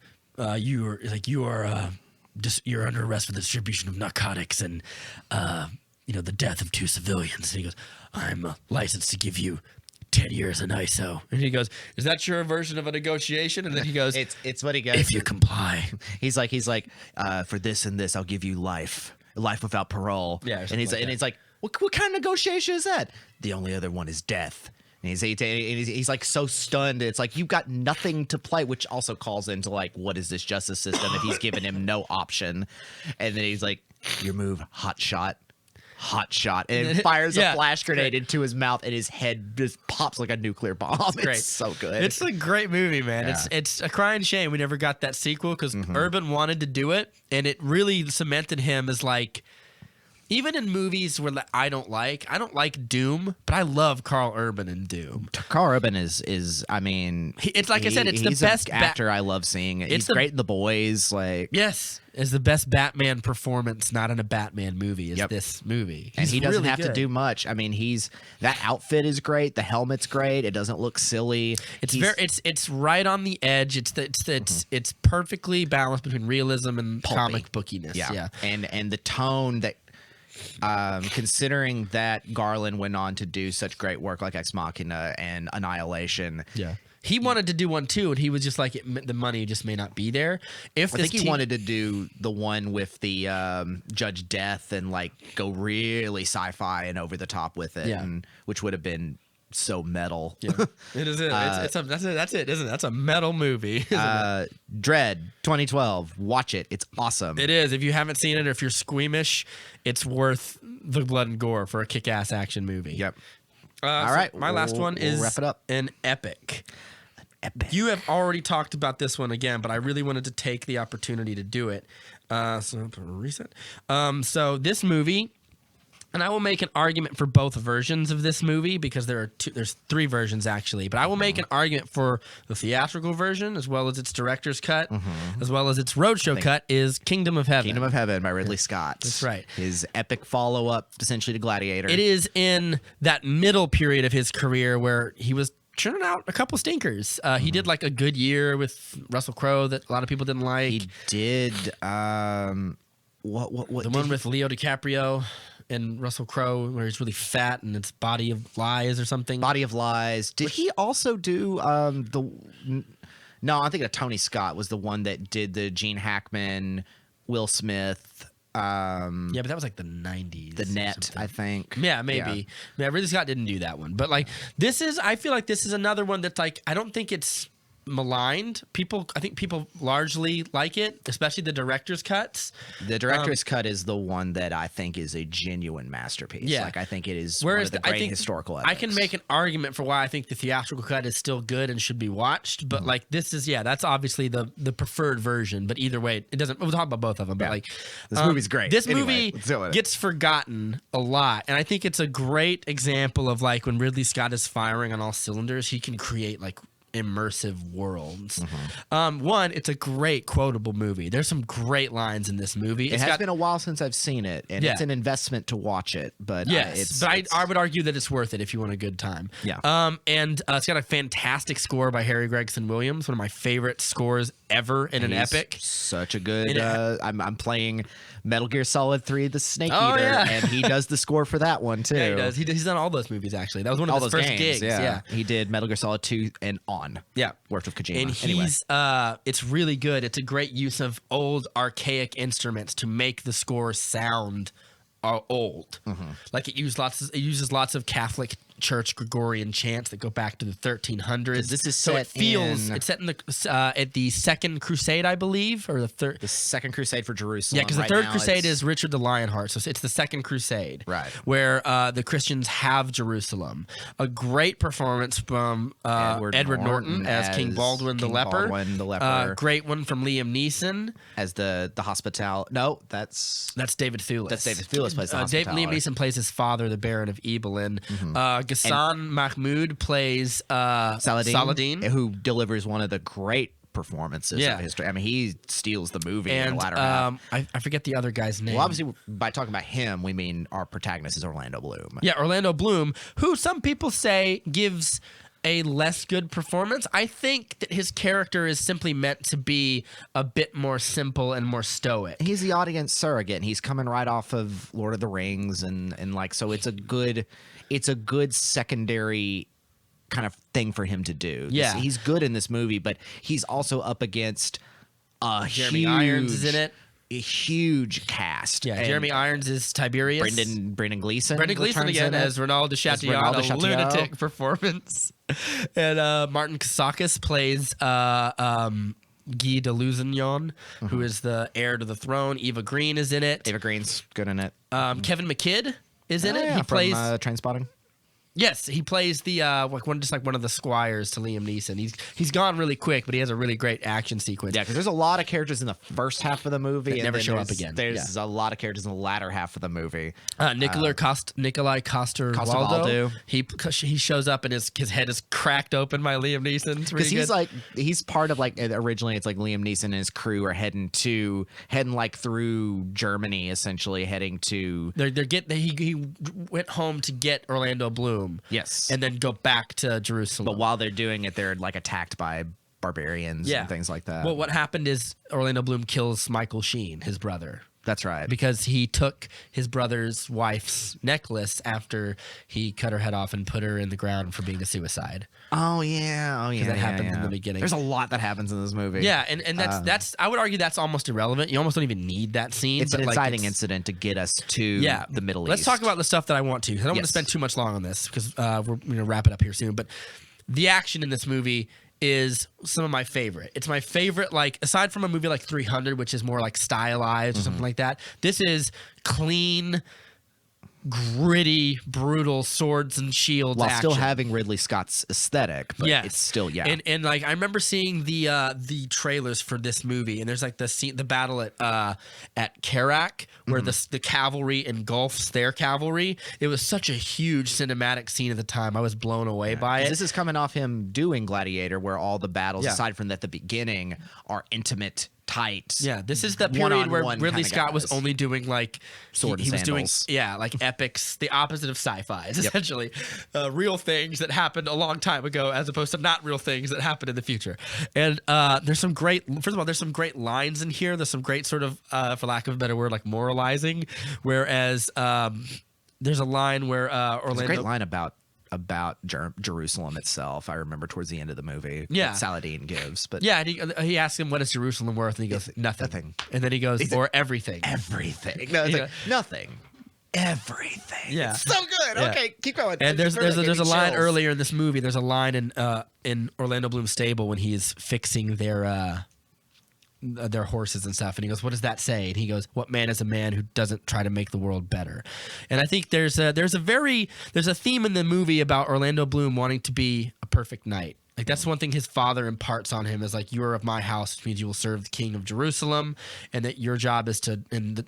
you're under arrest for the distribution of narcotics and the death of 2 civilians. And he goes, "I'm licensed to give you 10 years in ISO." And he goes, "Is that your version of a negotiation?" And then he goes, it's what he goes. "If you comply." He's like, for this and this, I'll give you life without parole. Yeah, and he's like, what kind of negotiation is that? The only other one is death. And he's like so stunned. It's like, you've got nothing to play, which also calls into like, what is this justice system if he's given him no option? And then he's like, "Your move, hot shot." And it fires a flash grenade into his mouth, and his head just pops like a nuclear bomb. It's so good. It's a great movie, man. Yeah. It's a crying shame we never got that sequel, because Urban wanted to do it, and it really cemented him as like, even in movies where I don't like Doom, but I love Carl Urban in Doom. Carl Urban is I mean, it's like I said, it's the he's best an actor I love seeing. He's great in The Boys. Like, yes, is the best Batman performance not in a Batman movie is this movie. And he doesn't really have to good. do much. I mean, that outfit is great. The helmet's great. It doesn't look silly. It's right on the edge. It's perfectly balanced between realism and pulpy. comic bookiness. Yeah. And the tone that. Considering that Garland went on to do such great work like Ex Machina and Annihilation. Yeah. He wanted to do one too, and he was just like, the money just may not be there. I think he wanted to do the one with the Judge Death and like go really sci-fi and over the top with it, which would have been so metal. Yeah, it is. That's it, isn't it? That's a metal movie. Dread 2012. Watch it. It's awesome. It is. If you haven't seen it, or if you're squeamish, it's worth the blood and gore for a kick-ass action movie. Yep. All right. My last one is wrap it up. an epic. Epic. You have already talked about this one again, but I really wanted to take the opportunity to do it. So reset. So this movie, and I will make an argument for both versions of this movie because there's three versions actually, but I will make an argument for the theatrical version as well as its director's cut, as well as its roadshow cut is Kingdom of Heaven. Kingdom of Heaven by Ridley Scott. That's right. His epic follow-up essentially to Gladiator. It is in that middle period of his career where he was churning out a couple stinkers. He did like a good year with Russell Crowe that a lot of people didn't like. He did what the one with Leo DiCaprio and Russell Crowe where he's really fat and it's Body of Lies or something. Body of Lies. Did he also do No, I'm thinking of Tony Scott was the one that did the Gene Hackman, Will Smith, yeah, but that was like the 90s. The Net, I think. Yeah, maybe. Yeah, Ridley Scott didn't do that one. But like I feel like this is another one that's like, I don't think it's maligned. I think people largely like it, especially the director's cuts. The director's cut is the one that I think is a genuine masterpiece. Yeah. Like I think it is one of the great historical epics. I can make an argument for why I think the theatrical cut is still good and should be watched, but like this is that's obviously the preferred version, but either way it doesn't. We'll talk about both of them, but like this movie's great. This Anyway, movie gets forgotten a lot, and I think it's a great example of like when Ridley Scott is firing on all cylinders, he can create like immersive worlds. One, it's a great quotable movie. There's some great lines in this movie. It has been a while since I've seen it, and it's an investment to watch it. But I would argue that it's worth it if you want a good time. Yeah. And it's got a fantastic score by Harry Gregson Williams, one of my favorite scores ever in an epic. Such a good. I'm playing Metal Gear Solid 3: The Snake Eater, yeah. and he does the score for that one too. Yeah, he does. He's done all those movies actually. That was one of his first gigs. Yeah. He did Metal Gear Solid 2 and on. Yeah, worked with Kojima. And he's it's really good. It's a great use of old archaic instruments to make the score sound old. Like it uses lots of Catholic Church Gregorian chants that go back to the 1300s. This is it's set in the at the Second Crusade, I believe, or the third. The Second Crusade for Jerusalem. Yeah, because the Third Crusade is Richard the Lionheart, so it's the Second Crusade, right? Where the Christians have Jerusalem. A great performance from Edward Norton as King Baldwin the Leper. Great one from Liam Neeson as the hospital. No, that's David Thewlis. That's David Thewlis plays the hospital. Liam Neeson plays his father, the Baron of Evelyn. Ghassan Mahmoud plays Saladin, who delivers one of the great performances of history. I mean, he steals the movie in the latter half. I forget the other guy's name. Well, obviously, by talking about him, we mean our protagonist is Orlando Bloom. Yeah, Orlando Bloom, who some people say gives a less good performance. I think that his character is simply meant to be a bit more simple and more stoic. He's the audience surrogate, and he's coming right off of Lord of the Rings, and like, so it's a good secondary kind of thing for him to do. Yeah. He's good in this movie, but he's also up against Jeremy Irons is in it. A huge cast. Yeah, Jeremy Irons is Tiberius. Brendan Gleeson. Brendan Gleeson again as Ronaldo Chatillon, a lunatic performance. And Martin Kasakis plays Guy de Lusignan, who is the heir to the throne. Eva Green is in it. Eva Green's good in it. Kevin McKidd is in it. Yeah, he plays Trainspotting. Yes, he plays the one of the squires to Liam Neeson. He's gone really quick, but he has a really great action sequence. Yeah, because there's a lot of characters in the first half of the movie that never show up again. There's a lot of characters in the latter half of the movie. Nikolai Coster-Waldau. He shows up and his head is cracked open by Liam Neeson. Because he's part of originally it's like Liam Neeson and his crew are heading through Germany, essentially heading to. He went home to get Orlando Bloom. Yes. And then go back to Jerusalem. But while they're doing it, they're like attacked by barbarians and things like that. Well, what happened is Orlando Bloom kills Michael Sheen, his brother. That's right. because he took his brother's wife's necklace after he cut her head off and put her in the ground for being a suicide. Oh yeah. that happens in the beginning. There's a lot that happens in this movie. Yeah, and that's I would argue that's almost irrelevant. You almost don't even need that scene. It's but an like, inciting incident to get us to the Middle East. Let's talk about the stuff that I want to. I don't want to Yes. spend too much long on this because we're going to wrap it up here soon. But the action in this movie is some of my favorite. It's my favorite, like, aside from a movie like 300, which is more like stylized or something like that. This is clean, gritty, brutal swords and shields while action. still having Ridley Scott's aesthetic, but Yes. it's still And like I remember seeing the trailers for this movie, and there's like the battle at Karak where the cavalry engulfs their cavalry. It was such a huge cinematic scene at the time. I was blown away by it. This is coming off him doing Gladiator, where all the battles, Yeah. aside from at the beginning, are intimate, tight. Yeah, this is the period where one-on-one Ridley kinda Scott was guys. only doing like Sword he and was doing sandals. like epics, the opposite of sci-fi, essentially real things that happened a long time ago, as opposed to not real things that happen in the future. And there's some great, first of all, there's some great lines in here. There's some great sort of, for lack of a better word, like moralizing. Whereas there's a line where There's Orlando. a great line about Jerusalem itself. I remember towards the end of the movie. Yeah. that Saladin gives, but Yeah, and he asks him, "What is Jerusalem worth?" And he goes, "Nothing." Nothing. And then he goes, "Or everything." everything. No, it's Yeah. like, nothing. Everything. Yeah. It's so good. Yeah. Okay, keep going. And there's Really a gave me line chills. earlier in this movie. There's a line in Orlando Bloom's stable when he's fixing their horses and stuff, and he goes, "What does that say?" And he goes, "What man is a man who doesn't try to make the world better?" And I think there's a theme in the movie about Orlando Bloom wanting to be a perfect knight. Like that's one thing his father imparts on him is like, "You are of my house, which means you will serve the king of Jerusalem, and that your job is to." And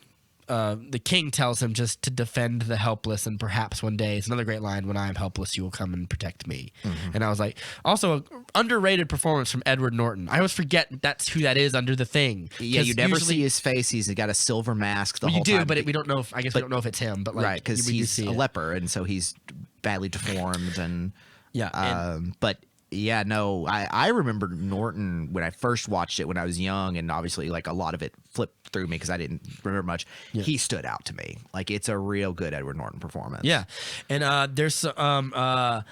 the king tells him just to defend the helpless, and perhaps one day, it's another great line, "When I am helpless, you will come and protect me." And I was like, also a underrated performance from Edward Norton. I always forget that's who that is under the thing. Yeah, 'Cause you never usually- see his face. He's got a silver mask the well, whole you do, time. but we don't know if, I guess we don't know if it's him, but like, right, because we do he's see a it. leper, and so he's badly deformed, and Yeah, and- but yeah, no, I remember Norton when I first watched it when I was young, and obviously like a lot of it flipped through me because I didn't remember much. He stood out to me. Like it's a real good Edward Norton performance. Yeah, and there's a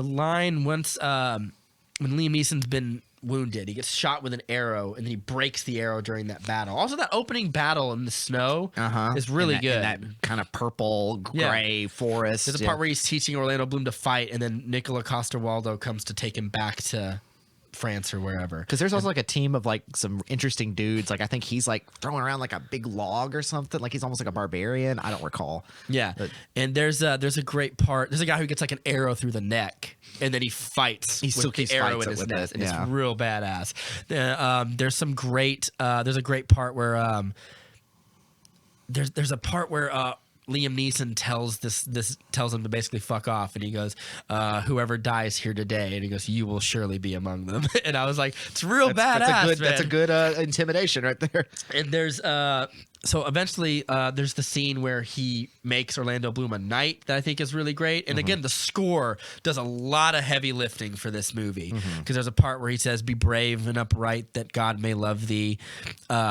line once when Liam Neeson's been wounded, he gets shot with an arrow, and then he breaks the arrow during that battle. Also, that opening battle in the snow is really in good. that kind of purple gray forest. There's a part where he's teaching Orlando Bloom to fight, and then Nicola Coster-Waldau comes to take him back to France or wherever. because there's also like a team of like some interesting dudes. Like I think he's like throwing around like a big log or something. Like he's almost like a barbarian. I don't recall. Yeah, and there's a great part. There's a guy who gets like an arrow through the neck, and then he fights He still with the keeps arrow fights in it his with neck, it, and yeah. it's real badass. There's some great. There's a great part where there's a part where Liam Neeson tells him to basically fuck off, and he goes, "Whoever dies here today," and he goes, "You will surely be among them." And I was like, "It's real badass, That's a man." good intimidation right there. And there's so eventually there's the scene where he makes Orlando Bloom a knight that I think is really great. And again, the score does a lot of heavy lifting for this movie because there's a part where he says, "Be brave and upright that God may love thee.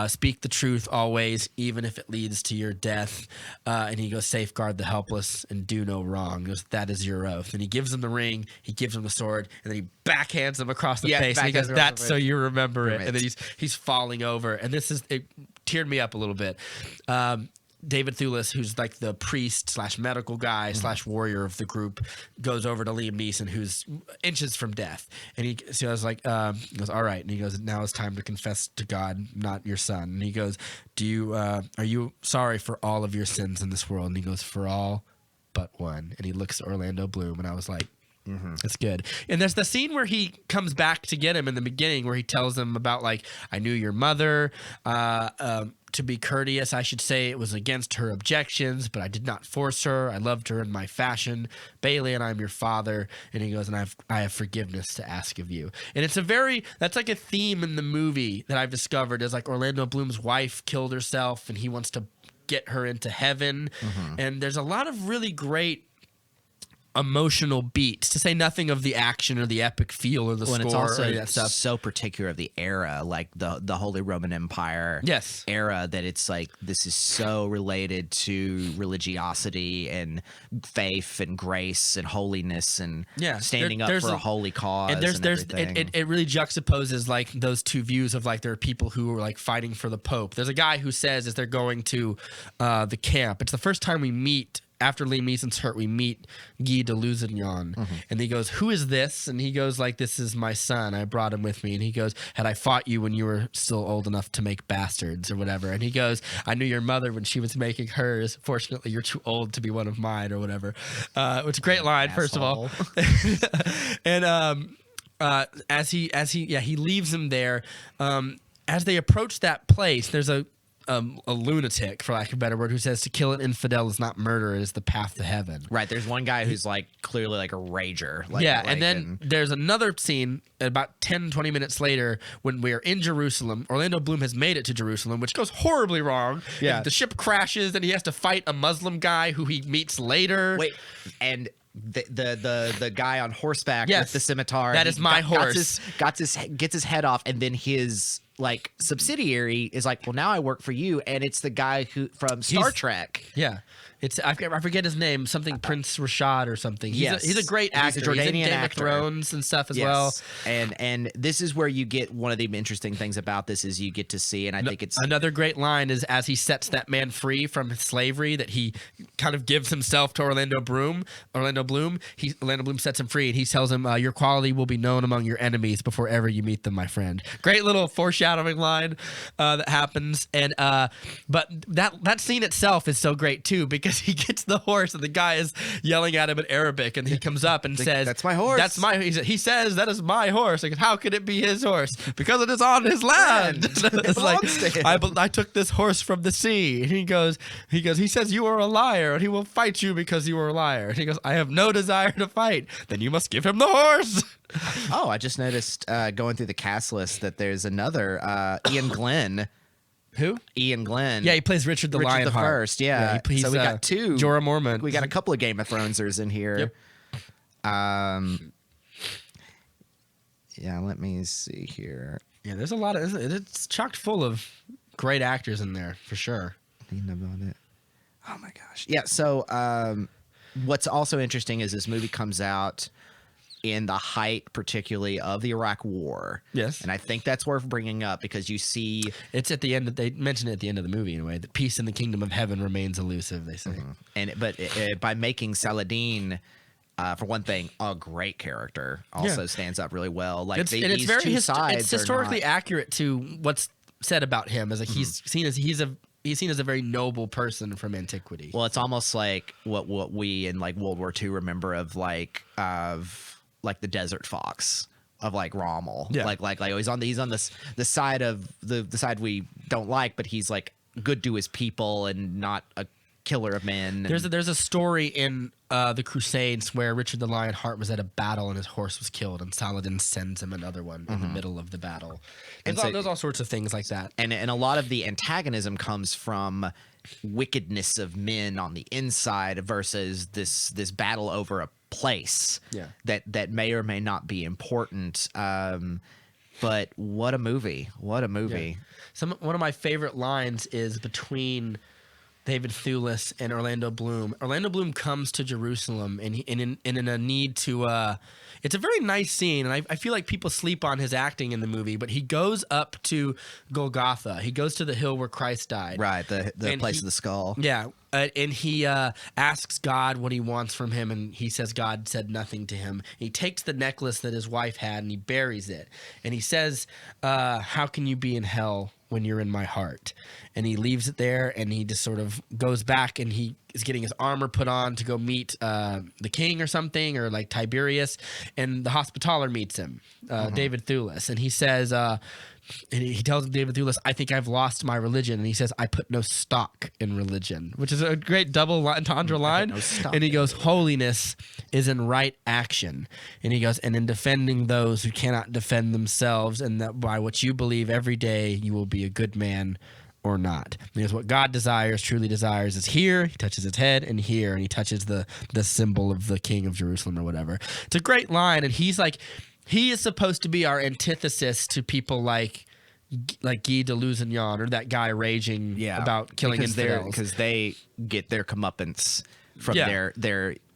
Speak the truth always, even if it leads to your death." And he goes, "Safeguard the helpless and do no wrong." He goes, "That is your oath." And he gives him the ring, he gives him the sword, and then he backhands him across the face. And he goes, backhands him across "That's the so face. you remember it." Right. And then he's falling over. And it teared me up a little bit. David Thewlis, who's like the priest / medical guy / warrior of the group, goes over to Liam Neeson, who's inches from death. And so I was like, he goes, "All right." And he goes, "Now it's time to confess to God, not your son." And he goes, are you sorry for all of your sins in this world? And he goes, "For all but one." And he looks at Orlando Bloom, and I was like, that's good. And there's the scene where he comes back to get him in the beginning where he tells him about like, "I knew your mother. To be courteous, I should say it was against her objections, but I did not force her. I loved her in my fashion. Bailey, and I'm your father." And he goes, "And I have forgiveness to ask of you." And that's like a theme in the movie that I've discovered is like Orlando Bloom's wife killed herself and he wants to get her into heaven. And there's a lot of really great emotional beats, to say nothing of the action or the epic feel or the When score it's or also any of that stuff. so particular of the era, like the Holy Roman Empire Yes. era, that it's like this is so related to religiosity and faith and grace and holiness and Yeah, standing up there's for a a- holy cause. And there's everything. it really juxtaposes like those two views of like there are people who are like fighting for the Pope. There's a guy who says as they're going to the camp, it's the first time we meet after Liam Neeson's hurt, we meet Guy de Lusignan, and he goes, "Who is this?" And he goes, "Like, this is my son. I brought him with me." And he goes, "Had I fought you when you were still old enough to make bastards or whatever?" And he goes, "I knew your mother when she was making hers. Fortunately, you're too old to be one of mine or whatever." Which is a great line, first of all. And he leaves him there. As they approach that place, there's a lunatic, for lack of a better word, who says to kill an infidel is not murder, it is the path to heaven. Right, there's one guy who's like clearly like a rager. Like, Yeah, like, and then there's another scene about 10, 20 minutes later when we're in Jerusalem. Orlando Bloom has made it to Jerusalem, which goes horribly wrong. Yeah. And the ship crashes, and he has to fight a Muslim guy who he meets later. wait, and the guy on horseback Yes, with the scimitar. that is my horse. Gets his head off, and then his like subsidiary is like, well, now I work for you, and it's the guy who from Star He's- Trek. Yeah. I forget his name, something Prince Rashad or something. He's a great He's a actor. He's in Jordanian Game actor. of Thrones and stuff as Yes. well. And this is where you get one of the interesting things about this is you get to see, and I think it's Another great line is as he sets that man free from his slavery, that he kind of gives himself to Orlando Bloom. Orlando Bloom sets him free, and he tells him, "Your quality will be known among your enemies before ever you meet them, my friend." Great little foreshadowing line that happens, and but that scene itself is so great too because he gets the horse, and the guy is yelling at him in Arabic, and he comes up and says, "That's my horse." That's my. He says, "That is my horse." Like, how could it be his horse? Because it is on his land. It's like, belongs to him. I took this horse from the sea. And he says, "You are a liar, and he will fight you because you are a liar." And he goes, "I have no desire to fight." "Then you must give him the horse." Oh, I just noticed going through the cast list that there's another Ian Glenn. Who? Ian Glenn. Yeah, he plays Richard the Richard Lionheart. the First. Yeah. he's, So we got two. Jorah Mormont. We got a couple of Game of Thronesers in here. Yep. Yeah, let me see here. Yeah, there's a lot of. It's chocked full of great actors in there for sure. Thinking about it. Oh my gosh. Yeah. So, what's also interesting is this movie comes out in the height, particularly of the Iraq War. Yes. And I think that's worth bringing up because you see, It's at the end. They mention it at the end of the movie in a way that peace in the kingdom of heaven remains elusive. They say. but by making Saladin. For one thing, a great character also stands up really well. Like It's these very two sides it's are historically not- accurate to what's said about him as like he's seen as a very noble person from antiquity. Well, it's almost like what we in like World War II remember of the Desert Fox of like Rommel. Yeah. Like he's on this the side of the side we don't like, but he's like good to his people and not a killer of men. There's a story in the Crusades where Richard the Lionheart was at a battle and his horse was killed, and Saladin sends him another one in the middle of the battle. And There's all sorts of things like that. and a lot of the antagonism comes from wickedness of men on the inside versus this battle over a place Yeah. that may or may not be important. But what a movie! What a movie! One of my favorite lines is between David Thewlis and Orlando Bloom. Orlando Bloom comes to Jerusalem and in a need to. It's a very nice scene, and I feel like people sleep on his acting in the movie. But he goes up to Golgotha. He goes to the hill where Christ died. Right, the And place he- of the skull. Yeah, and he asks God what he wants from him, and he says God said nothing to him. He takes the necklace that his wife had and he buries it, and he says, "How can you be in hell when you're in my heart?" And he leaves it there, and he just sort of goes back, and he is getting his armor put on to go meet the king or something, or like Tiberius, and the Hospitaller meets him, David Thewlis, and he says. And he tells David Thewlis, "I think I've lost my religion." And he says, "I put no stock in religion," which is a great double entendre line. no stock And he goes, "Holiness is in right action." And he goes, "And in defending those who cannot defend themselves, and that by what you believe every day, you will be a good man or not. Because what God desires, truly desires, is here. He touches his head, and here, and he touches the symbol of the King of Jerusalem or whatever. It's a great line, and he is supposed to be our antithesis to people like Guy de Lusignan, or that guy raging about killing infidels. Because they get their comeuppance from their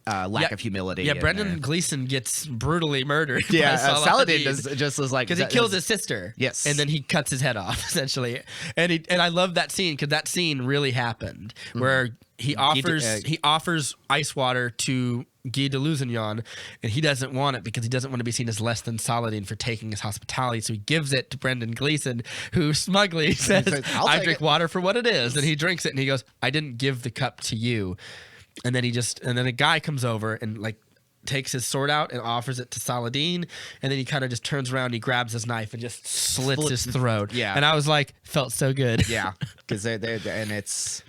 lack of humility. Yeah, Brendan Gleeson gets brutally murdered. Yeah, by Saladin just was like, because he kills his sister. Yes, and then he cuts his head off essentially. And I love that scene because that scene really happened where he offers ice water to Guy de Lusignan, and he doesn't want it because he doesn't want to be seen as less than Saladin for taking his hospitality. So he gives it to Brendan Gleeson, who smugly says, "I drink water for what it is," and he drinks it, and he goes, "I didn't give the cup to you." And then a guy comes over and like takes his sword out and offers it to Saladin, and then he kind of just turns around, and he grabs his knife and just slits his throat. Yeah, and I was like, felt so good. Yeah, because they're and it's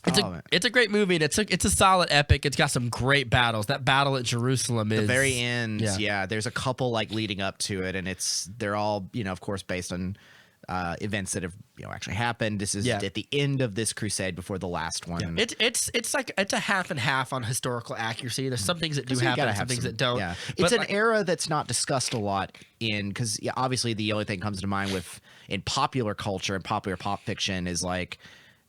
a great movie, and it's a solid epic. It's got some great battles. That battle at Jerusalem is the very end. Yeah, there's a couple like leading up to it, and they're all of course based on events that have actually happened. This is at the end of this crusade before the last one. Yeah. It's a half and half on historical accuracy. There's some things that do happen, some things that don't. Yeah, it's an era that's not discussed a lot because obviously the only thing comes to mind in popular culture and popular pop fiction is like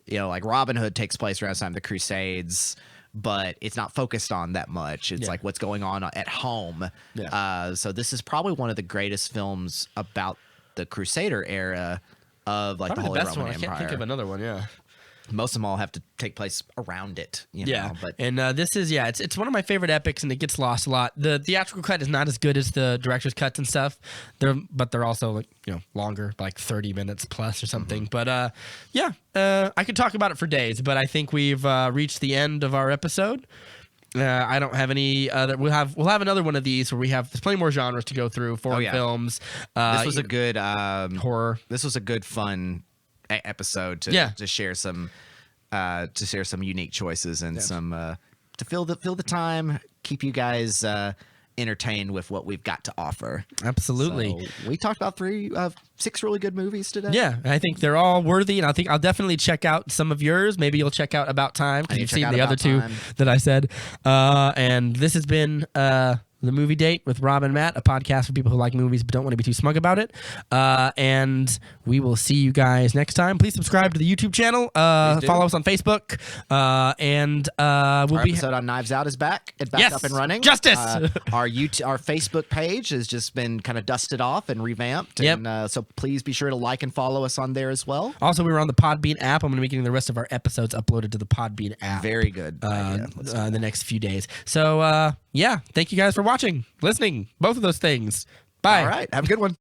Robin Hood takes place around the time of the Crusades, but it's not focused on that much. It's like what's going on at home. Yeah. So this is probably one of the greatest films about the Crusader era of like probably the Holy best Roman one. Empire. I can't think of another one. Yeah. Most of them all have to take place around it. But this is it's one of my favorite epics, and it gets lost a lot. The theatrical cut is not as good as the director's cuts and stuff. They're also like longer, like 30 minutes plus or something. But I could talk about it for days. But I think we've reached the end of our episode. I don't have any other. We'll have another one of these where there's plenty more genres to go through. Foreign films. This was a good horror. This was a good fun episode to share some unique choices and some to fill the time, keep you guys entertained with what we've got to offer. Absolutely. So we talked about 6 really good movies today. Yeah, I think they're all worthy, and I think I'll definitely check out some of yours. Maybe you'll check out About Time because you've seen the other two that I said. And this has been The Movie Date with Rob and Matt, a podcast for people who like movies but don't want to be too smug about it. And we will see you guys next time. Please subscribe to the YouTube channel. Follow us on Facebook. And we'll be episode on Knives Out is back. It's back up and running. Justice. Our Facebook page has just been kind of dusted off and revamped. Yep. And so please be sure to like and follow us on there as well. Also, we were on the Podbean app. I'm going to be getting the rest of our episodes uploaded to the Podbean app. Very good. In the next few days. So, thank you guys for watching, listening, both of those things. Bye. All right. Have a good one.